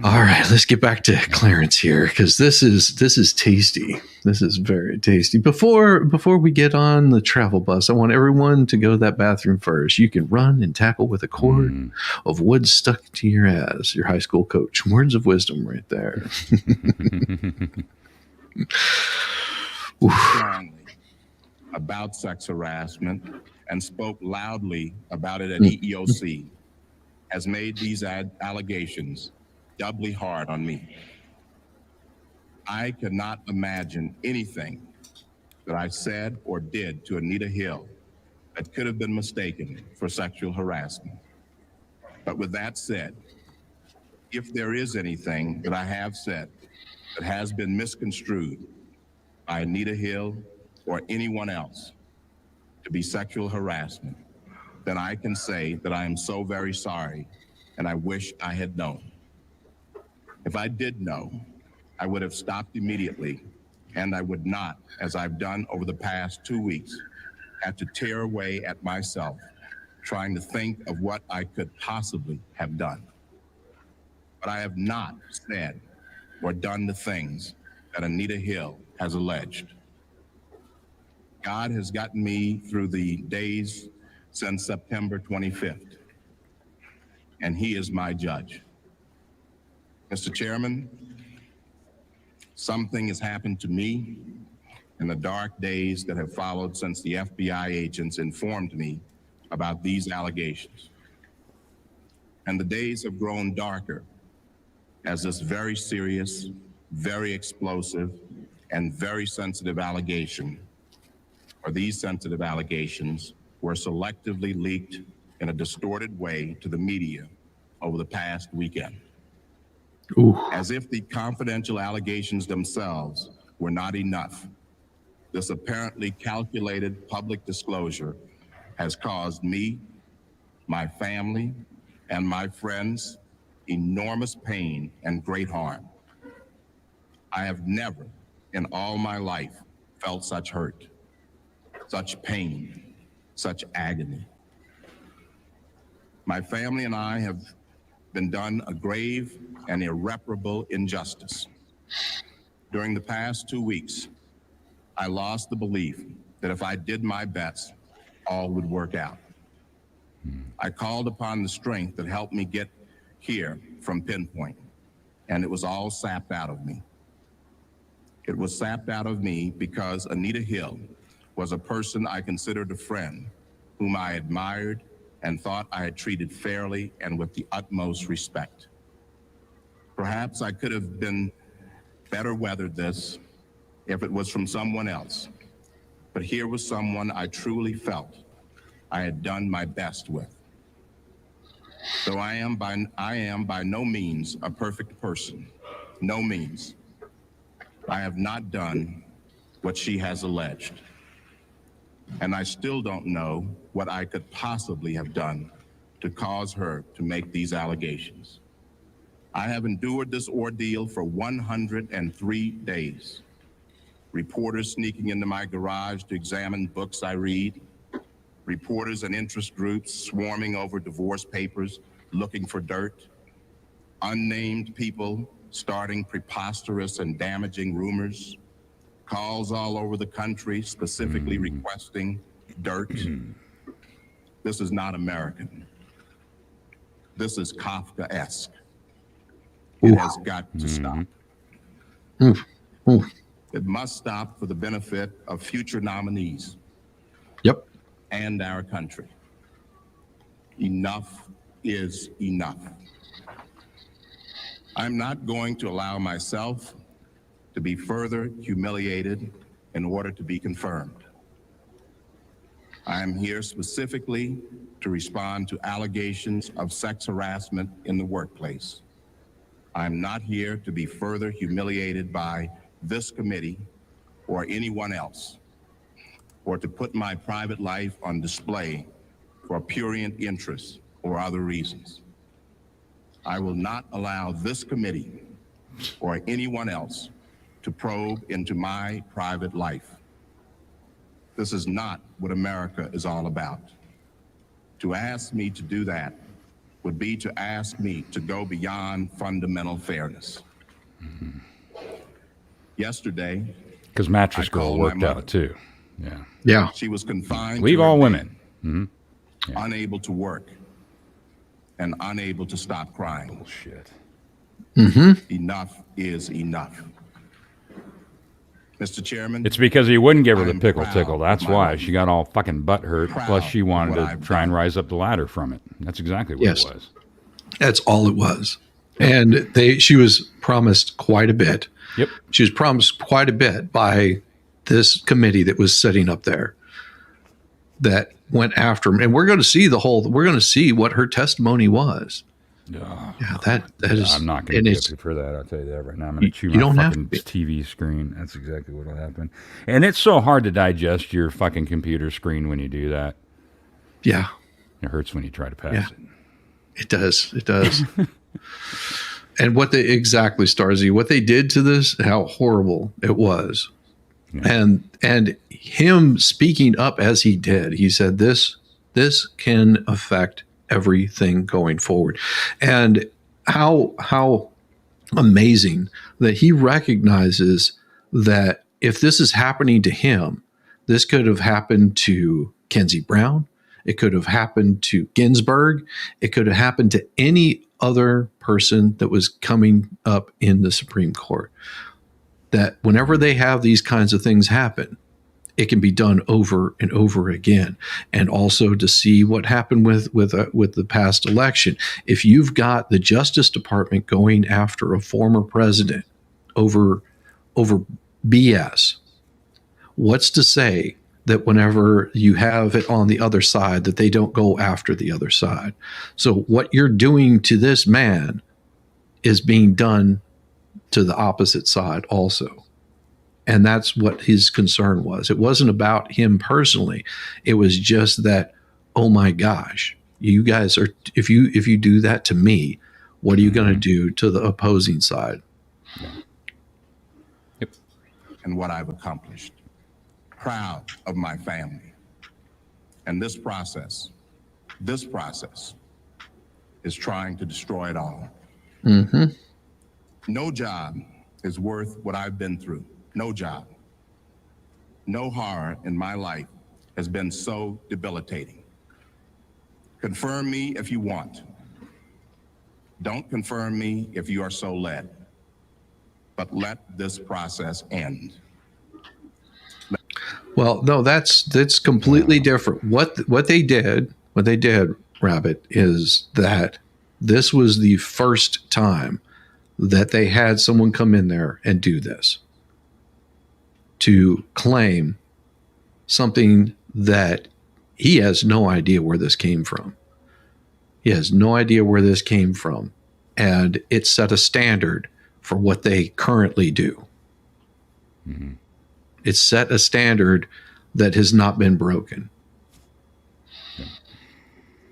All right, let's get back to Clarence here, because this is tasty. This is very tasty. Before we get on the travel bus, I want everyone to go to that bathroom first. You can run and tackle with a cord of wood stuck to your ass. Your high school coach. Words of wisdom right there. Strongly about sex harassment and spoke loudly about it at EEOC has made these allegations doubly hard on me. I could not imagine anything that I said or did to Anita Hill that could have been mistaken for sexual harassment. But with that said, if there is anything that I have said that has been misconstrued by Anita Hill or anyone else to be sexual harassment, then I can say that I am so very sorry and I wish I had known. If I did know, I would have stopped immediately, and I would not, as I've done over the past 2 weeks, have to tear away at myself, trying to think of what I could possibly have done. But I have not said or done the things that Anita Hill has alleged. God has gotten me through the days since September 25th, and He is my judge. Mr. Chairman, something has happened to me in the dark days that have followed since the FBI agents informed me about these allegations. And the days have grown darker as this very serious, very explosive, and very sensitive allegation, or these sensitive allegations, were selectively leaked in a distorted way to the media over the past weekend. Ooh. As if the confidential allegations themselves were not enough, this apparently calculated public disclosure has caused me, my family, and my friends enormous pain and great harm. I have never in all my life felt such hurt, such pain, such agony. My family and I have been done a grave and irreparable injustice. During the past 2 weeks, I lost the belief that if I did my best, all would work out. I called upon the strength that helped me get here from Pinpoint, and it was all sapped out of me. It was sapped out of me because Anita Hill was a person I considered a friend, whom I admired and thought I had treated fairly and with the utmost respect. Perhaps I could have been better weathered this if it was from someone else, but here was someone I truly felt I had done my best with. Though I am by no means a perfect person, no means. I have not done what she has alleged. And I still don't know what I could possibly have done to cause her to make these allegations. I have endured this ordeal for 103 days. Reporters sneaking into my garage to examine books I read, reporters and interest groups swarming over divorce papers looking for dirt, unnamed people starting preposterous and damaging rumors, calls all over the country specifically requesting dirt. This is not American. This is Kafkaesque. It has got to stop. Oof. Oof. It must stop for the benefit of future nominees. Yep. And our country. Enough is enough. I'm not going to allow myself to be further humiliated in order to be confirmed. I am here specifically to respond to allegations of sex harassment in the workplace. I'm not here to be further humiliated by this committee or anyone else, or to put my private life on display for prurient interests or other reasons. I will not allow this committee or anyone else to probe into my private life. This is not what America is all about. To ask me to do that would be to ask me to go beyond fundamental fairness. Yesterday, because Mattress Girl worked out too. Yeah. Yeah. She was confined. Leave to her all bed, women. Mm-hmm. Yeah. Unable to work and unable to stop crying. Bullshit. Enough is enough. Mr. Chairman. It's because he wouldn't give her the I'm pickle proud tickle. That's of my why life. she got all fucking butthurt. Proud Plus, she of wanted what to I've try and done. rise up the ladder from it. That's exactly what Yes. it was. That's all it was. And she was promised quite a bit. Yep. She was promised quite a bit by this committee that was sitting up there that went after him. And we're going to see we're going to see what her testimony was. Yeah, that is. I'm not going to get you for that. I'll tell you that right now. I'm going to chew you don't my have fucking to. TV screen. That's exactly what will happen. And it's so hard to digest your fucking computer screen when you do that. Yeah. It hurts when you try to pass it. It does. It does. And what they exactly, Starzy, what they did to this, how horrible it was. Yeah. And him speaking up as he did, he said, this can affect everything going forward. And how amazing that he recognizes that if this is happening to him, this could have happened to Kenzie Brown. It could have happened to Ginsburg. It could have happened to any other person that was coming up in the Supreme Court. That whenever they have these kinds of things happen, it can be done over and over again. And also to see what happened with the past election. If you've got the Justice Department going after a former president over BS, what's to say that whenever you have it on the other side, that they don't go after the other side? So what you're doing to this man is being done to the opposite side also. And that's what his concern was. It wasn't about him personally. It was just that, oh my gosh, you guys are, if you do that to me, what are you going to do to the opposing side? Yep. And what I've accomplished. Proud of my family. And this process is trying to destroy it all. Mm-hmm. No job is worth what I've been through. No job. No horror in my life has been so debilitating. Confirm me if you want. Don't confirm me if you are so led. But let this process end. Well, no, that's completely different. What they did, Rabbit, is that this was the first time that they had someone come in there and do this, to claim something that he has no idea where this came from. He has no idea where this came from. And it set a standard for what they currently do. Mm-hmm. It set a standard that has not been broken.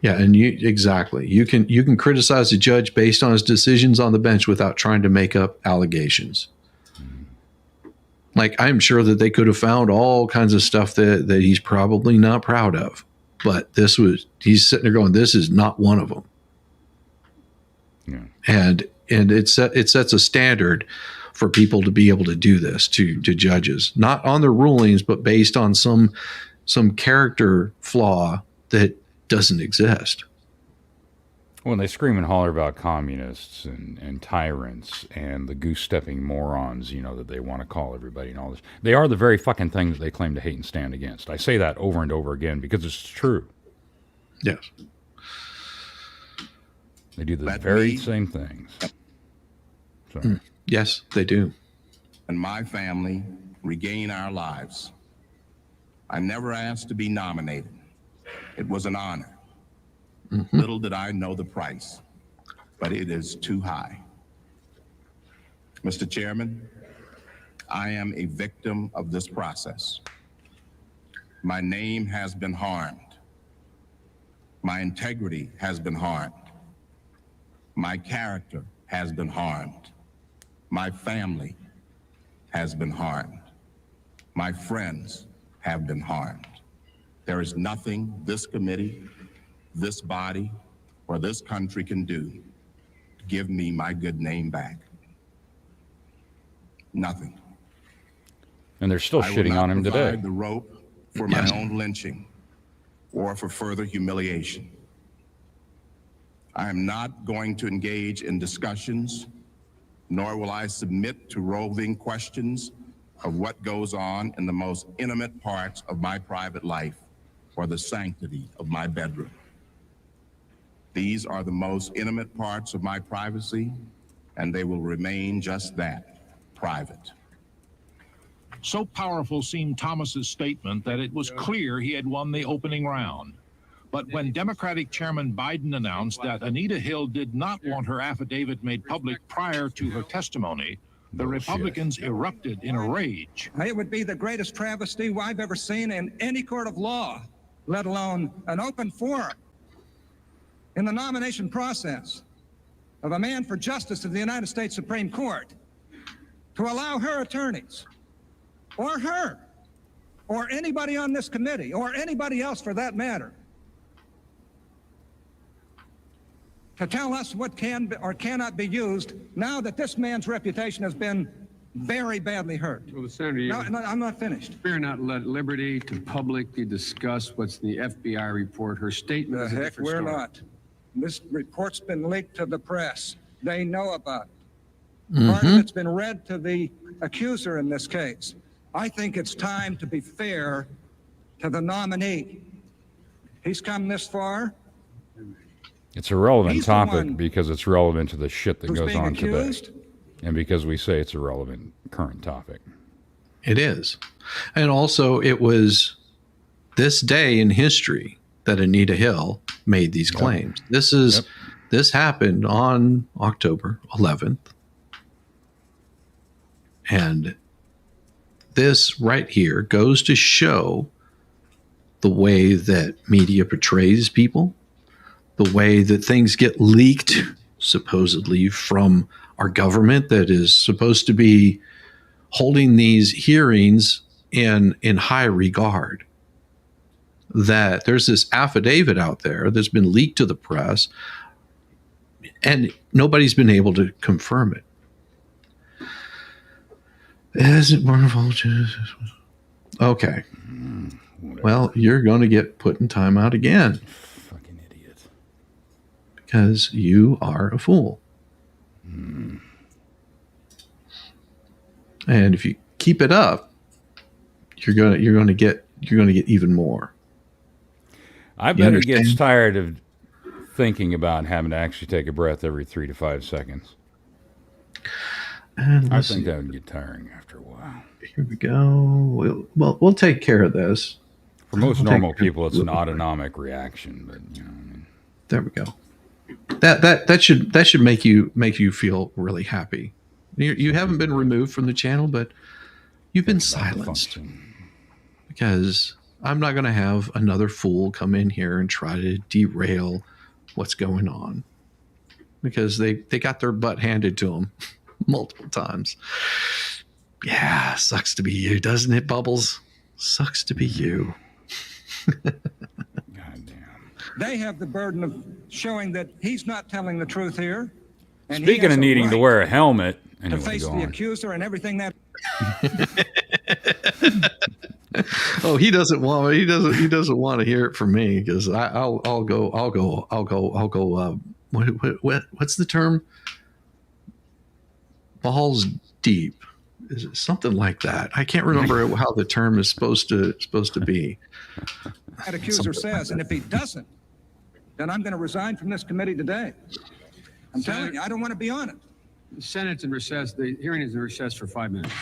Yeah, and you can criticize a judge based on his decisions on the bench without trying to make up allegations. Like, I'm sure that they could have found all kinds of stuff that he's probably not proud of, but he's sitting there going, this is not one of them. Yeah. And it sets a standard for people to be able to do this to judges, not on their rulings, but based on some character flaw that doesn't exist. When they scream and holler about communists and tyrants and the goose-stepping morons, that they want to call everybody and all this, they are the very fucking things they claim to hate and stand against. I say that over and over again because it's true. Yes. They do the very same things. So. Yes, they do. And my family regain our lives. I never asked to be nominated. It was an honor. Little did I know the price, but it is too high. Mr. Chairman, I am a victim of this process. My name has been harmed. My integrity has been harmed. My character has been harmed. My family has been harmed. My friends have been harmed. There is nothing this committee, this body, or this country can do to give me my good name back. Nothing. And they're still shitting on him today. I will not provide the rope for my own lynching or for further humiliation. I am not going to engage in discussions, nor will I submit to roving questions of what goes on in the most intimate parts of my private life or the sanctity of my bedroom. These are the most intimate parts of my privacy, and they will remain just that, private. So powerful seemed Thomas's statement that it was clear he had won the opening round. But when Democratic Chairman Biden announced that Anita Hill did not want her affidavit made public prior to her testimony, the Republicans erupted in a rage. It would be the greatest travesty I've ever seen in any court of law, let alone an open forum in the nomination process of a man for justice of the United States Supreme Court to allow her attorneys, or her, or anybody on this committee, or anybody else for that matter, to tell us what can or cannot be used now that this man's reputation has been very badly hurt. Well, Senator, no, I'm not finished. We're not let liberty to publicly discuss what's in the FBI report. Her statement is a different We're story. not. This report's been leaked to the press. They know about it. Part of it's been read to the accuser in this case. I think it's time to be fair to the nominee. He's come this far. It's a relevant He's the one topic because it's relevant to the shit that who's goes being on accused. today. And because we say it's a relevant current topic. It is. And also, it was this day in history that Anita Hill made these claims. This happened on October 11th. And this right here goes to show the way that media portrays people, the way that things get leaked, supposedly from our government that is supposed to be holding these hearings in high regard. That there's this affidavit out there that's been leaked to the press, and nobody's been able to confirm it. Is it wonderful? Okay. Well, you're going to get put in timeout again. Fucking idiot. Because you are a fool. And if you keep it up, you're going to get even more. I bet he gets tired of thinking about having to actually take a breath every 3 to 5 seconds. And I think that would get tiring after a while. Here we go. We'll take care of this. For most normal people, it's an autonomic reaction, but you know what I mean. There we go. That should make you feel really happy. You haven't been removed from the channel, but you've been silenced. Because I'm not going to have another fool come in here and try to derail what's going on. Because they got their butt handed to them multiple times. Yeah, sucks to be you, doesn't it, Bubbles? Sucks to be you. They have the burden of showing that he's not telling the truth here. And Speaking of needing to wear a helmet, to anyway, face go the on. accuser and everything that. Oh, he doesn't want to hear it from me because I'll go what's the term? Balls deep. Is it something like that? I can't remember how the term is supposed to be. That accuser says, and if he doesn't, then I'm going to resign from this committee today. I'm telling you, I don't want to be on it. The Senate's in recess. The hearing is in recess for 5 minutes.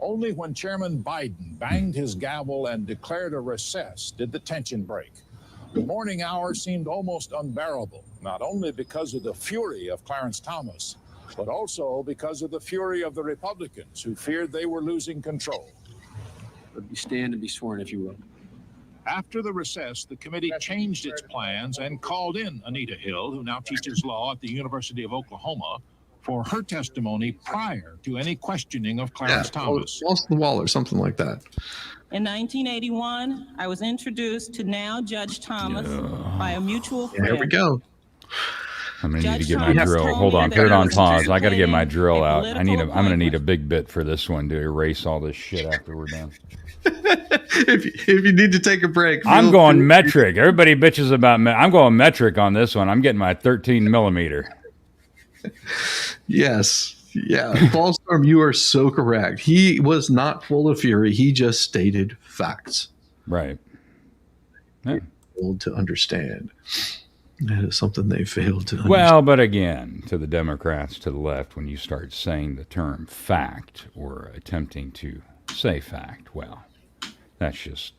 Only when Chairman Biden banged his gavel and declared a recess did the tension break. The morning hour seemed almost unbearable, not only because of the fury of Clarence Thomas, but also because of the fury of the Republicans who feared they were losing control. Stand and be sworn, if you will. After the recess, the committee changed its plans and called in Anita Hill, who now teaches law at the University of Oklahoma, for her testimony prior to any questioning of Clarence Thomas. Walls the wall or something like that. In 1981, I was introduced to now Judge Thomas by a mutual friend. There we go. I'm gonna need to get my drill. Hold on, put it on pause. I got to get my drill out. I'm gonna need a big bit for this one to erase all this shit after we're done. if you need to take a break, I'm going metric. Everybody bitches about I'm going metric on this one. I'm getting my 13 millimeter. Yes. Yeah. Ballstorm, you are so correct. He was not full of fury. He just stated facts. Right. Yeah. Failed to understand. That is something they failed to understand. Well, but again, to the Democrats to the left, when you start saying the term fact or attempting to say fact, well, that's just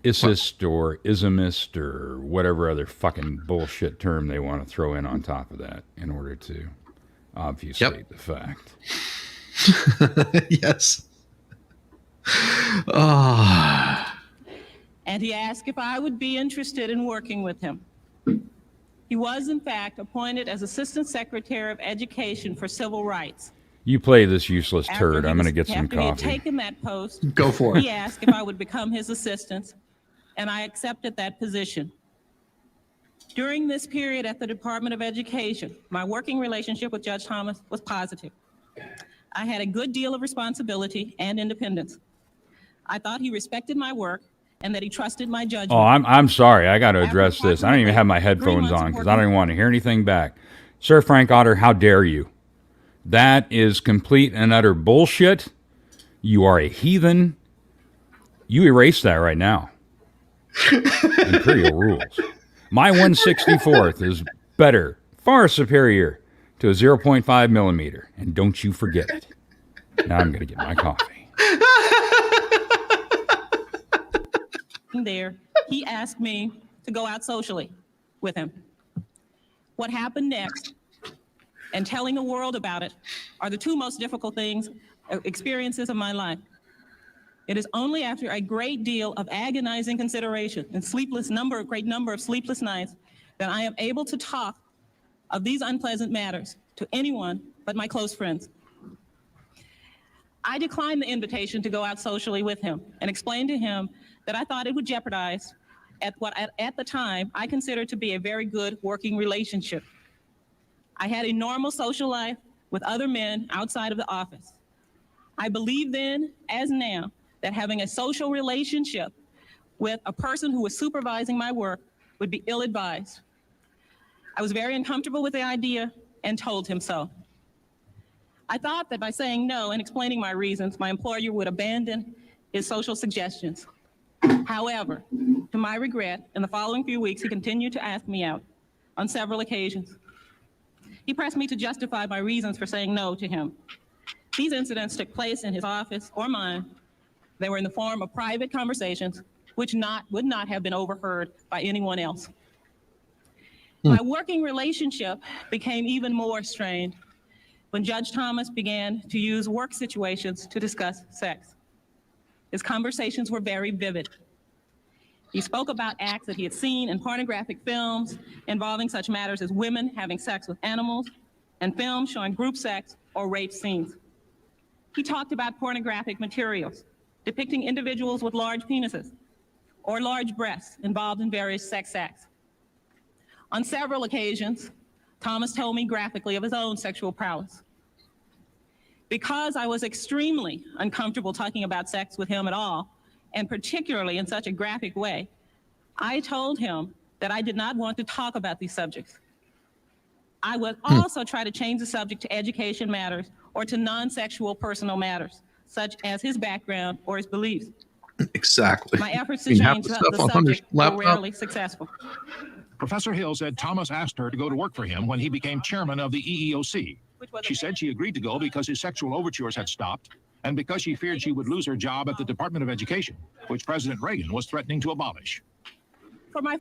isist or ismist or whatever other fucking bullshit term they want to throw in on top of that in order to obfuscate the fact. Yes. And he asked if I would be interested in working with him. He was, in fact, appointed as Assistant Secretary of Education for Civil Rights. You play this useless turd. I'm going to get some After he had coffee. taken that post, Go for it. He asked if I would become his assistant, and I accepted that position. During this period at the Department of Education, my working relationship with Judge Thomas was positive. I had a good deal of responsibility and independence. I thought he respected my work and that he trusted my judgment. Oh, I'm sorry. I got to address this. I don't even have my headphones on because I don't even want to hear anything back. Sir Frank Otter, how dare you? That is complete and utter bullshit. You are a heathen. You erase that right now. Imperial rules. My 1/64th is better, far superior to a 0.5 millimeter. And don't you forget it. Now I'm going to get my coffee. There, he asked me to go out socially with him. What happened next and telling the world about it are the two most difficult experiences of my life. It is only after a great deal of agonizing consideration and great number of sleepless nights that I am able to talk of these unpleasant matters to anyone but my close friends. I declined the invitation to go out socially with him and explained to him that I thought it would jeopardize what at the time I considered to be a very good working relationship. I had a normal social life with other men outside of the office. I believed then, as now, that having a social relationship with a person who was supervising my work would be ill-advised. I was very uncomfortable with the idea and told him so. I thought that by saying no and explaining my reasons, my employer would abandon his social suggestions. However, to my regret, in the following few weeks, he continued to ask me out on several occasions. He pressed me to justify my reasons for saying no to him. These incidents took place in his office or mine. They were in the form of private conversations, which would not have been overheard by anyone else. My working relationship became even more strained when Judge Thomas began to use work situations to discuss sex. His conversations were very vivid. He spoke about acts that he had seen in pornographic films involving such matters as women having sex with animals and films showing group sex or rape scenes. He talked about pornographic materials depicting individuals with large penises or large breasts involved in various sex acts. On several occasions, Thomas told me graphically of his own sexual prowess. Because I was extremely uncomfortable talking about sex with him at all, and particularly in such a graphic way, I told him that I did not want to talk about these subjects. I would also try to change the subject to education matters or to non-sexual personal matters, such as his background or his beliefs. Exactly. My efforts to I mean, half change the the stuff on Hunter's subject were laptop. rarely successful. Professor Hill said Thomas asked her to go to work for him when he became chairman of the EEOC. She said she agreed to go because his sexual overtures had stopped and because she feared she would lose her job at the Department of Education, which President Reagan was threatening to abolish. For my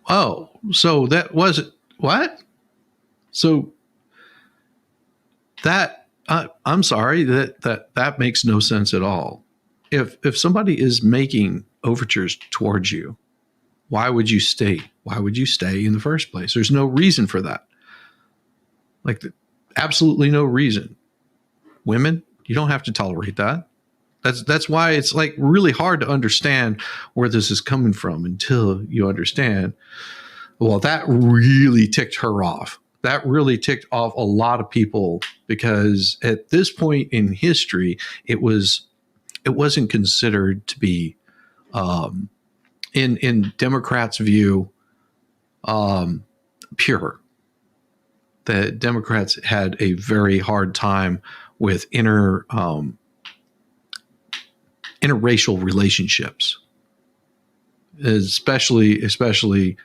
Oh, so that wasn't what? So that I'm sorry, that makes no sense at all. If somebody is making overtures towards you, why would you stay? Why would you stay in the first place? There's no reason for that. Like, absolutely no reason. Women, you don't have to tolerate that. That's why it's like really hard to understand where this is coming from until you understand. Well, that really ticked her off. That really ticked off a lot of people, because at this point in history, it wasn't considered to be, in Democrats' view, pure. The Democrats had a very hard time with interracial relationships, especially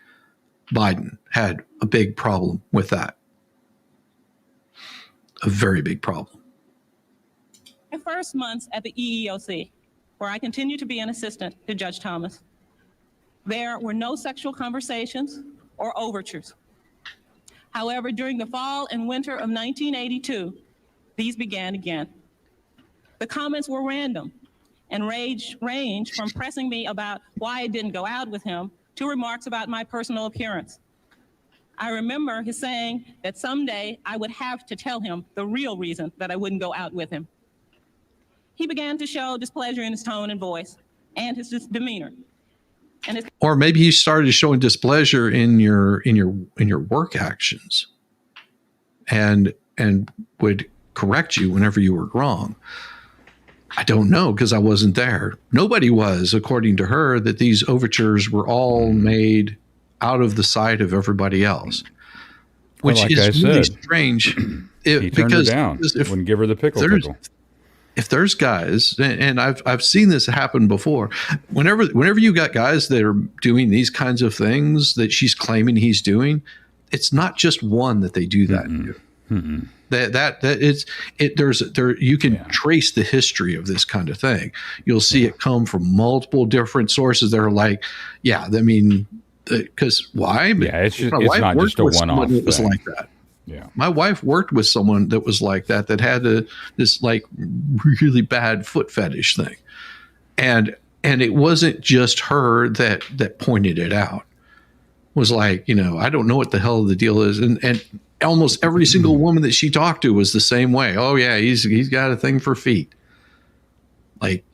Biden had a big problem with that. A very big problem. My first months at the EEOC, where I continued to be an assistant to Judge Thomas, there were no sexual conversations or overtures. However, during the fall and winter of 1982, these began again. The comments were random and ranged from pressing me about why I didn't go out with him to remarks about my personal appearance. I remember his saying that someday I would have to tell him the real reason that I wouldn't go out with him. He began to show displeasure in his tone and voice and his demeanor. Or maybe you started showing displeasure in your work actions, and would correct you whenever you were wrong. I don't know, because I wasn't there. Nobody was, according to her, that these overtures were all made out of the sight of everybody else, which well, like is I really said, strange. He turned her down. Wouldn't give her the pickle. If there's guys, and I've seen this happen before, whenever you got guys that are doing these kinds of things that she's claiming he's doing, it's not just one that they do that. You can trace the history of this kind of thing. You'll see it come from multiple different sources that are like, yeah, I mean, because why? Yeah, it's not just a one-off thing. It was like that. Yeah. My wife worked with someone that was like that had this like really bad foot fetish thing. And it wasn't just her that pointed it out. It was like, I don't know what the hell the deal is. And almost every single woman that she talked to was the same way. Oh yeah, he's got a thing for feet. Like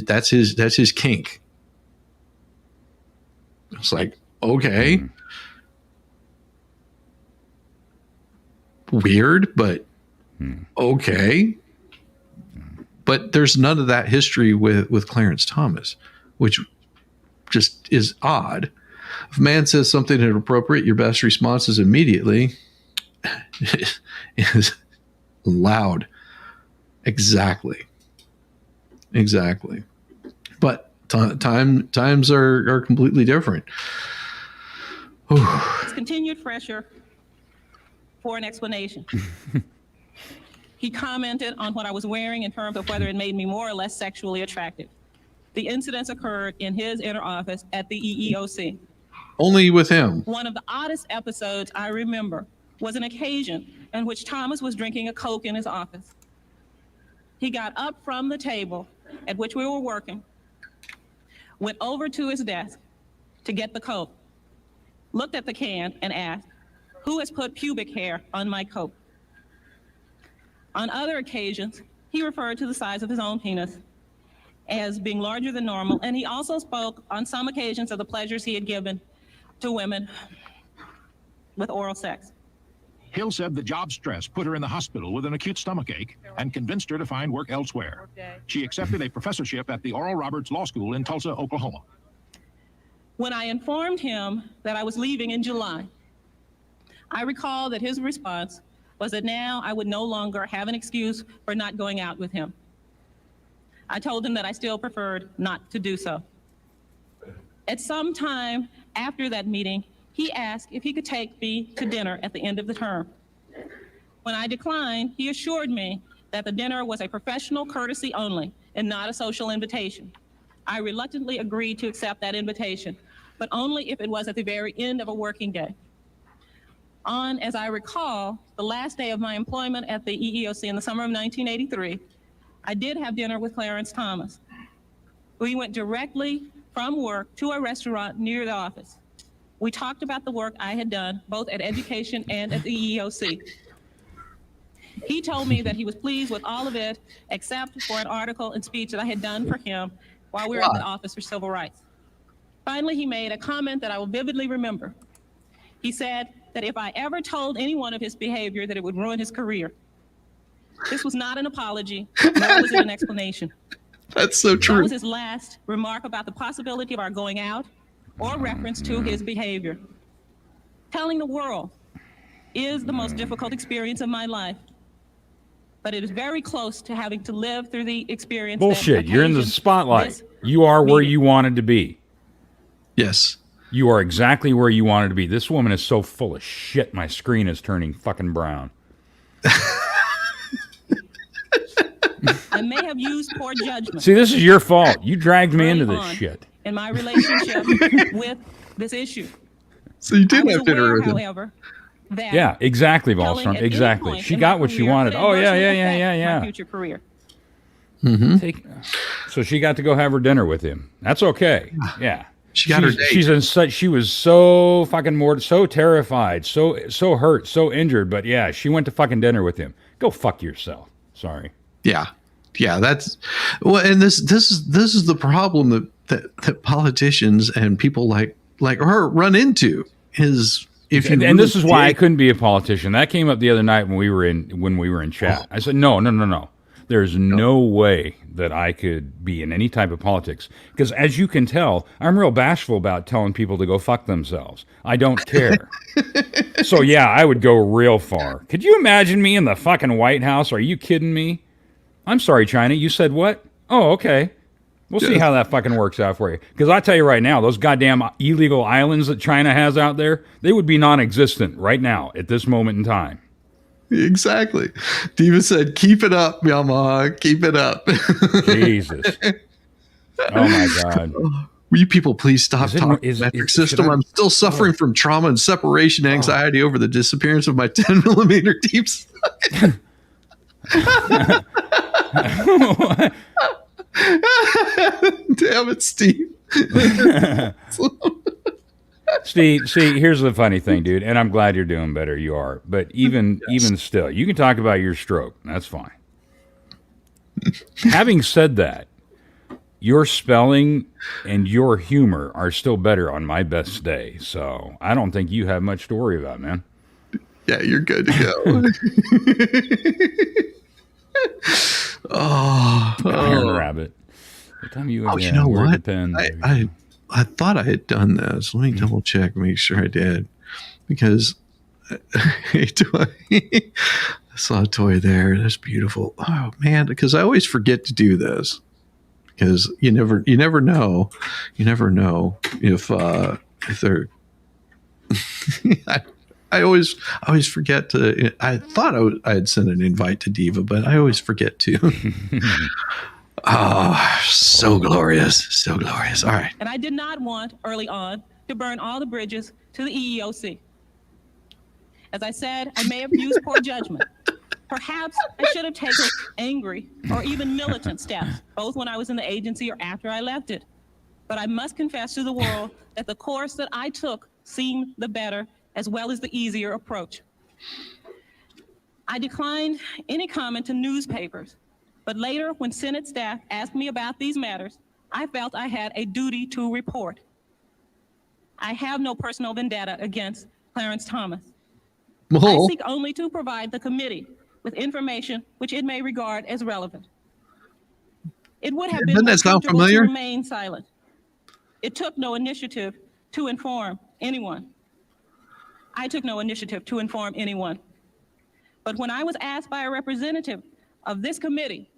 that's his kink. It's like, okay. Weird, but okay. But there's none of that history with Clarence Thomas, which just is odd. If a man says something inappropriate, your best response is immediately is loud. Exactly. But times are completely different. It's continued pressure for an explanation. He commented on what I was wearing in terms of whether it made me more or less sexually attractive. The incidents occurred in his inner office at the EEOC. Only with him. One of the oddest episodes I remember was an occasion in which Thomas was drinking a Coke in his office. He got up from the table at which we were working, went over to his desk to get the Coke, looked at the can and asked, "Who has put pubic hair on my Coke?" On other occasions, he referred to the size of his own penis as being larger than normal, and he also spoke on some occasions of the pleasures he had given to women with oral sex. Hill said the job stress put her in the hospital with an acute stomachache and convinced her to find work elsewhere. She accepted a professorship at the Oral Roberts Law School in Tulsa, Oklahoma. When I informed him that I was leaving in July, I recall that his response was that now I would no longer have an excuse for not going out with him. I told him that I still preferred not to do so. At some time after that meeting, he asked if he could take me to dinner at the end of the term. When I declined, he assured me that the dinner was a professional courtesy only and not a social invitation. I reluctantly agreed to accept that invitation, but only if it was at the very end of a working day. On, as I recall, the last day of my employment at the EEOC in the summer of 1983, I did have dinner with Clarence Thomas. We went directly from work to a restaurant near the office. We talked about the work I had done, both at education and at the EEOC. He told me that he was pleased with all of it, except for an article and speech that I had done for him while we were at the Office for Civil Rights. Finally, he made a comment that I will vividly remember. He said that if I ever told anyone of his behavior, that it would ruin his career. This was not an apology, nor was it an explanation. That's so true. That was his last remark about the possibility of our going out or reference to his behavior. Telling the world is the most difficult experience of my life, but it is very close to having to live through the experience. Bullshit. You're in the spotlight. You are where you wanted to be. Yes. You are exactly where you wanted to be. This woman is so full of shit, my screen is turning fucking brown. I may have used poor judgment. See, this is your fault. You dragged me into this shit. In my relationship with this issue. So you did have dinner with him. However, that yeah, exactly, Wallstrom. Exactly. She got what she wanted. Oh, yeah. My future career. Mm-hmm. So she got to go have her dinner with him. That's okay. Yeah. She got her date. She was so fucking so terrified, so hurt, so injured. But yeah, she went to fucking dinner with him. Go fuck yourself. Sorry. Yeah. That's well, and this is the problem that politicians and people like her run into is if you and this is why I couldn't be a politician. That came up the other night when we were in chat. I said no. There's no way that I could be in any type of politics because, as you can tell, I'm real bashful about telling people to go fuck themselves. I don't care. So yeah, I would go real far. Could you imagine me in the fucking White House? Are you kidding me? I'm sorry, China. You said what? Oh, okay. We'll see how that fucking works out for you. Because I tell you right now, those goddamn illegal islands that China has out there, they would be non-existent right now at this moment in time. Exactly. Diva said, keep it up, Mama. Keep it up. Jesus. Oh, my God. Will you people please stop talking metric system? I'm still suffering from trauma and separation anxiety over the disappearance of my 10 millimeter deep state. Damn it, Steve. Steve, see, here's the funny thing, dude, and I'm glad you're doing better. You are, but even still, you can talk about your stroke. That's fine. Having said that, your spelling and your humor are still better on my best day, so I don't think you have much to worry about, man. Yeah, you're good to go. Iron Rabbit. What time you you know what? I thought I had done this. Let me double check, make sure I did, because I saw a toy there. That's beautiful. Oh man, because I always forget to do this because you never know if they're. I always forget to. I thought I had sent an invite to Diva, but I always forget to. Oh, so glorious. So glorious. All right. And I did not want early on to burn all the bridges to the EEOC. As I said, I may have used poor judgment. Perhaps I should have taken angry or even militant steps, both when I was in the agency or after I left it. But I must confess to the world that the course that I took seemed the better as well as the easier approach. I declined any comment to newspapers. But later, when Senate staff asked me about these matters, I felt I had a duty to report. I have no personal vendetta against Clarence Thomas. I seek only to provide the committee with information which it may regard as relevant. It would have been more comfortable to remain silent. It took no initiative to inform anyone. I took no initiative to inform anyone. But when I was asked by a representative of this committee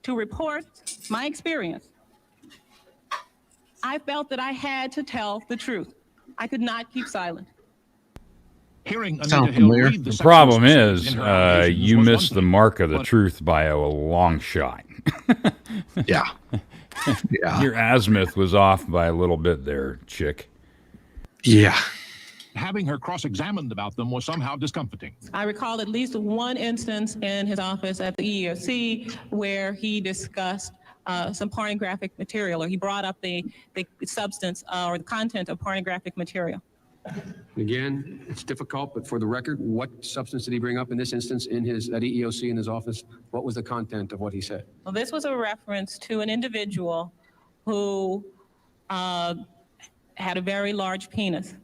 to report my experience, I felt that I had to tell the truth. I could not keep silent. Hearing Anita Hill read The problem is, you missed the mark of the truth by a long shot. Yeah. Yeah. Your azimuth was off by a little bit there, chick. Yeah. Having her cross-examined about them was somehow discomforting. I recall at least one instance in his office at the EEOC where he discussed some pornographic material, or he brought up the substance or the content of pornographic material. Again, it's difficult, but for the record, what substance did he bring up in this instance at EEOC in his office? What was the content of what he said? Well, this was a reference to an individual who had a very large penis,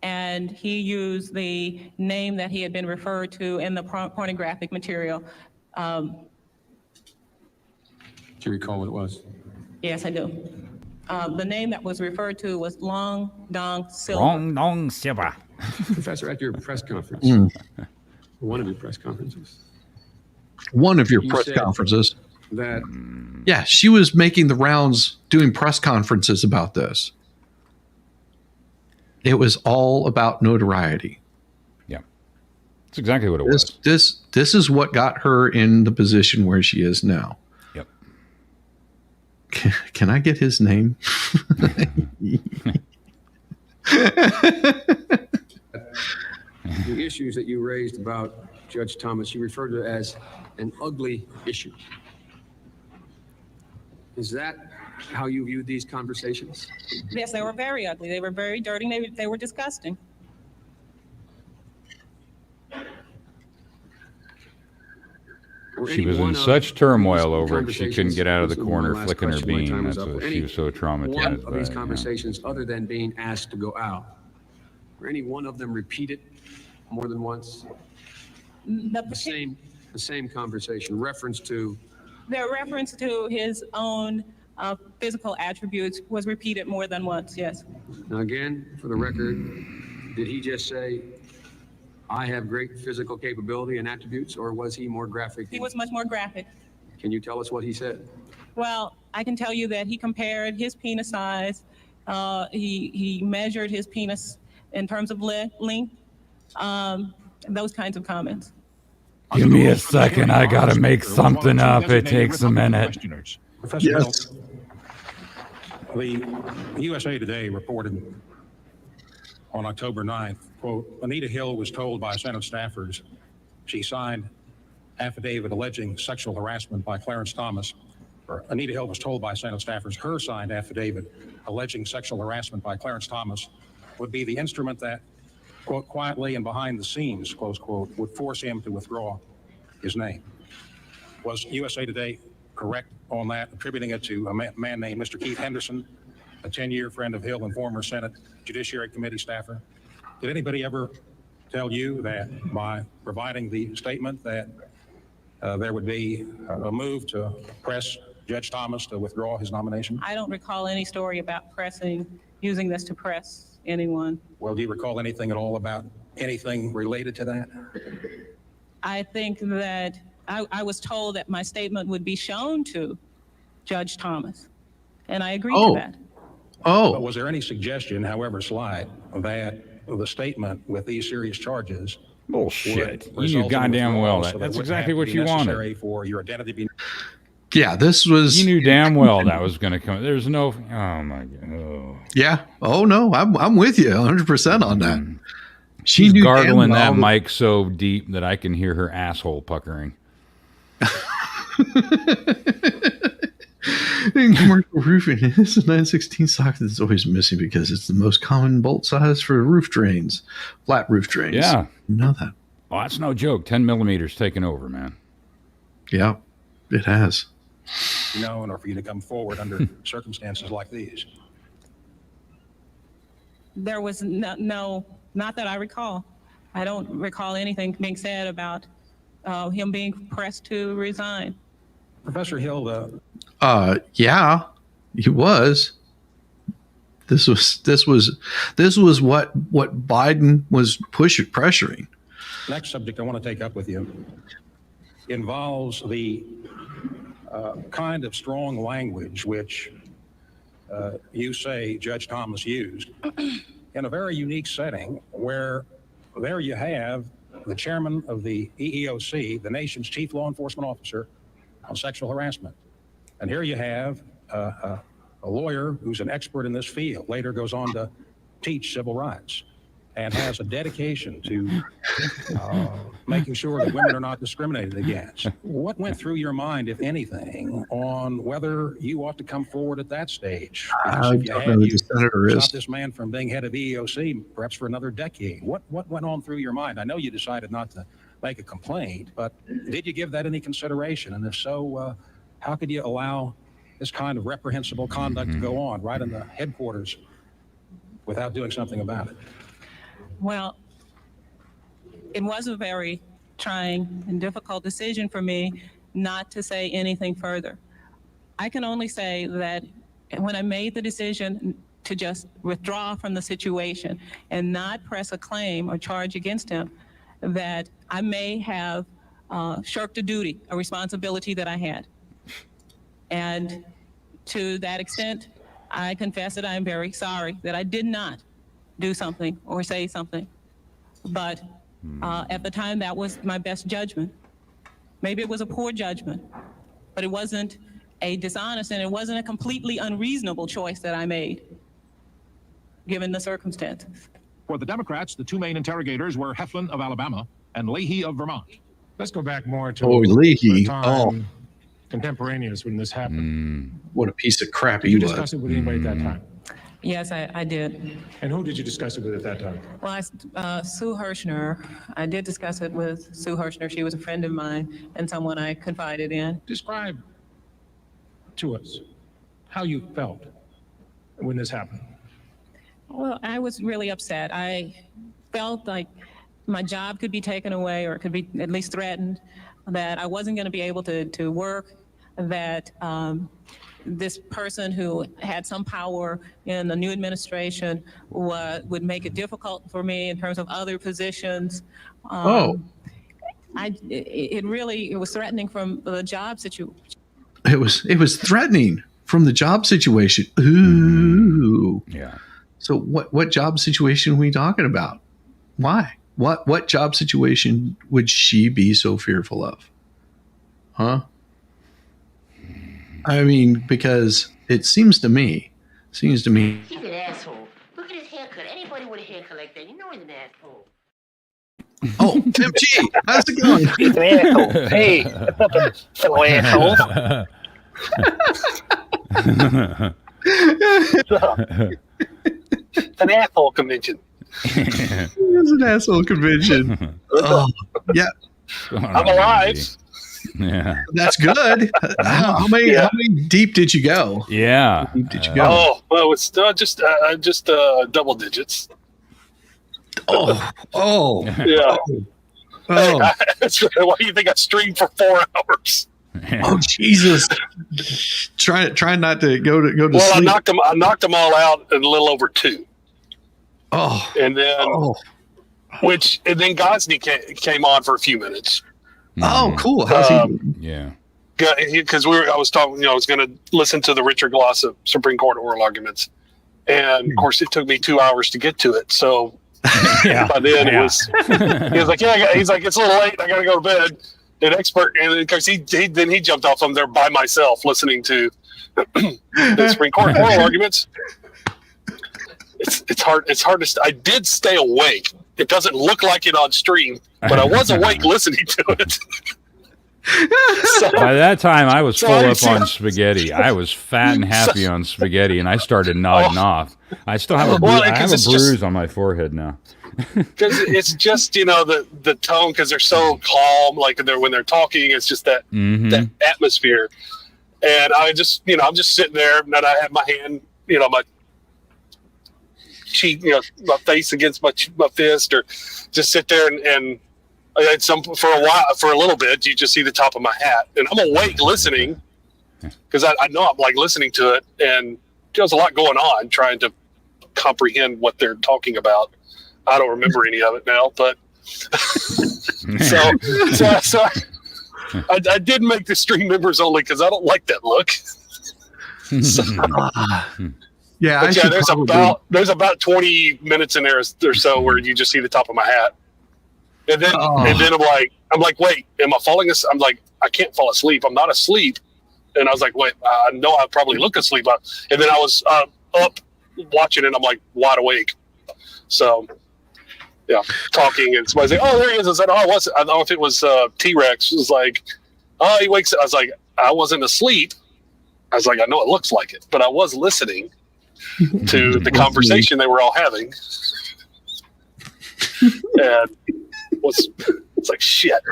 and he used the name that he had been referred to in the pornographic material. Do you recall what it was? Yes, I do. The name that was referred to was Long Dong Silver. Long Dong Silver. Professor, at your press conference, one of your press conferences. One of your You press said conferences. That Yeah, she was making the rounds doing press conferences about this. It was all about notoriety. Yeah. That's exactly what it was. This is what got her in the position where she is now. Yep. Can I get his name? the issues that you raised about Judge Thomas, you referred to as an ugly issue. Is that how you viewed these conversations? Yes, they were very ugly. They were very dirty. They were disgusting. She was in such turmoil over it, she couldn't get out of the corner flicking her bean. That's what she was so traumatized one by of these it, conversations, other than being asked to go out, were any one of them repeated more than once? The same conversation, reference to? The reference to his own physical attributes was repeated more than once, yes. Now again, for the record, did he just say, I have great physical capability and attributes, or was he more graphic? He was much more graphic. Can you tell us what he said? Well, I can tell you that he compared his penis size. He measured his penis in terms of length, those kinds of comments. Give me a second. I got to make something up. It takes a minute. Professor Hill, the USA Today reported on October 9th, quote, Anita Hill was told by Senate staffers she signed affidavit alleging sexual harassment by Clarence Thomas. Or Anita Hill was told by Senate staffers her signed affidavit alleging sexual harassment by Clarence Thomas would be the instrument that, quote, quietly and behind the scenes, close quote, would force him to withdraw his name. Was USA Today correct on that, attributing it to a man named Mr. Keith Henderson, a 10-year friend of Hill and former Senate Judiciary Committee staffer? Did anybody ever tell you that by providing the statement that there would be a move to press Judge Thomas to withdraw his nomination? I don't recall any story about using this to press anyone. Well, do you recall anything at all about anything related to that? I think that I was told that my statement would be shown to Judge Thomas, and I agreed to that. But was there any suggestion, however slight, that the statement with these serious charges? Bullshit. You knew goddamn well that. That's exactly what you wanted. For your identity be... Yeah, this was. You knew damn well that was going to come. There's no. Oh my god. Oh. Yeah. Oh no, I'm with you 100% on that. She's gargling that mic so deep that I can hear her asshole puckering. In commercial roofing, this is 916 socket that's always missing because it's the most common bolt size for roof drains, flat roof drains. Yeah. You know that. Oh, that's no joke. 10 millimeters taken over, man. Yeah, it has. Known or for you to come forward under circumstances like these? There was no, not that I recall. I don't recall anything being said about him being pressed to resign. Professor Hill, yeah, he was. This was what Biden was pressuring. Next subject I want to take up with you involves the kind of strong language which you say Judge Thomas used in a very unique setting where there you have the chairman of the EEOC, the nation's chief law enforcement officer on sexual harassment. And here you have a lawyer who's an expert in this field, later goes on to teach civil rights and has a dedication to making sure that women are not discriminated against. What went through your mind, if anything, on whether you ought to come forward at that stage? I don't know who the senator is. Stop this man from being head of EEOC perhaps for another decade. What went on through your mind? I know you decided not to make a complaint, but did you give that any consideration? And if so, how could you allow this kind of reprehensible conduct to go on right in the headquarters without doing something about it? Well, it was a very trying and difficult decision for me not to say anything further. I can only say that when I made the decision to just withdraw from the situation and not press a claim or charge against him, that I may have shirked a duty, a responsibility that I had. And to that extent, I confess that I am very sorry that I did not do something or say something. But at the time, that was my best judgment. Maybe it was a poor judgment, but it wasn't a dishonest and it wasn't a completely unreasonable choice that I made, given the circumstances. For the Democrats, the two main interrogators were Heflin of Alabama and Leahy of Vermont. Let's go back more to Leahy. the time contemporaneous when this happened. What a piece of crap Did he you was. discuss it with anybody at that time? Yes, I did. And who did you discuss it with at that time? Well, Sue Hirschner, I did discuss it with Sue Hirschner. She was a friend of mine and someone I confided in. Describe to us how you felt when this happened. Well, I was really upset. I felt like my job could be taken away or it could be at least threatened, that I wasn't going to be able to work, that this person who had some power in the new administration would make it difficult for me in terms of other positions. It was threatening from the job situation. It was threatening from the job situation. Ooh. Yeah. So what job situation are we talking about? Why? What job situation would she be so fearful of? Huh? I mean, because it seems to me. He's an asshole. Look at his haircut. Anybody with a haircut like that, you know he's an asshole. Oh, MG, how's it going? He's an asshole. Hey, what's up, fellow asshole? It's an asshole convention. It's an asshole convention. Oh, yeah. I'm alive. Yeah. That's good. How many deep did you go? Yeah. How deep did you go? Oh, well, it's just double digits. Oh. Yeah. Oh. Why do you think I streamed for 4 hours? Oh, Jesus. Try not to go to Well, sleep. I knocked them all out in a little over 2. Oh. And then Gosney came on for a few minutes. Oh, cool. How's he doing? Yeah. Because I was talking, I was going to listen to the Richard Glossop Supreme Court oral arguments. And of course, it took me 2 hours to get to it. So by then he was like, he's like, it's a little late. I got to go to bed. An expert. And because he jumped off from there by myself listening to the Supreme Court oral arguments. It's hard. I did stay awake. It doesn't look like it on stream, but I was awake listening to it. By that time, I was full up on spaghetti. I was fat and happy on spaghetti, and I started nodding off. I still have a bruise on my forehead now. Because it's just, the tone, because they're so calm, like when they're talking, it's just that atmosphere. And I just, I'm just sitting there, and I have my hand, my cheek, my face against my fist, or just sit there and for a little bit, you just see the top of my hat, and I'm awake listening because I know I'm like listening to it, and there's a lot going on, trying to comprehend what they're talking about. I don't remember any of it now, but so I did make the stream members only because I don't like that look. So, yeah, there's about 20 minutes in there or so where you just see the top of my hat, and then I'm like, wait, am I falling asleep? I'm like, I can't fall asleep. I'm not asleep, and I was like, wait, I know I probably look asleep, and then I was up watching it. I'm like wide awake, so. Yeah, talking, and somebody's like, "Oh, there he is." I said, "Oh, what's it?" I don't know if it was T-Rex. It was like, "Oh, he wakes up." I was like, "I wasn't asleep." I was like, "I know it looks like it, but I was listening to the conversation they were all having." And it's like shit.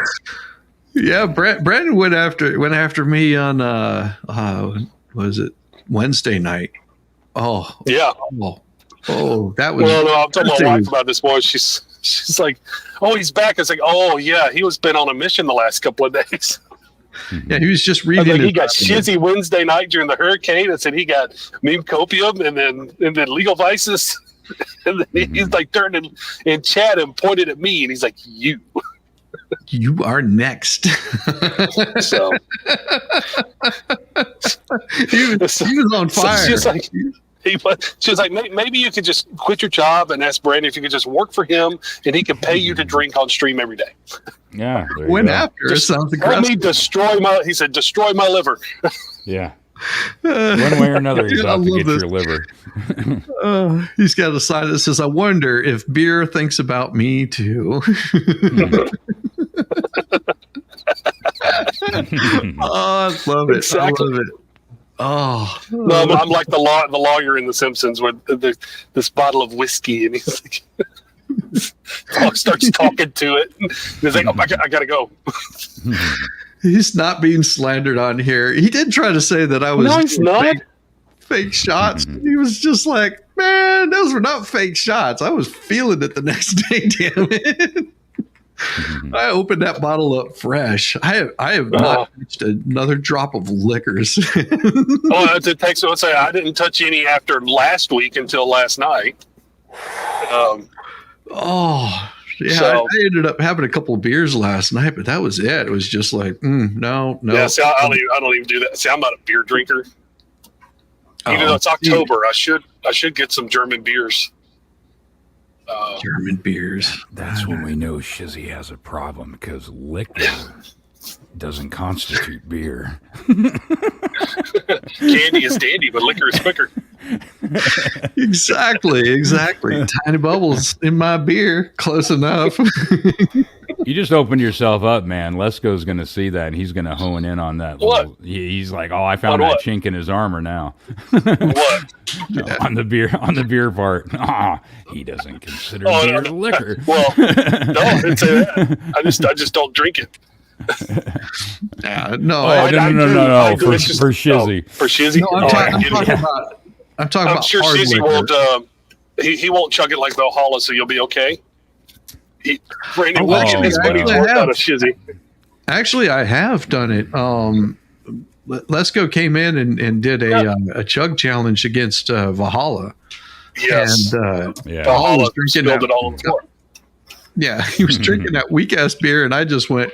Yeah, Brandon went after me on was it Wednesday night? Oh yeah. Oh, that was. Well, no, I'm talking to my wife about this boy. She's like, "Oh, he's back." I was like, "Oh, yeah, he was been on a mission the last couple of days." Yeah, he was just reading. Like, he got shizzy Wednesday night during the hurricane. I said he got meme copium and then legal vices. And then he's like turned in chat and pointed at me, and he's like, "You are next." So he was on fire. So she was like, maybe you could just quit your job and ask Brandon if you could just work for him, and he could pay you to drink on stream every day. Yeah. Went after. Just sounds aggressive. Let me destroy my liver. Yeah. One way or another, he's out to get your liver. He's got a sign that says, "I wonder if beer thinks about me too." Oh, I love it. Exactly. I love it. Oh, no, I'm like the lawyer in The Simpsons with this bottle of whiskey, and he's like, dog starts talking to it. And he's like, "Oh, I gotta go." He's not being slandered on here. He did try to say that I was. No, he's not. Fake shots. He was just like, "Man, those were not fake shots. I was feeling it the next day. Damn it." I opened that bottle up fresh. I have not touched another drop of liquors. Oh, to text. Let's say I didn't touch any after last week until last night. Yeah, so, I ended up having a couple of beers last night, but that was it. It was just like, no. Yeah, see, I don't even do that. See, I'm not a beer drinker. Even though it's October, I should get some German beers. German beers. That's when we know Shizzy has a problem, because liquor doesn't constitute beer. Candy is dandy, but liquor is quicker. Exactly. Tiny bubbles in my beer, close enough. You just opened yourself up, man. Lesko's going to see that, and he's going to hone in on that. What? He's like, "Oh, I found that chink in his armor now." What? No, on the beer part. He doesn't consider beer liquor. Well, no, I didn't say that. I just don't drink it. No. For Shizzy. For Shizzy? No, I'm talking about sure hard Shizzy liquor. won't. He won't chug it like Valhalla, so you'll be okay. Brandon Wilson is what he's worked out of Shizzy. Actually, I have done it. Lesko came in and did a chug challenge against Valhalla. Yes. And Valhalla was drinking spilled it all on the floor. Yeah, he was drinking that weak ass beer, and I just went,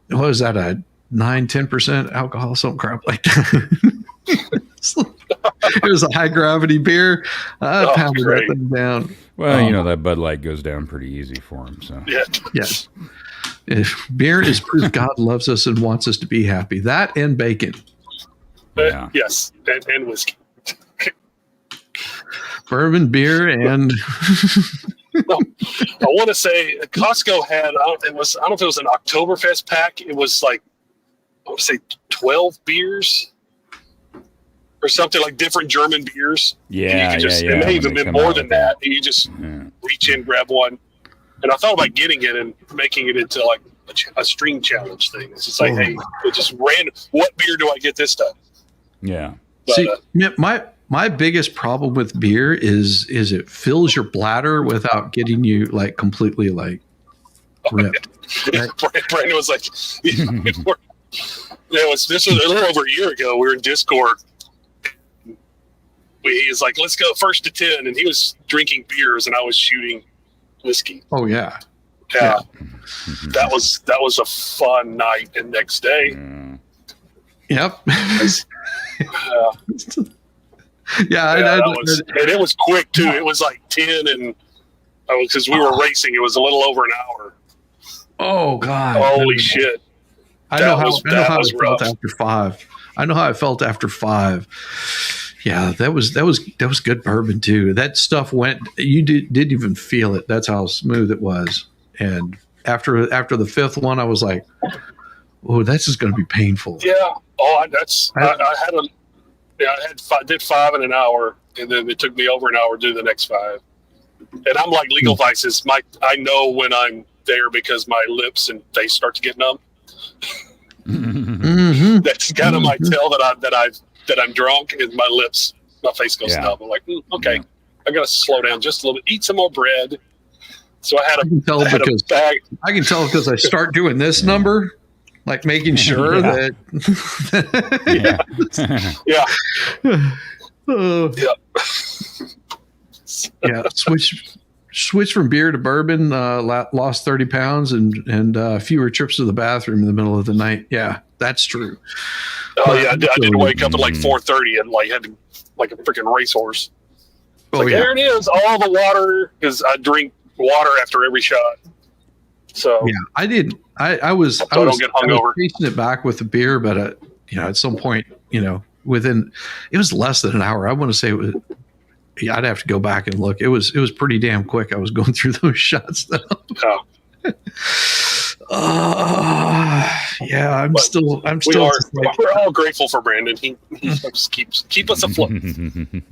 what was that, a 9-10% alcohol, some crap like that. It was a high gravity beer. I pounded that thing down. Well, that Bud Light goes down pretty easy for him. So yes. If beer is proof God loves us and wants us to be happy. That and bacon. Yes, and whiskey. Bourbon, beer, and no, I want to say Costco had. I don't know if it was an Oktoberfest pack. It was like, I want to say 12 beers or something, like different German beers. Yeah, It may even been more than that. You just reach in, grab one. And I thought about getting it and making it into like a string challenge thing. It's just like, hey, it just random. What beer do I get this time? Yeah. But, see, my biggest problem with beer is it fills your bladder without getting you like completely like ripped. Brandon was like, this was a little over a year ago. We were in Discord. he was like, let's go 1st to 10. And he was drinking beers and I was shooting whiskey. Oh yeah. Yeah. That was a fun night. And next day. Yep. Yeah, and it was quick too. It was like 10 and because we were racing, it was a little over an hour. Oh God! Holy shit! I know how I felt after 5. I know how I felt after 5. Yeah, that was good bourbon too. That stuff went. You didn't even feel it. That's how smooth it was. And after the 5th one, I was like, "Oh, this is going to be painful." Yeah. Oh, I did 5 in an hour, and then it took me over an hour to do the next 5. And I'm like Legal Vices. I know when I'm there because my lips and face start to get numb. Mm-hmm. That's kind of my tell that I'm drunk, and my face goes numb. I'm like, okay, I gotta slow down just a little bit, eat some more bread. So I can tell because I start doing this number, like making sure that. Switch from beer to bourbon. Lost 30 pounds and fewer trips to the bathroom in the middle of the night. Yeah, that's true. I did wake up at like 4:30 and like had to, like a freaking racehorse. There it is, all the water, because I drink water after every shot. So yeah, I did. I was chasing it back with the beer, but at some point, it was less than an hour. I want to say it was. Yeah, I'd have to go back and look. It was pretty damn quick. I was going through those shots though. I'm still. We're all grateful for Brandon. He helps keep us afloat. And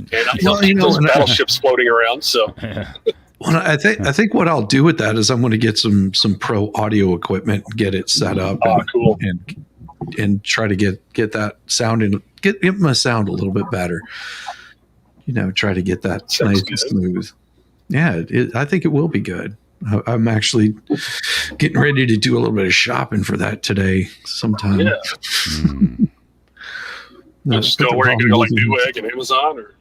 those battleships floating around. So. Well, I think what I'll do with that is I'm going to get some pro audio equipment, get it set up, cool, and try to get that sounding, get my sound a little bit better. Try to get that nice and smooth. Yeah, I think it will be good. I'm actually getting ready to do a little bit of shopping for that today sometime. Yeah. Where you can go, like Newegg and Amazon, or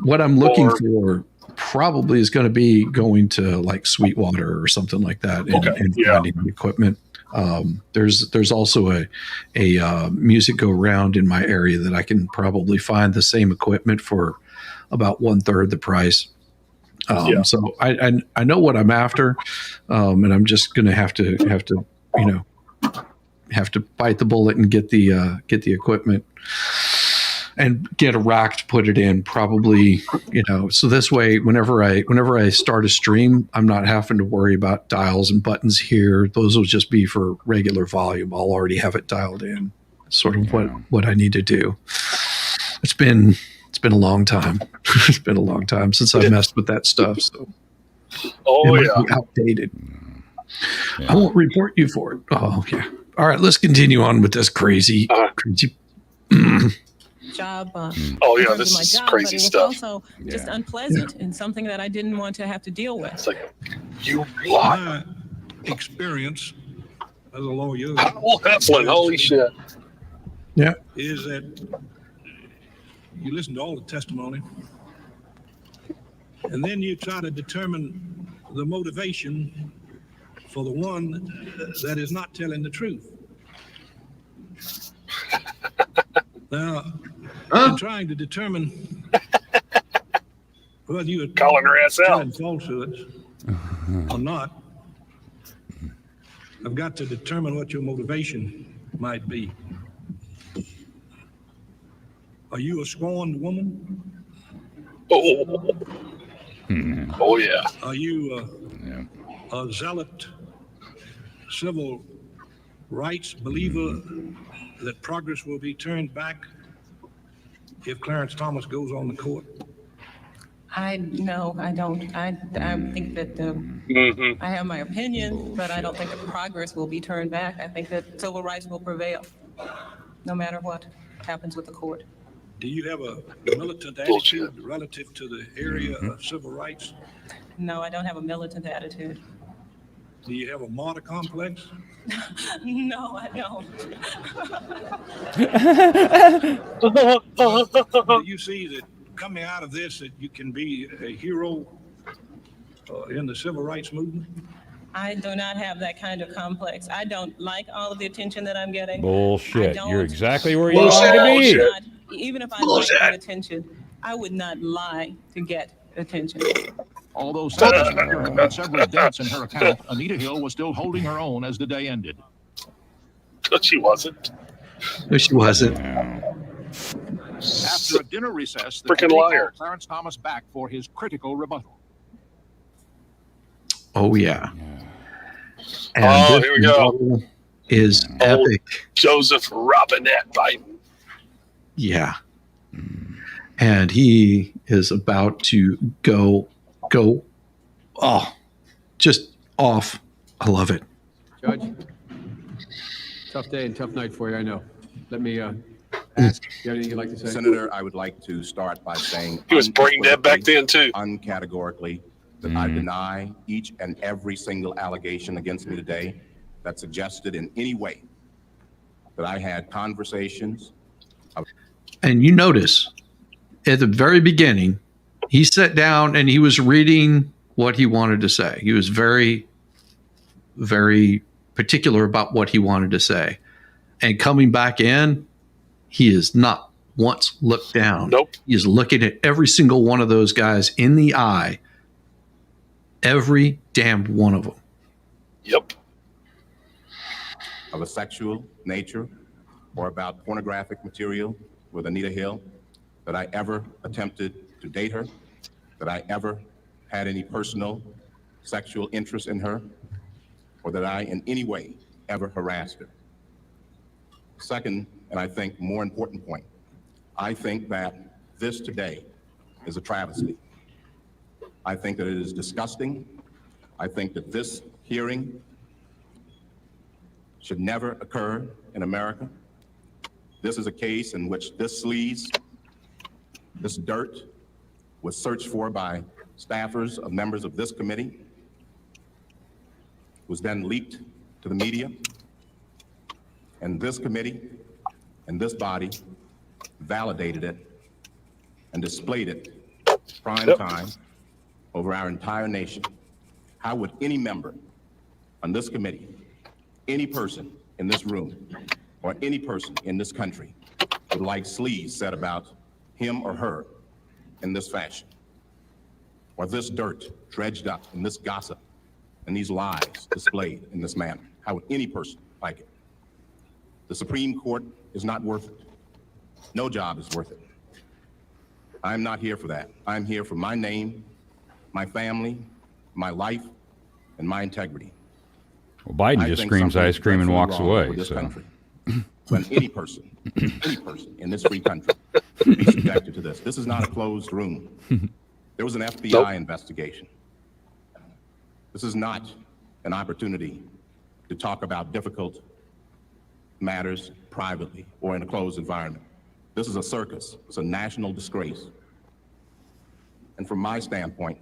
what I'm looking for probably is going to be going to like Sweetwater or something like that and finding the equipment. There's also a music go round in my area that I can probably find the same equipment for about 1/3 the price. So I know what I'm after, and I'm just going to have to bite the bullet and get the equipment and get a rack to put it in, probably, so this way, whenever I start a stream, I'm not having to worry about dials and buttons here. Those will just be for regular volume. I'll already have it dialed in. Sort of what I need to do. It's been a long time. It's been a long time since I messed with that stuff. So it might be outdated. I won't report you for it. Oh yeah. All right, let's continue on with this crazy. Job. This is job, crazy but stuff. It was also just unpleasant and something that I didn't want to have to deal with. It's like, you my experience as a lawyer. Holy shit. Yeah. Is that you listen to all the testimony and then you try to determine the motivation for the one that is not telling the truth. Now, in trying to determine whether you are calling her ass out falsehoods or not, I've got to determine what your motivation might be. Are you a scorned woman? Oh yeah. Are you a zealot civil rights believer that progress will be turned back if Clarence Thomas goes on the court? No, I don't. I think that I have my opinion, but I don't think that progress will be turned back. I think that civil rights will prevail, no matter what happens with the court. Do you have a militant attitude relative to the area of civil rights? No, I don't have a militant attitude. Do you have a martyr complex? No, I don't. Do you see that coming out of this, that you can be a hero in the civil rights movement? I do not have that kind of complex. I don't like all of the attention that I'm getting. Bullshit. I You're don't- exactly where you want to be. Not, even if I liked the attention, I would not lie to get attention. Although Sanders had several dents in her account, Anita Hill was still holding her own as the day ended. But she wasn't. No, she wasn't. After a dinner recess, the Frickin' committee liar. called Clarence Thomas back for his critical rebuttal. Oh, yeah. And Oh, this here we go. rebuttal is epic. Joseph Robinette Biden. Yeah. And he is about to go, just off. I love it. Judge, tough day and tough night for you, I know. Let me ask, you have anything you'd like to say? Senator, I would like to start by saying He was brain dead back then, too. uncategorically that I deny each and every single allegation against me today that suggested in any way that I had conversations. And you notice at the very beginning, he sat down and he was reading what he wanted to say. He was very, very particular about what he wanted to say. And coming back in, he is not once looked down. Nope. He is looking at every single one of those guys in the eye. Every damned one of them. Yep. Of a sexual nature or about pornographic material with Anita Hill, that I ever attempted to date her, that I ever had any personal sexual interest in her, or that I in any way ever harassed her. Second, and I think more important point, I think that this today is a travesty. I think that it is disgusting. I think that this hearing should never occur in America. This is a case in which this sleaze, this dirt, was searched for by staffers of members of this committee, was then leaked to the media, and this committee and this body validated it and displayed it prime time over our entire nation. How would any member on this committee, any person in this room, or any person in this country would like sleaze said about him or her in this fashion, or this dirt dredged up, and this gossip and these lies displayed in this manner? How would any person like it? The Supreme Court is not worth it. No job is worth it. I'm not here for that. I'm here for my name, my family, my life, and my integrity. Well, Biden just screams ice cream and walks away. This So. country. When any person in this free country should be subjected to this. This is not a closed room. There was an FBI investigation. This is not an opportunity to talk about difficult matters privately or in a closed environment. This is a circus. It's a national disgrace. And from my standpoint,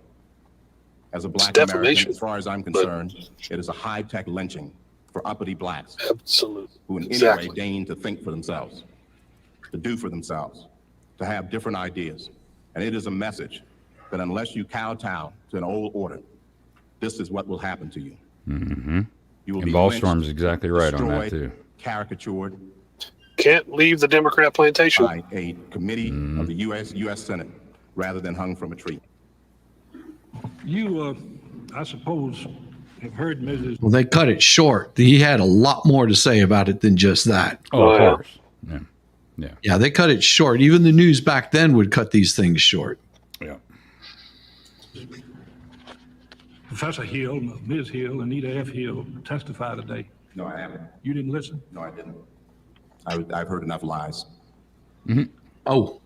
as a black American, as far as I'm concerned, it is a high-tech lynching for uppity blacks. Absolutely. Who in any way deign to think for themselves, to do for themselves, to have different ideas. And it is a message that unless you kowtow to an old order, this is what will happen to you. Mm-hmm. You will and be Ballstorm's lynched, exactly right on that, destroyed, too. Caricatured. Can't leave the Democrat plantation. By a committee of the U.S. Senate rather than hung from a tree. You, I suppose, have heard Mrs. Well, they cut it short. He had a lot more to say about it than just that. Oh, of course. Yeah. Yeah. Yeah, they cut it short. Even the news back then would cut these things short. Yeah. Professor Hill, Ms. Hill, Anita F. Hill testify today. No, I haven't. You didn't listen? No, I didn't. I've heard enough lies. Mm-hmm. Oh.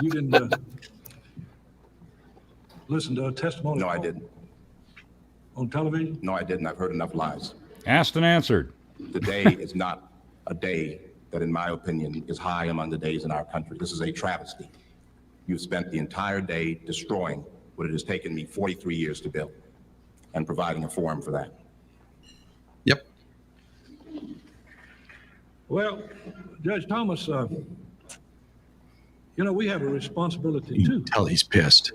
You didn't listen to her testimony? No, I didn't. On television? No, I didn't. I've heard enough lies. Asked and answered. Today is not a day that, in my opinion, is high among the days in our country. This is a travesty. You've spent the entire day destroying what it has taken me 43 years to build and providing a forum for that. Well, Judge Thomas, we have a responsibility too. Tell he's pissed.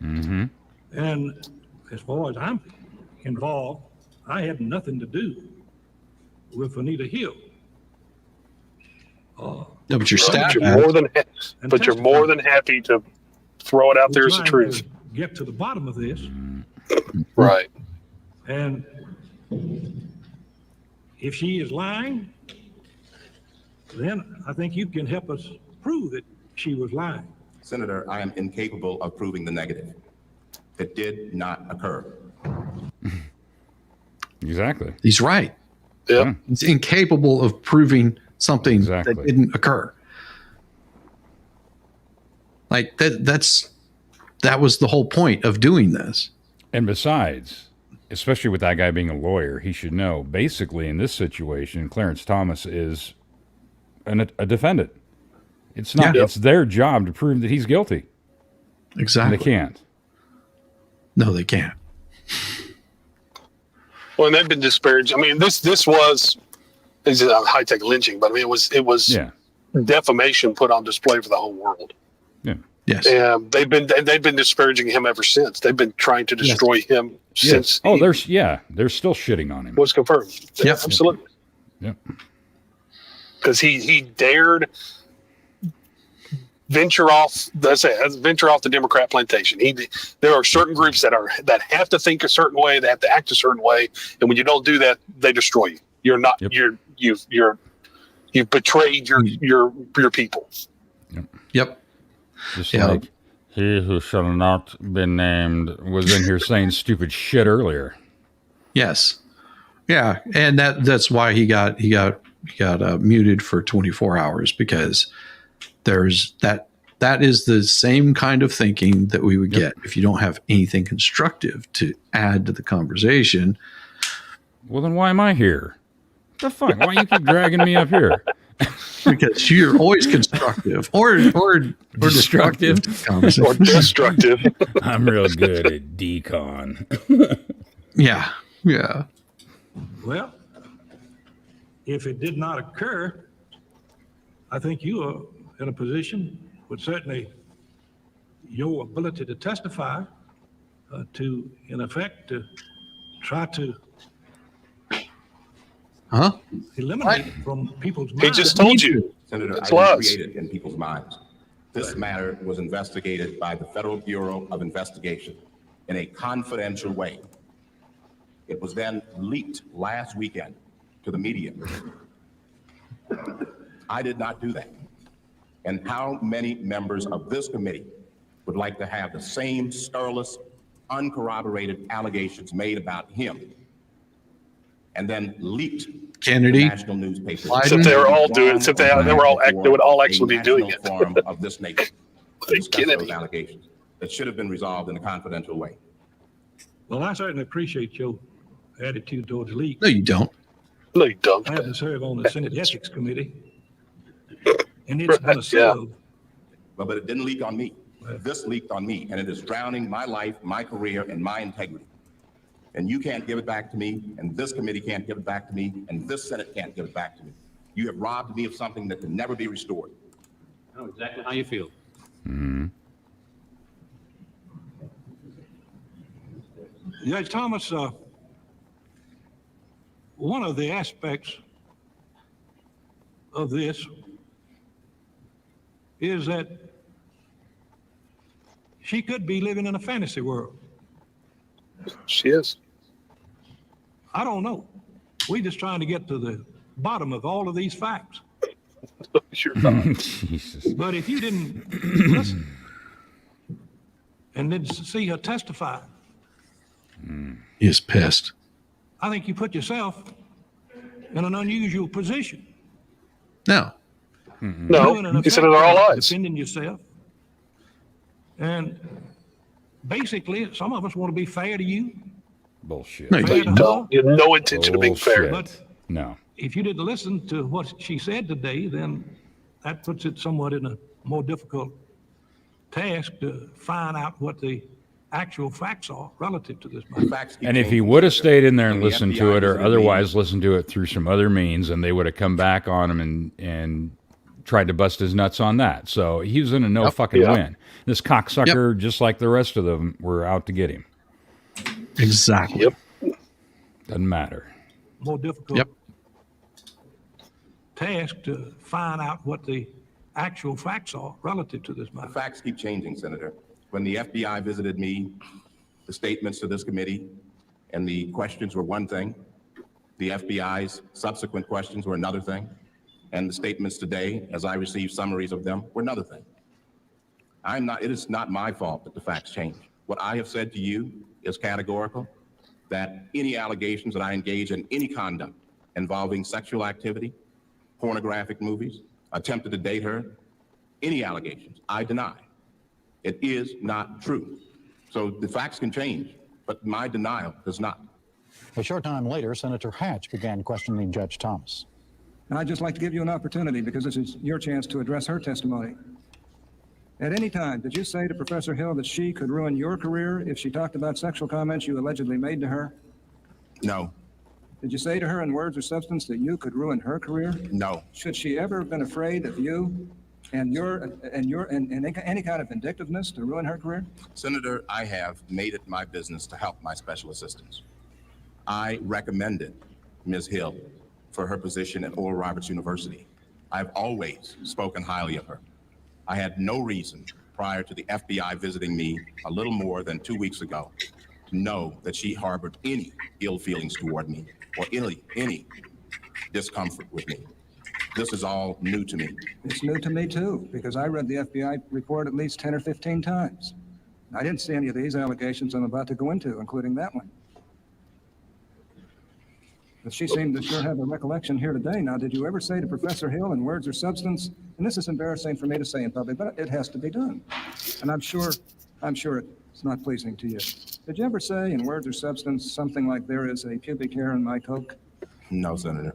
Mm-hmm. And as far as I'm involved, I had nothing to do with Anita Hill. No, but your But staff you're has. more than happy to throw it out there as the We're trying truth. to get to the bottom of this. Right. And if she is lying, then I think you can help us prove that she was lying. Senator, I am incapable of proving the negative. It did not occur. Exactly. He's right. Yeah. He's incapable of proving something Exactly. that didn't occur. Like that was the whole point of doing this. And besides, especially with that guy being a lawyer, he should know, basically in this situation, Clarence Thomas is a defendant. It's not. Yeah. It's their job to prove that he's guilty. Exactly. And they can't. No, they can't. Well, and they've been disparaged. I mean, this was high-tech lynching, but I mean, it was defamation put on display for the whole world. Yeah. Yes. And they've been disparaging him ever since. They've been trying to destroy him since. Oh, they're still shitting on him. Was confirmed. Yep. Absolutely. Yep. Because he dared venture off the Democrat plantation. There are certain groups that have to think a certain way, they have to act a certain way, and when you don't do that, they destroy you. You're not. Yep. You've betrayed your people. Yep. Just like he who shall not be named was in here saying stupid shit earlier. Yes. Yeah, and that's why he got muted for 24 hours, because there's that is the same kind of thinking that we would get if you don't have anything constructive to add to the conversation. Well, then why am I here? What the fuck? Why you keep dragging me up here? Because you're always constructive or destructive or destructive. I'm real good at decon. Yeah. Well, if it did not occur, I think you are in a position with certainly your ability to testify to, in effect, to try to eliminate it from people's minds. He just told you. Senator, it's I lies. didn't create it in people's minds. This matter was investigated by the Federal Bureau of Investigation in a confidential way. It was then leaked last weekend to the media. I did not do that. And how many members of this committee would like to have the same scurrilous, uncorroborated allegations made about him and then leaked Kennedy, to national newspapers? Except they were all doing it. Except they would all actually be doing it. Forum of this nature to discuss Kennedy. those allegations that should have been resolved in a confidential way. Well, I certainly appreciate your attitude towards leaks. No, you don't. No, you don't. I have to serve on the Senate Ethics Committee, and it's been a serve. Well, but it didn't leak on me. This leaked on me, and it is drowning my life, my career, and my integrity. And you can't give it back to me, and this committee can't give it back to me, and this Senate can't give it back to me. You have robbed me of something that can never be restored. I know exactly how you feel. Mm-hmm. Judge Thomas, one of the aspects of this is that she could be living in a fantasy world. She is. I don't know. We're just trying to get to the bottom of all of these facts. You're not. Jesus. But if you didn't listen and then see her testify, He is pissed. I think you put yourself in an unusual position. No. No, Doing an he said effect they're all of lies. defending yourself. And basically, some of us want to be fair to you. Bullshit. No, you Fair to don't. her. No, you have no intention of being fair. Bullshit. But No. if you didn't listen to what she said today, then that puts it somewhat in a more difficult task to find out what the actual facts are relative to this matter. Facts keep And if he changing, would have Senator. stayed in there and When the listened FBI to it, or visited me- otherwise listened to it through some other means, and they would have come back on him and tried to bust his nuts on that. So he was in a no fucking win. This cocksucker, just like the rest of them, were out to get him. Exactly. Doesn't matter. More difficult task to find out what the actual facts are relative to this The matter. facts keep changing, Senator. When the FBI visited me, the statements to this committee and the questions were one thing. The FBI's subsequent questions were another thing. And the statements today, as I received summaries of them, were another thing. It is not my fault that the facts change. What I have said to you is categorical, that any allegations that I engage in any conduct involving sexual activity, pornographic movies, attempted to date her, any allegations, I deny. It is not true. So the facts can change, but my denial does not. A short time later, Senator Hatch began questioning Judge Thomas. And I'd just like to give you an opportunity, because this is your chance to address her testimony. At any time, did you say to Professor Hill that she could ruin your career if she talked about sexual comments you allegedly made to her? No, Did you say to her in words or substance that you could ruin her career? no, Should she ever have been afraid of you and any kind of vindictiveness to ruin her career? Senator, I have made it my business to help my special assistants. I recommended Ms. Hill for her position at Oral Roberts University. I've always spoken highly of her. I had no reason prior to the FBI visiting me a little more than 2 weeks ago to know that she harbored any ill feelings toward me or any discomfort with me. This is all new to me. It's new to me too, because I read the FBI report at least 10 or 15 times. I didn't see any of these allegations I'm about to go into, including that one. But she seemed to sure have a recollection here today. Now, did you ever say to Professor Hill in words or substance, and this is embarrassing for me to say in public, but it has to be done. And I'm sure it's not pleasing to you. Did you ever say in words or substance something like, there is a pubic hair in my coke? No, Senator.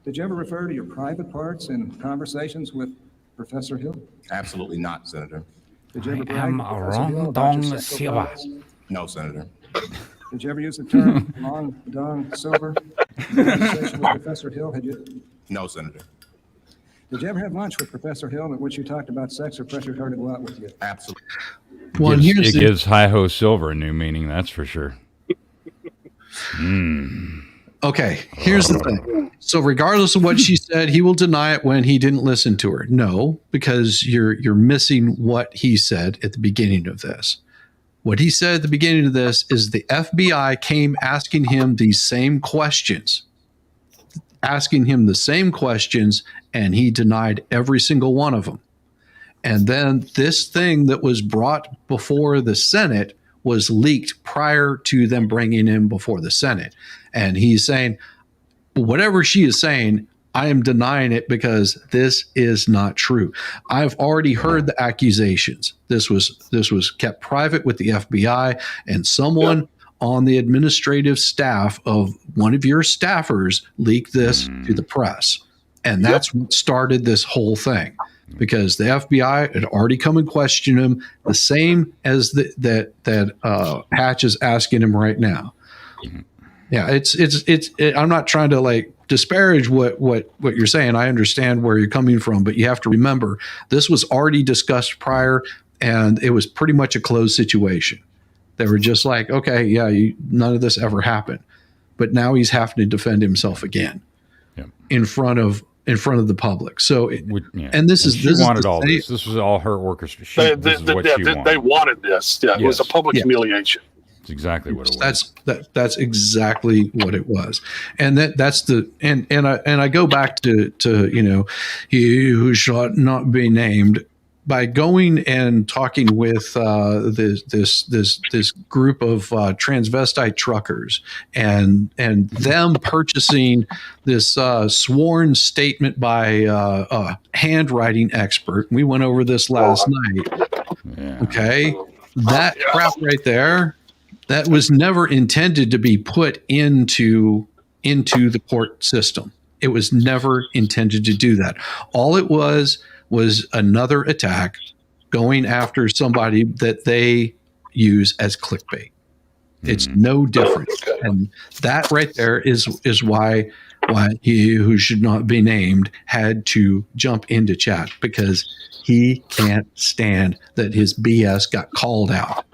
Did you ever refer to your private parts in conversations with Professor Hill? Absolutely not, Senator. Did you ever I am brag to Professor Hill about your sexual Silva. prowess? No, Senator. Did you ever use the term long dong silver in conversation with Professor Hill? No, Senator. Did you ever have lunch with Professor Hill at which you talked about sex or pressured her to go out with you? Absolutely. Well, and It gives hi-ho silver a new meaning, that's for sure. Okay, here's the thing. So regardless of what she said, he will deny it when he didn't listen to her. No, because you're missing what he said at the beginning of this. What he said at the beginning of this is the FBI came asking him these same questions, and he denied every single one of them. And then this thing that was brought before the Senate was leaked prior to them bringing him before the Senate. And he's saying, whatever she is saying, I am denying it because this is not true. I've already heard the accusations. This was kept private with the FBI, and someone on the administrative staff of one of your staffers leaked this to the press. And that's what started this whole thing, because the FBI had already come and questioned him, the same as that Hatch is asking him right now. Yeah, it's I'm not trying to like disparage what you're saying. I understand where you're coming from, but you have to remember this was already discussed prior, and it was pretty much a closed situation. They were just like, okay, yeah, none of this ever happened, but now he's having to defend himself again in front of the public. So, and this wanted all this. This was all her orchestra. They wanted this. Yeah, it was a public humiliation. That's exactly what it was. That's exactly what it was, and that's the and I go back to he who shall not be named. By going and talking with this group of transvestite truckers and them purchasing this sworn statement by a handwriting expert. We went over this last night. Okay, that crap right there, that was never intended to be put into the court system. It was never intended to do that. All it was another attack going after somebody that they use as clickbait. It's no different. And that right there is why he, who should not be named, had to jump into chat, because he can't stand that his BS got called out.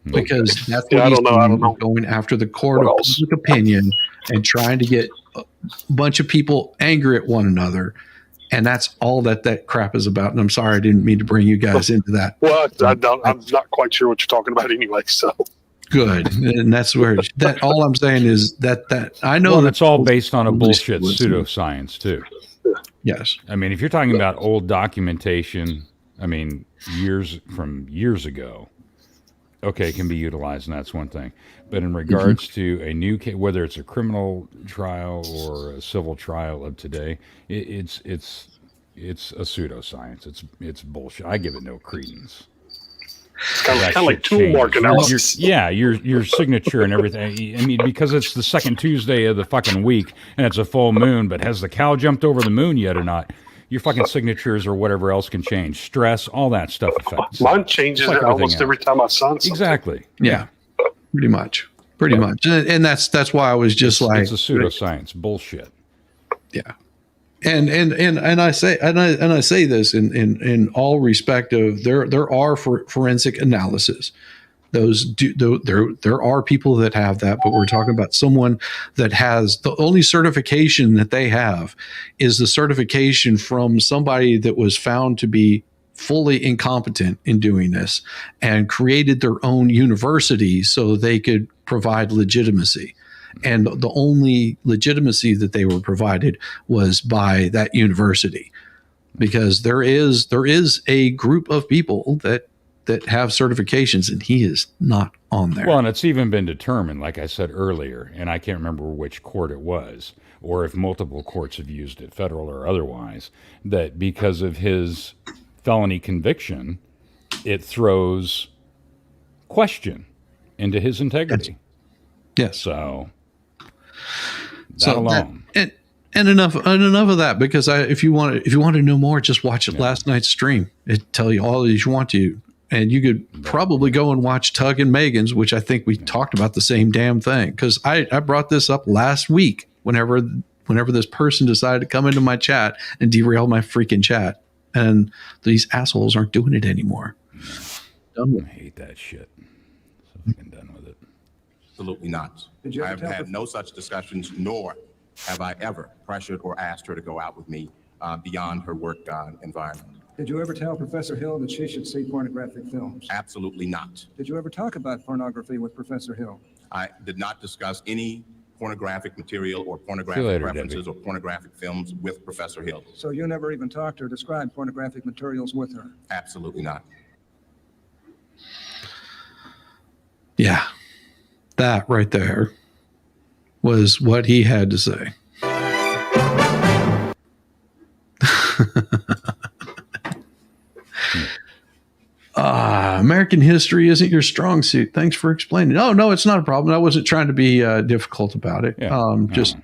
Because that's what he's doing, going after the court of public opinion and trying to get a bunch of people angry at one another. And that's all that crap is about. And I'm sorry, I didn't mean to bring you guys into that. Well, I'm not quite sure what you're talking about anyway. So good, and that's where that. All I'm saying is that I know that it's all based on a bullshit pseudoscience too. Yes, I mean, if you're talking about old documentation, I mean, years ago, okay, it can be utilized, and that's one thing. But in regards to a new case, whether it's a criminal trial or a civil trial of today, it's a pseudoscience. It's bullshit. I give it no credence. It's kind of like tool mark analysis. Your signature and everything. I mean, because it's the second Tuesday of the fucking week and it's a full moon, but has the cow jumped over the moon yet or not? Your fucking signatures or whatever else can change. Stress, all that stuff affects. Mine changes almost every time I sign something. Exactly. Yeah. Pretty much. And that's why I was just it's a pseudoscience bullshit. Yeah. And I say this in all respect of there are forensic analysis. There are people that have that, but we're talking about someone that has the only certification that they have is the certification from somebody that was found to be fully incompetent in doing this and created their own university so they could provide legitimacy. And the only legitimacy that they were provided was by that university, because there is a group of people that have certifications, and he is not on there. Well, and it's even been determined, like I said earlier, and I can't remember which court it was, or if multiple courts have used it, federal or otherwise, that because of his felony conviction, it throws question into his integrity. Yes. So that alone. And enough of that, because if you want to know more, just watch last night's stream. It tell you all you want to. And you could probably go and watch Tug and Megan's, which I think we talked about the same damn thing. Because I brought this up last week whenever this person decided to come into my chat and derail my freaking chat. And these assholes aren't doing it anymore. I hate that shit. So fucking done with it. Absolutely not. I have had no such discussions, nor have I ever pressured or asked her to go out with me beyond her work environment. Did you ever tell Professor Hill that she should see pornographic films? Absolutely not. Did you ever talk about pornography with Professor Hill? I did not discuss any pornographic material or pornographic references or pornographic films with Professor Hill. So you never even talked or described pornographic materials with her? Absolutely not. Yeah. That right there was what he had to say. American history isn't your strong suit. Thanks for explaining. Oh, no, it's not a problem. I wasn't trying to be difficult about it. Just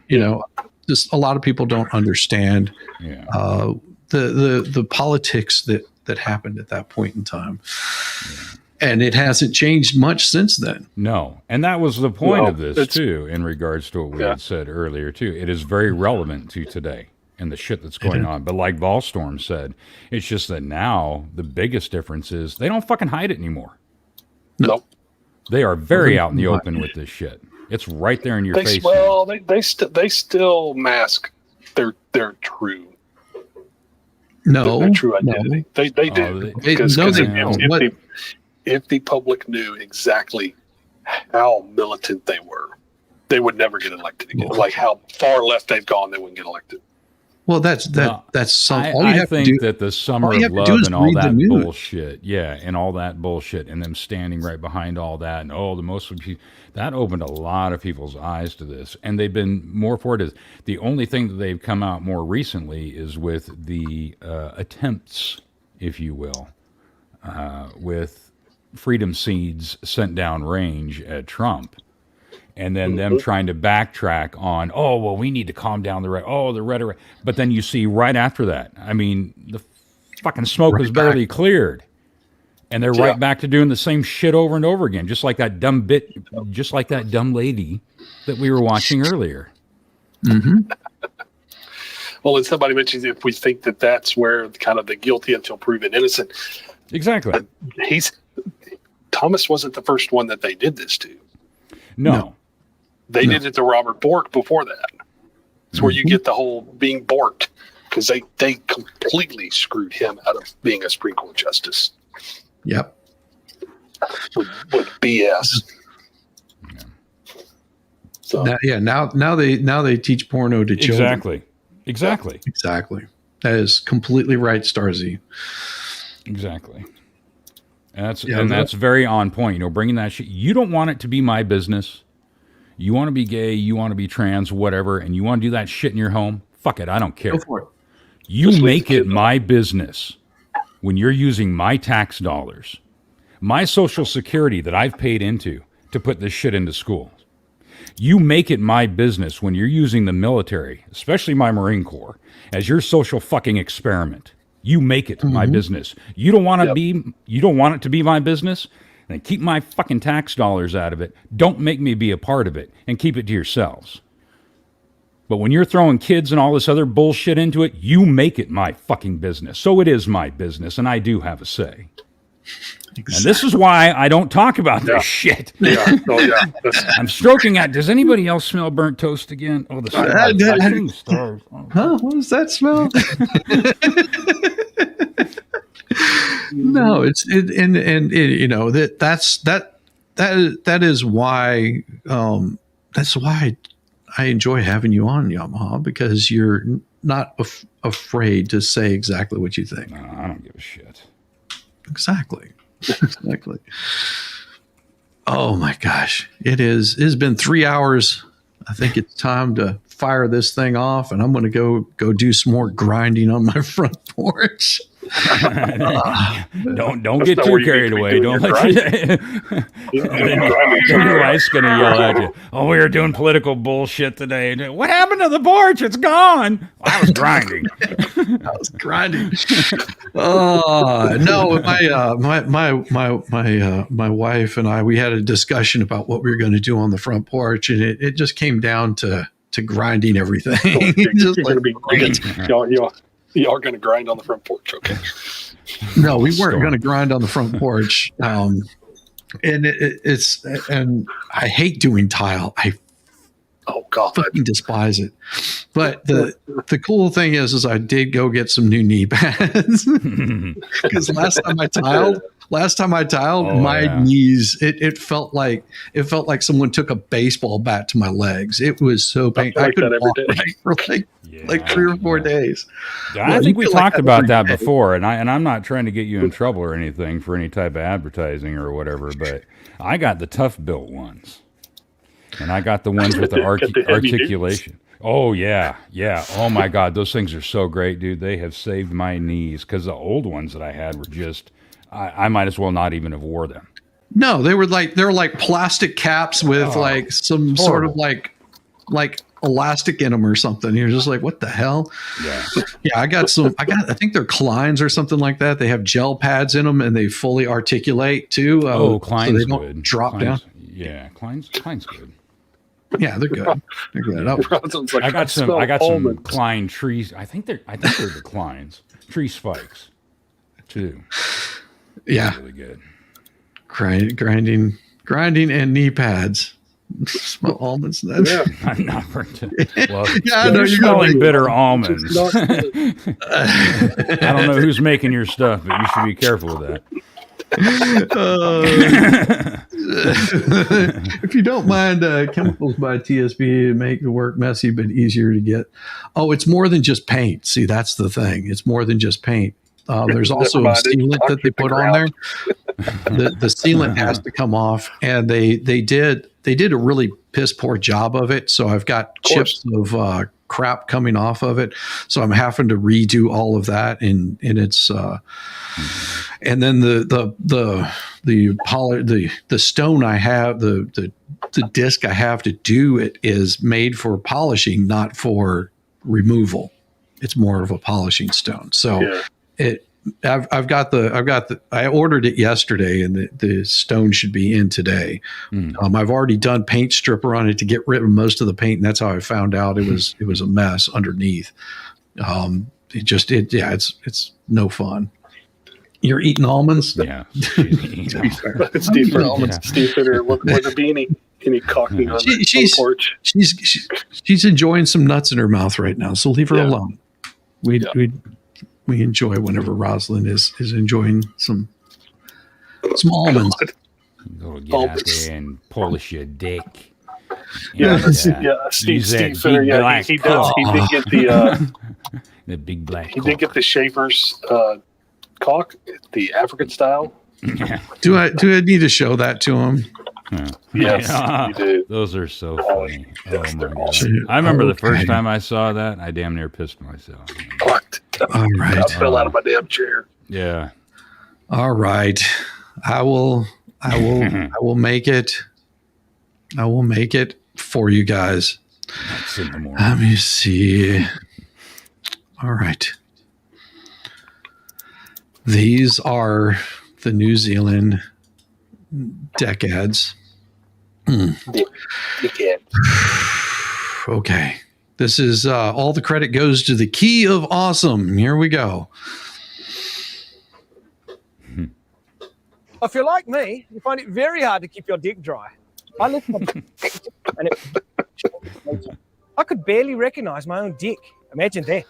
a lot of people don't understand the politics that happened at that point in time. And it hasn't changed much since then. No. And that was the point of this, too, in regards to what we had said earlier, too. It is very relevant to today and the shit that's going on. But like Volstorm said, it's just that now the biggest difference is they don't fucking hide it anymore. Nope. They are very out in the open with this shit. It's right there in your face. Well, they still mask their true. No, their true identity. No. They do. Because if the public knew exactly how militant they were, they would never get elected again. Like how far left they've gone, they wouldn't get elected. Well, that's some. I think that the summer of love and all that bullshit, and all that bullshit, and them standing right behind all that, and the most of people, that opened a lot of people's eyes to this, and they've been more for it. The only thing that they've come out more recently is with the attempts, if you will, with freedom seeds sent down range at Trump. And then them trying to backtrack on, we need to calm down the rhetoric. But then you see right after that, I mean, the fucking smoke was barely cleared. And they're right back to doing the same shit over and over again, just like that dumb lady that we were watching earlier. Mm-hmm. Well, and somebody mentions if we think that that's where kind of the guilty until proven innocent. Exactly. Thomas wasn't the first one that they did this to. No. They did it to Robert Bork before that. It's where you get the whole being borked, because they completely screwed him out of being a Supreme Court justice. Yep. With BS. Yeah. So now they teach porno to children. Exactly. That is completely right, Starzy. Exactly. And that's very on point. You know, bringing that shit. You don't want it to be my business. You want to be gay, you want to be trans, whatever, and you want to do that shit in your home? Fuck it, I don't care. Go for it. You make it my business when you're using my tax dollars, my Social Security that I've paid into to put this shit into schools. You make it my business when you're using the military, especially my Marine Corps, as your social fucking experiment. You make it my business. You don't want it to be my business? Then keep my fucking tax dollars out of it. Don't make me be a part of it, and keep it to yourselves. But when you're throwing kids and all this other bullshit into it, you make it my fucking business. So it is my business, and I do have a say. Exactly. And this is why I don't talk about this shit. I'm stroking at. Does anybody else smell burnt toast again? Oh, the stars. Huh? What does that smell? No, that is why that's why I enjoy having you on, Yamaha, because you're not afraid to say exactly what you think. No, I don't give a shit. Exactly. Oh my gosh. It's been 3 hours. I think it's time to fire this thing off, and I'm going to go do some more grinding on my front porch. Don't get too carried away. Don't let your wife's going to yell at you. Oh, we were doing political bullshit today. What happened to the porch? It's gone. I was grinding. No, my wife and I, we had a discussion about what we were going to do on the front porch, and it just came down to grinding everything. Y'all are going to grind on the front porch, okay? No, we weren't going to grind on the front porch. And I hate doing tile. I fucking despise it. But the cool thing is I did go get some new knee pads, because last time I tiled, my knees, it felt like someone took a baseball bat to my legs. It was so painful. I couldn't walk for like 3 or 4 days. I think we talked about that before, and I'm not trying to get you in trouble or anything for any type of advertising or whatever, but I got the tough built ones, and I got the ones with the articulation. Oh yeah. Oh my God, those things are so great, dude. They have saved my knees, because the old ones that I had were just, I might as well not even have wore them. No, they were like plastic caps with like some sort of like elastic in them or something. You're just like, what the hell? Yeah. I think they're Kleins or something like that. They have gel pads in them, and they fully articulate too. Klein's so they don't good. drop down. Yeah, Klein's good. Yeah, they're good. They're good. I got some Klein trees. I think they're the Kleins tree spikes too. Yeah, really good. Grinding and knee pads. Smell almonds then. Yeah. I'm not burnt. Well, you're smelling bitter almonds. I don't know who's making your stuff, but you should be careful with that. If you don't mind, chemicals by TSB make the work messy but easier to get. Oh, it's more than just paint. See, that's the thing. It's more than just paint. There's also a sealant that they put on there. The sealant has to come off, and they did a really piss poor job of it. So I've got chips of crap coming off of it. So I'm having to redo all of that, and it's and then the stone I have, the disc I have to do it is made for polishing, not for removal. It's more of a polishing stone. So it I've got the. I ordered it yesterday, and the stone should be in today. I've already done paint stripper on it to get rid of most of the paint, and that's how I found out it was a mess underneath. It's no fun. You're eating almonds? Yeah. Steve Fitter with a beanie. Any cockney on the porch. She's enjoying some nuts in her mouth right now, so leave her alone. We enjoy whenever Rosalind is enjoying some almonds. Go get out there and polish your dick. Steve Fitter. Yeah, he does. He did get the big black. He did get the Schaefer's cock, the African style. Do I need to show that to him? Yes, you do. Those are so funny. Oh my God. I remember the first time I saw that, I damn near pissed myself. All right. I fell out of my damn chair. Yeah. All right. I will make it. I will make it for you guys. Let me see. All right. These are the New Zealand decades. Okay. This is all the credit goes to the key of awesome. Here we go. If you're like me, you find it very hard to keep your dick dry. I lift my dick and I could barely recognize my own dick. Imagine that.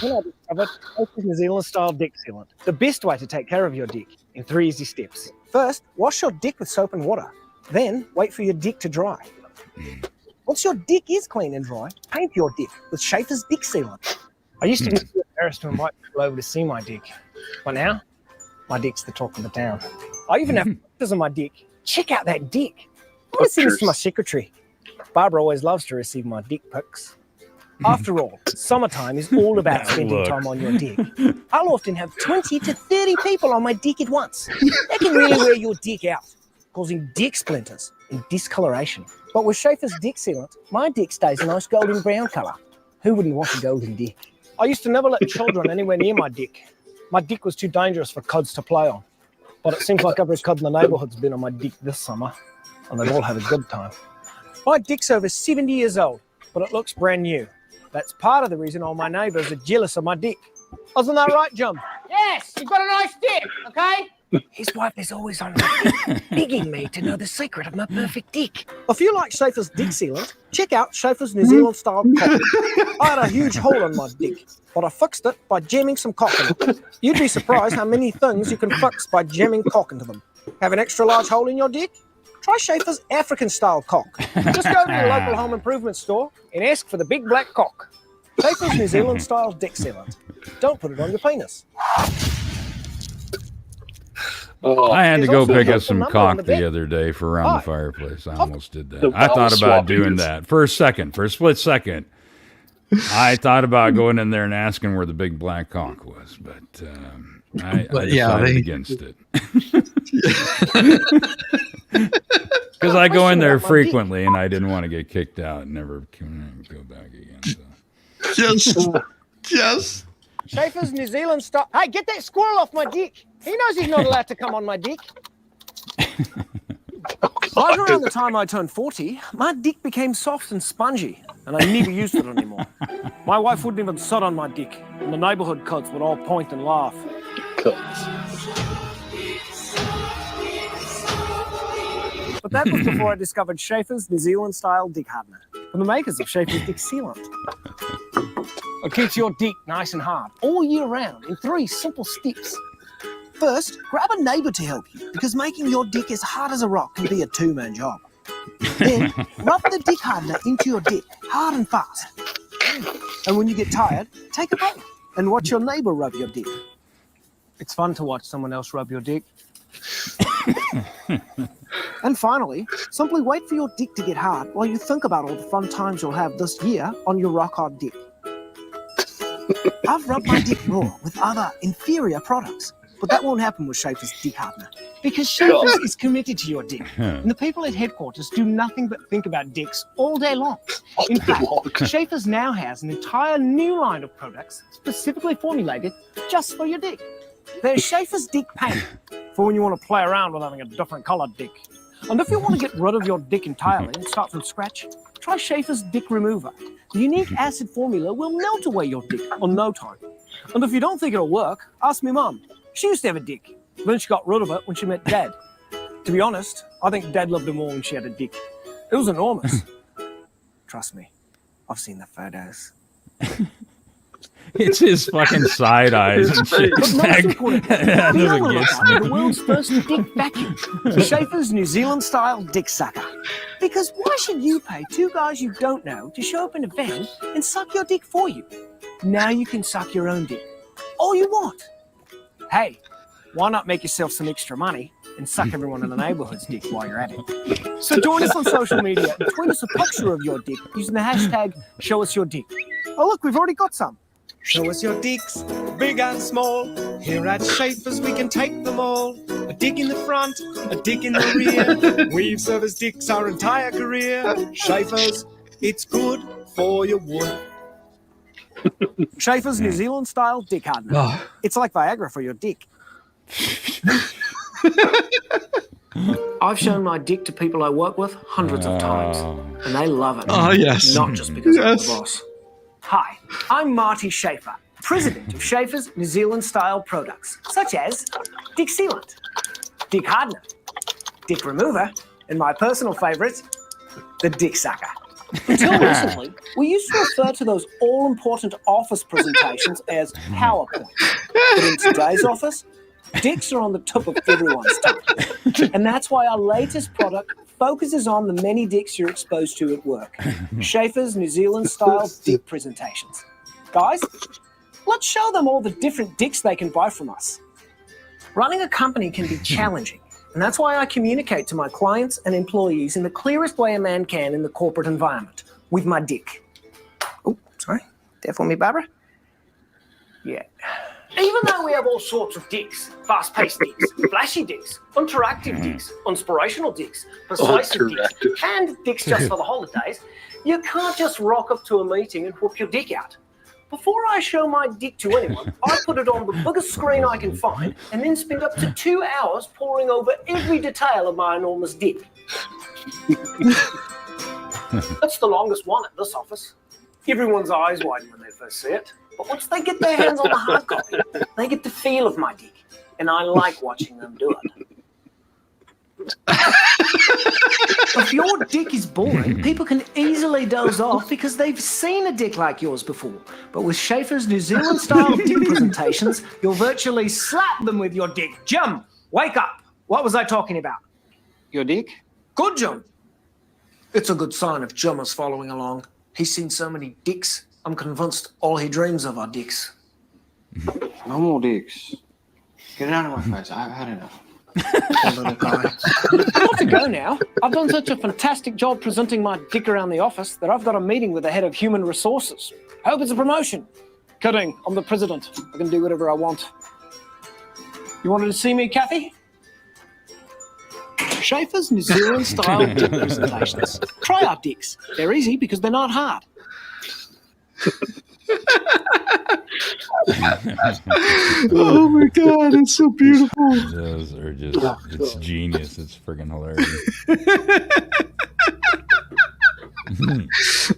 Then I discovered New Zealand style dick sealant. The best way to take care of your dick in 3 easy steps. First, wash your dick with soap and water. Then wait for your dick to dry. Once your dick is clean and dry, paint your dick with Schaefer's dick sealant. I used to be too embarrassed to invite people over to see my dick, but now my dick's the talk of the town. I even have pictures of my dick. Check out that dick. I want to send this to my secretary. Barbara always loves to receive my dick pics. After all, summertime is all about spending time on your dick. I'll often have 20 to 30 people on my dick at once. That can really wear your dick out, causing dick splinters and discoloration. But with Schaefer's dick sealant, my dick stays a nice golden brown colour. Who wouldn't want a golden dick? I used to never let children anywhere near my dick. My dick was too dangerous for kids to play on. But it seems like every kid in the neighbourhood's been on my dick this summer, and they've all had a good time. My dick's over 70 years old, but it looks brand new. That's part of the reason all my neighbours are jealous of my dick. Isn't that right, Jim? Yes, you've got a nice dick, okay? His wife is always on my dick, begging me to know the secret of my perfect dick. If you like Schaefer's dick sealant, check out Schaefer's New Zealand style cock. I had a huge hole in my dick, but I fixed it by jamming some cock in it. You'd be surprised how many things you can fix by jamming cock into them. Have an extra large hole in your dick? Try Schaefer's African style cock. Just go to your local home improvement store and ask for the big black cock. Schaefer's New Zealand style dick sealant. Don't put it on your penis. I had to go pick up some cock the other day for around the fireplace. I almost did that. I thought about doing that for a split second. I thought about going in there and asking where the big black cock was, but I decided against it. Because I go in there frequently, and I didn't want to get kicked out and never go back again. So. Yes. Schaefer's New Zealand style. Hey, get that squirrel off my dick. He knows he's not allowed to come on my dick. Right around the time I turned 40, my dick became soft and spongy, and I never used it anymore. My wife wouldn't even sit on my dick, and the neighborhood kids would all point and laugh. But that was before I discovered Schaefer's New Zealand style dick hardener from the makers of Schaefer's dick sealant. It keeps your dick nice and hard all year round in 3 simple steps. First, grab a neighbour to help you, because making your dick as hard as a rock can be a 2-man job. Then, rub the dick hardener into your dick, hard and fast. And when you get tired, take a break and watch your neighbour rub your dick. It's fun to watch someone else rub your dick. And finally, simply wait for your dick to get hard while you think about all the fun times you'll have this year on your rock-hard dick. I've rubbed my dick raw with other inferior products, but that won't happen with Schaefer's dick hardener, because Schaefer's is committed to your dick, and the people at headquarters do nothing but think about dicks all day long. In fact, Schaefer's now has an entire new line of products specifically formulated just for your dick. There's Schaefer's dick paint for when you want to play around with having a different coloured dick. And if you want to get rid of your dick entirely and start from scratch, try Schaefer's dick remover. The unique acid formula will melt away your dick on no time. And if you don't think it'll work, ask me mum. She used to have a dick. Then she got rid of it when she met Dad. To be honest, I think Dad loved her more when she had a dick. It was enormous. Trust me, I've seen the photos. It's his fucking side eyes and shit. But most importantly, That we doesn't will get look up the world's first dick vacuum, Schaefer's New Zealand-style dick sucker. Because why should you pay two guys you don't know to show up in a van and suck your dick for you? Now you can suck your own dick. All you want. Hey, why not make yourself some extra money and suck everyone in the neighborhood's dick while you're at it? So join us on social media and tweet us a picture of your dick using the hashtag #ShowUsYourDick. Oh look, we've already got some. Show us your dicks, big and small. Here at Schaefer's we can take them all. A dick in the front, a dick in the rear. We've serviced dicks our entire career. Schaefer's, it's good for your wood. Schaefer's New Zealand-style dick hardener. Oh. It's like Viagra for your dick. I've shown my dick to people I work with hundreds of times, and they love it. Oh, yes. Not just because I'm the Yes. boss. Hi, I'm Marty Schaefer, president of Schaefer's New Zealand-style products, such as Dick Sealant, Dick Hardener, Dick Remover, and my personal favourite, the Dick Sucker. Until recently, we used to refer to those all-important office presentations as PowerPoints. But in today's office, dicks are on the tip of everyone's tongue. And that's why our latest product focuses on the many dicks you're exposed to at work. Schaefer's New Zealand-style dick presentations. Guys, let's show them all the different dicks they can buy from us. Running a company can be challenging, and that's why I communicate to my clients and employees in the clearest way a man can in the corporate environment, with my dick. Oh, sorry. There for me, Barbara? Yeah. Even though we have all sorts of dicks, fast-paced dicks, flashy dicks, interactive dicks, inspirational dicks, persuasive dicks, and dicks just for the holidays, you can't just rock up to a meeting and whoop your dick out. Before I show my dick to anyone, I put it on the biggest screen I can find and then spend up to 2 hours poring over every detail of my enormous dick. That's the longest one at this office. Everyone's eyes widen when they first see it. But once they get their hands on the hard copy, they get the feel of my dick, and I like watching them do it. If your dick is boring, people can easily doze off because they've seen a dick like yours before. But with Schaefer's New Zealand-style dick presentations, you'll virtually slap them with your dick. Jim, wake up. What was I talking about? Your dick? Good, Jim. It's a good sign if Jim is following along. He's seen so many dicks. I'm convinced all he dreams of are dicks. No more dicks. Get it out of my face. I've had enough. I've got to go now. I've done such a fantastic job presenting my dick around the office that I've got a meeting with the head of human resources. Hope it's a promotion. Kidding. I'm the president. I can do whatever I want. You wanted to see me, Kathy? Schaefer's New Zealand-style dick presentations. Try our dicks. They're easy because they're not hard. Oh my god, it's so beautiful. Those are just, it's genius. It's friggin' hilarious.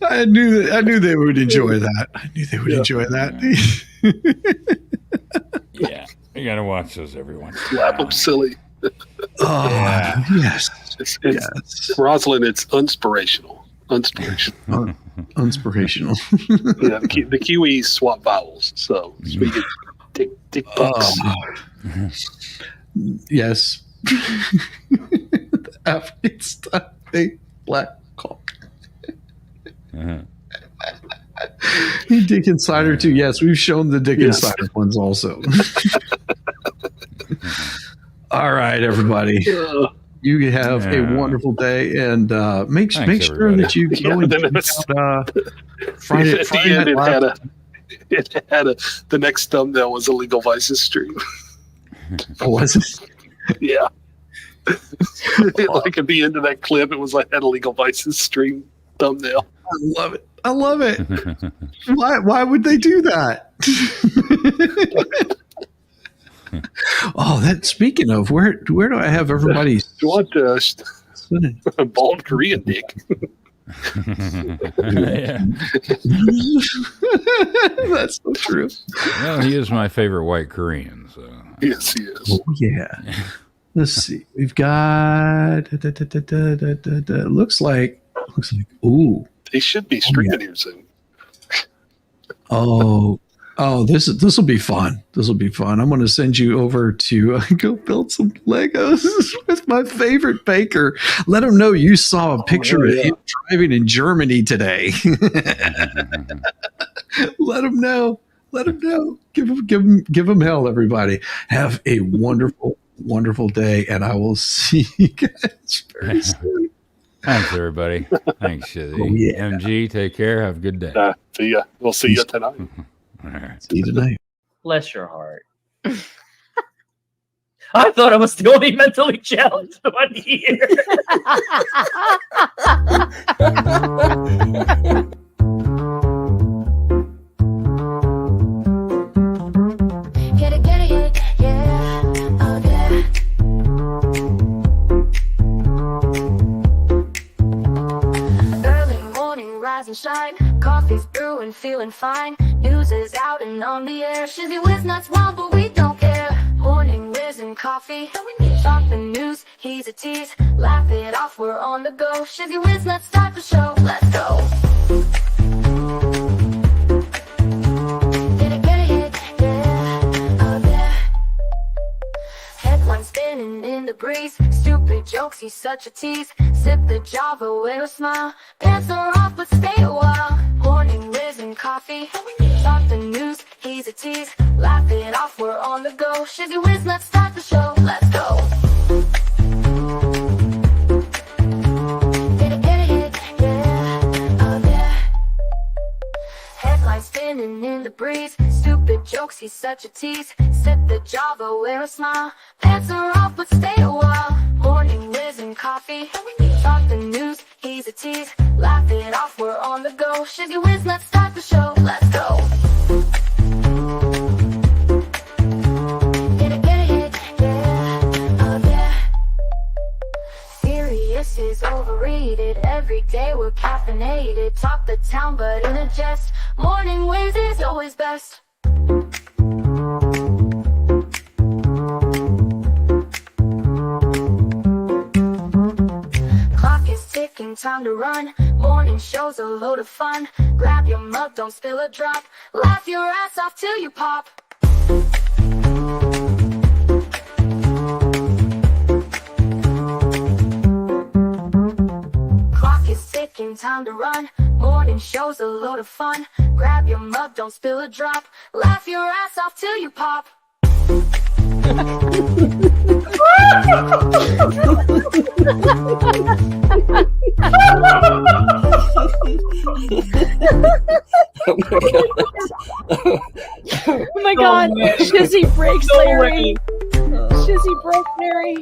I knew they would enjoy that. I knew they would enjoy that. Yeah, you gotta watch those every once in a Slap while. them silly. Oh, Yeah. yes. It's Rosalind, it's inspirational. Inspirational. Inspirational. Yeah, the Kiwis swap vowels. So speaking dick bucks. Yes. The African style big black cock. Dick Insider too. Yes, we've shown the Dick Insider ones also. All right, everybody. You have a wonderful day, and make sure that you go and check out Friday Night Live. It had the next thumbnail was a Legal Vices stream. Oh, was it? Yeah. Like at the end of that clip, it was like had a Legal Vices stream thumbnail. I love it. I love it. Why would they do that? Oh, that. Speaking of, where do I have everybody? Do you want a bald Korean dick? Yeah. That's so true. Well, he is my favorite white Korean. So Yes, he is. Oh, yeah. Let's see. We've got. Looks like. Ooh. They should be streaming here soon. Oh, this will be fun. This will be fun. I'm going to send you over to go build some Legos with my favorite baker. Let him know you saw a picture of him driving in Germany today. Let him know. Let him know. Give him hell, everybody. Have a wonderful, wonderful day, and I will see you guys very soon. thanks, everybody. Thanks, Shizzy. Oh, yeah. MG, take care. Have a good day. See ya. We'll see you tonight. All right. See you tonight. Bless your heart. I thought I was the only mentally challenged one here. Get it, yeah, oh yeah. Early morning, rise and shine. Coffee's brewing, feeling fine. News is out and on the air. Shizzy Whiz nuts wild, but we don't care. Morning, Whiz and Coffee. Talk the news, he's a tease. Laugh it off, we're on the go. Shizzy Whiz nuts, start the show. Let's go. Get it, yeah, oh yeah. Headlines spinning in the breeze. Stupid jokes, he's such a tease. Sip the Java, wear a smile. Pants are off, but stay a while. Morning, Whiz and Coffee. Talk the news, he's a tease. Laugh it off, we're on the go. Shizzy Whiz, let's start the show. Let's go. Get it, yeah, oh yeah. Headlines spinning in the breeze. Stupid jokes, he's such a tease. Sip the Java, wear a smile. Pants are off, but stay a while. Morning, Whiz and Coffee. Talk the news, he's a tease. Laugh it off, we're on the go. Shizzy Whiz, let's start the show. Let's go. Get it, yeah, oh yeah. Serious is overrated. Every day we're caffeinated. Talk the town, but in a jest. Morning Whiz is always best. Clock is ticking, time to run. Morning show's a load of fun. Grab your mug, don't spill a drop. Laugh your ass off till you pop. Clock is ticking, time to run. Morning show's a load of fun. Grab your mug, don't spill a drop. Laugh your ass off till you pop. Oh my god, Shizzy breaks Larry. Shizzy broke Larry.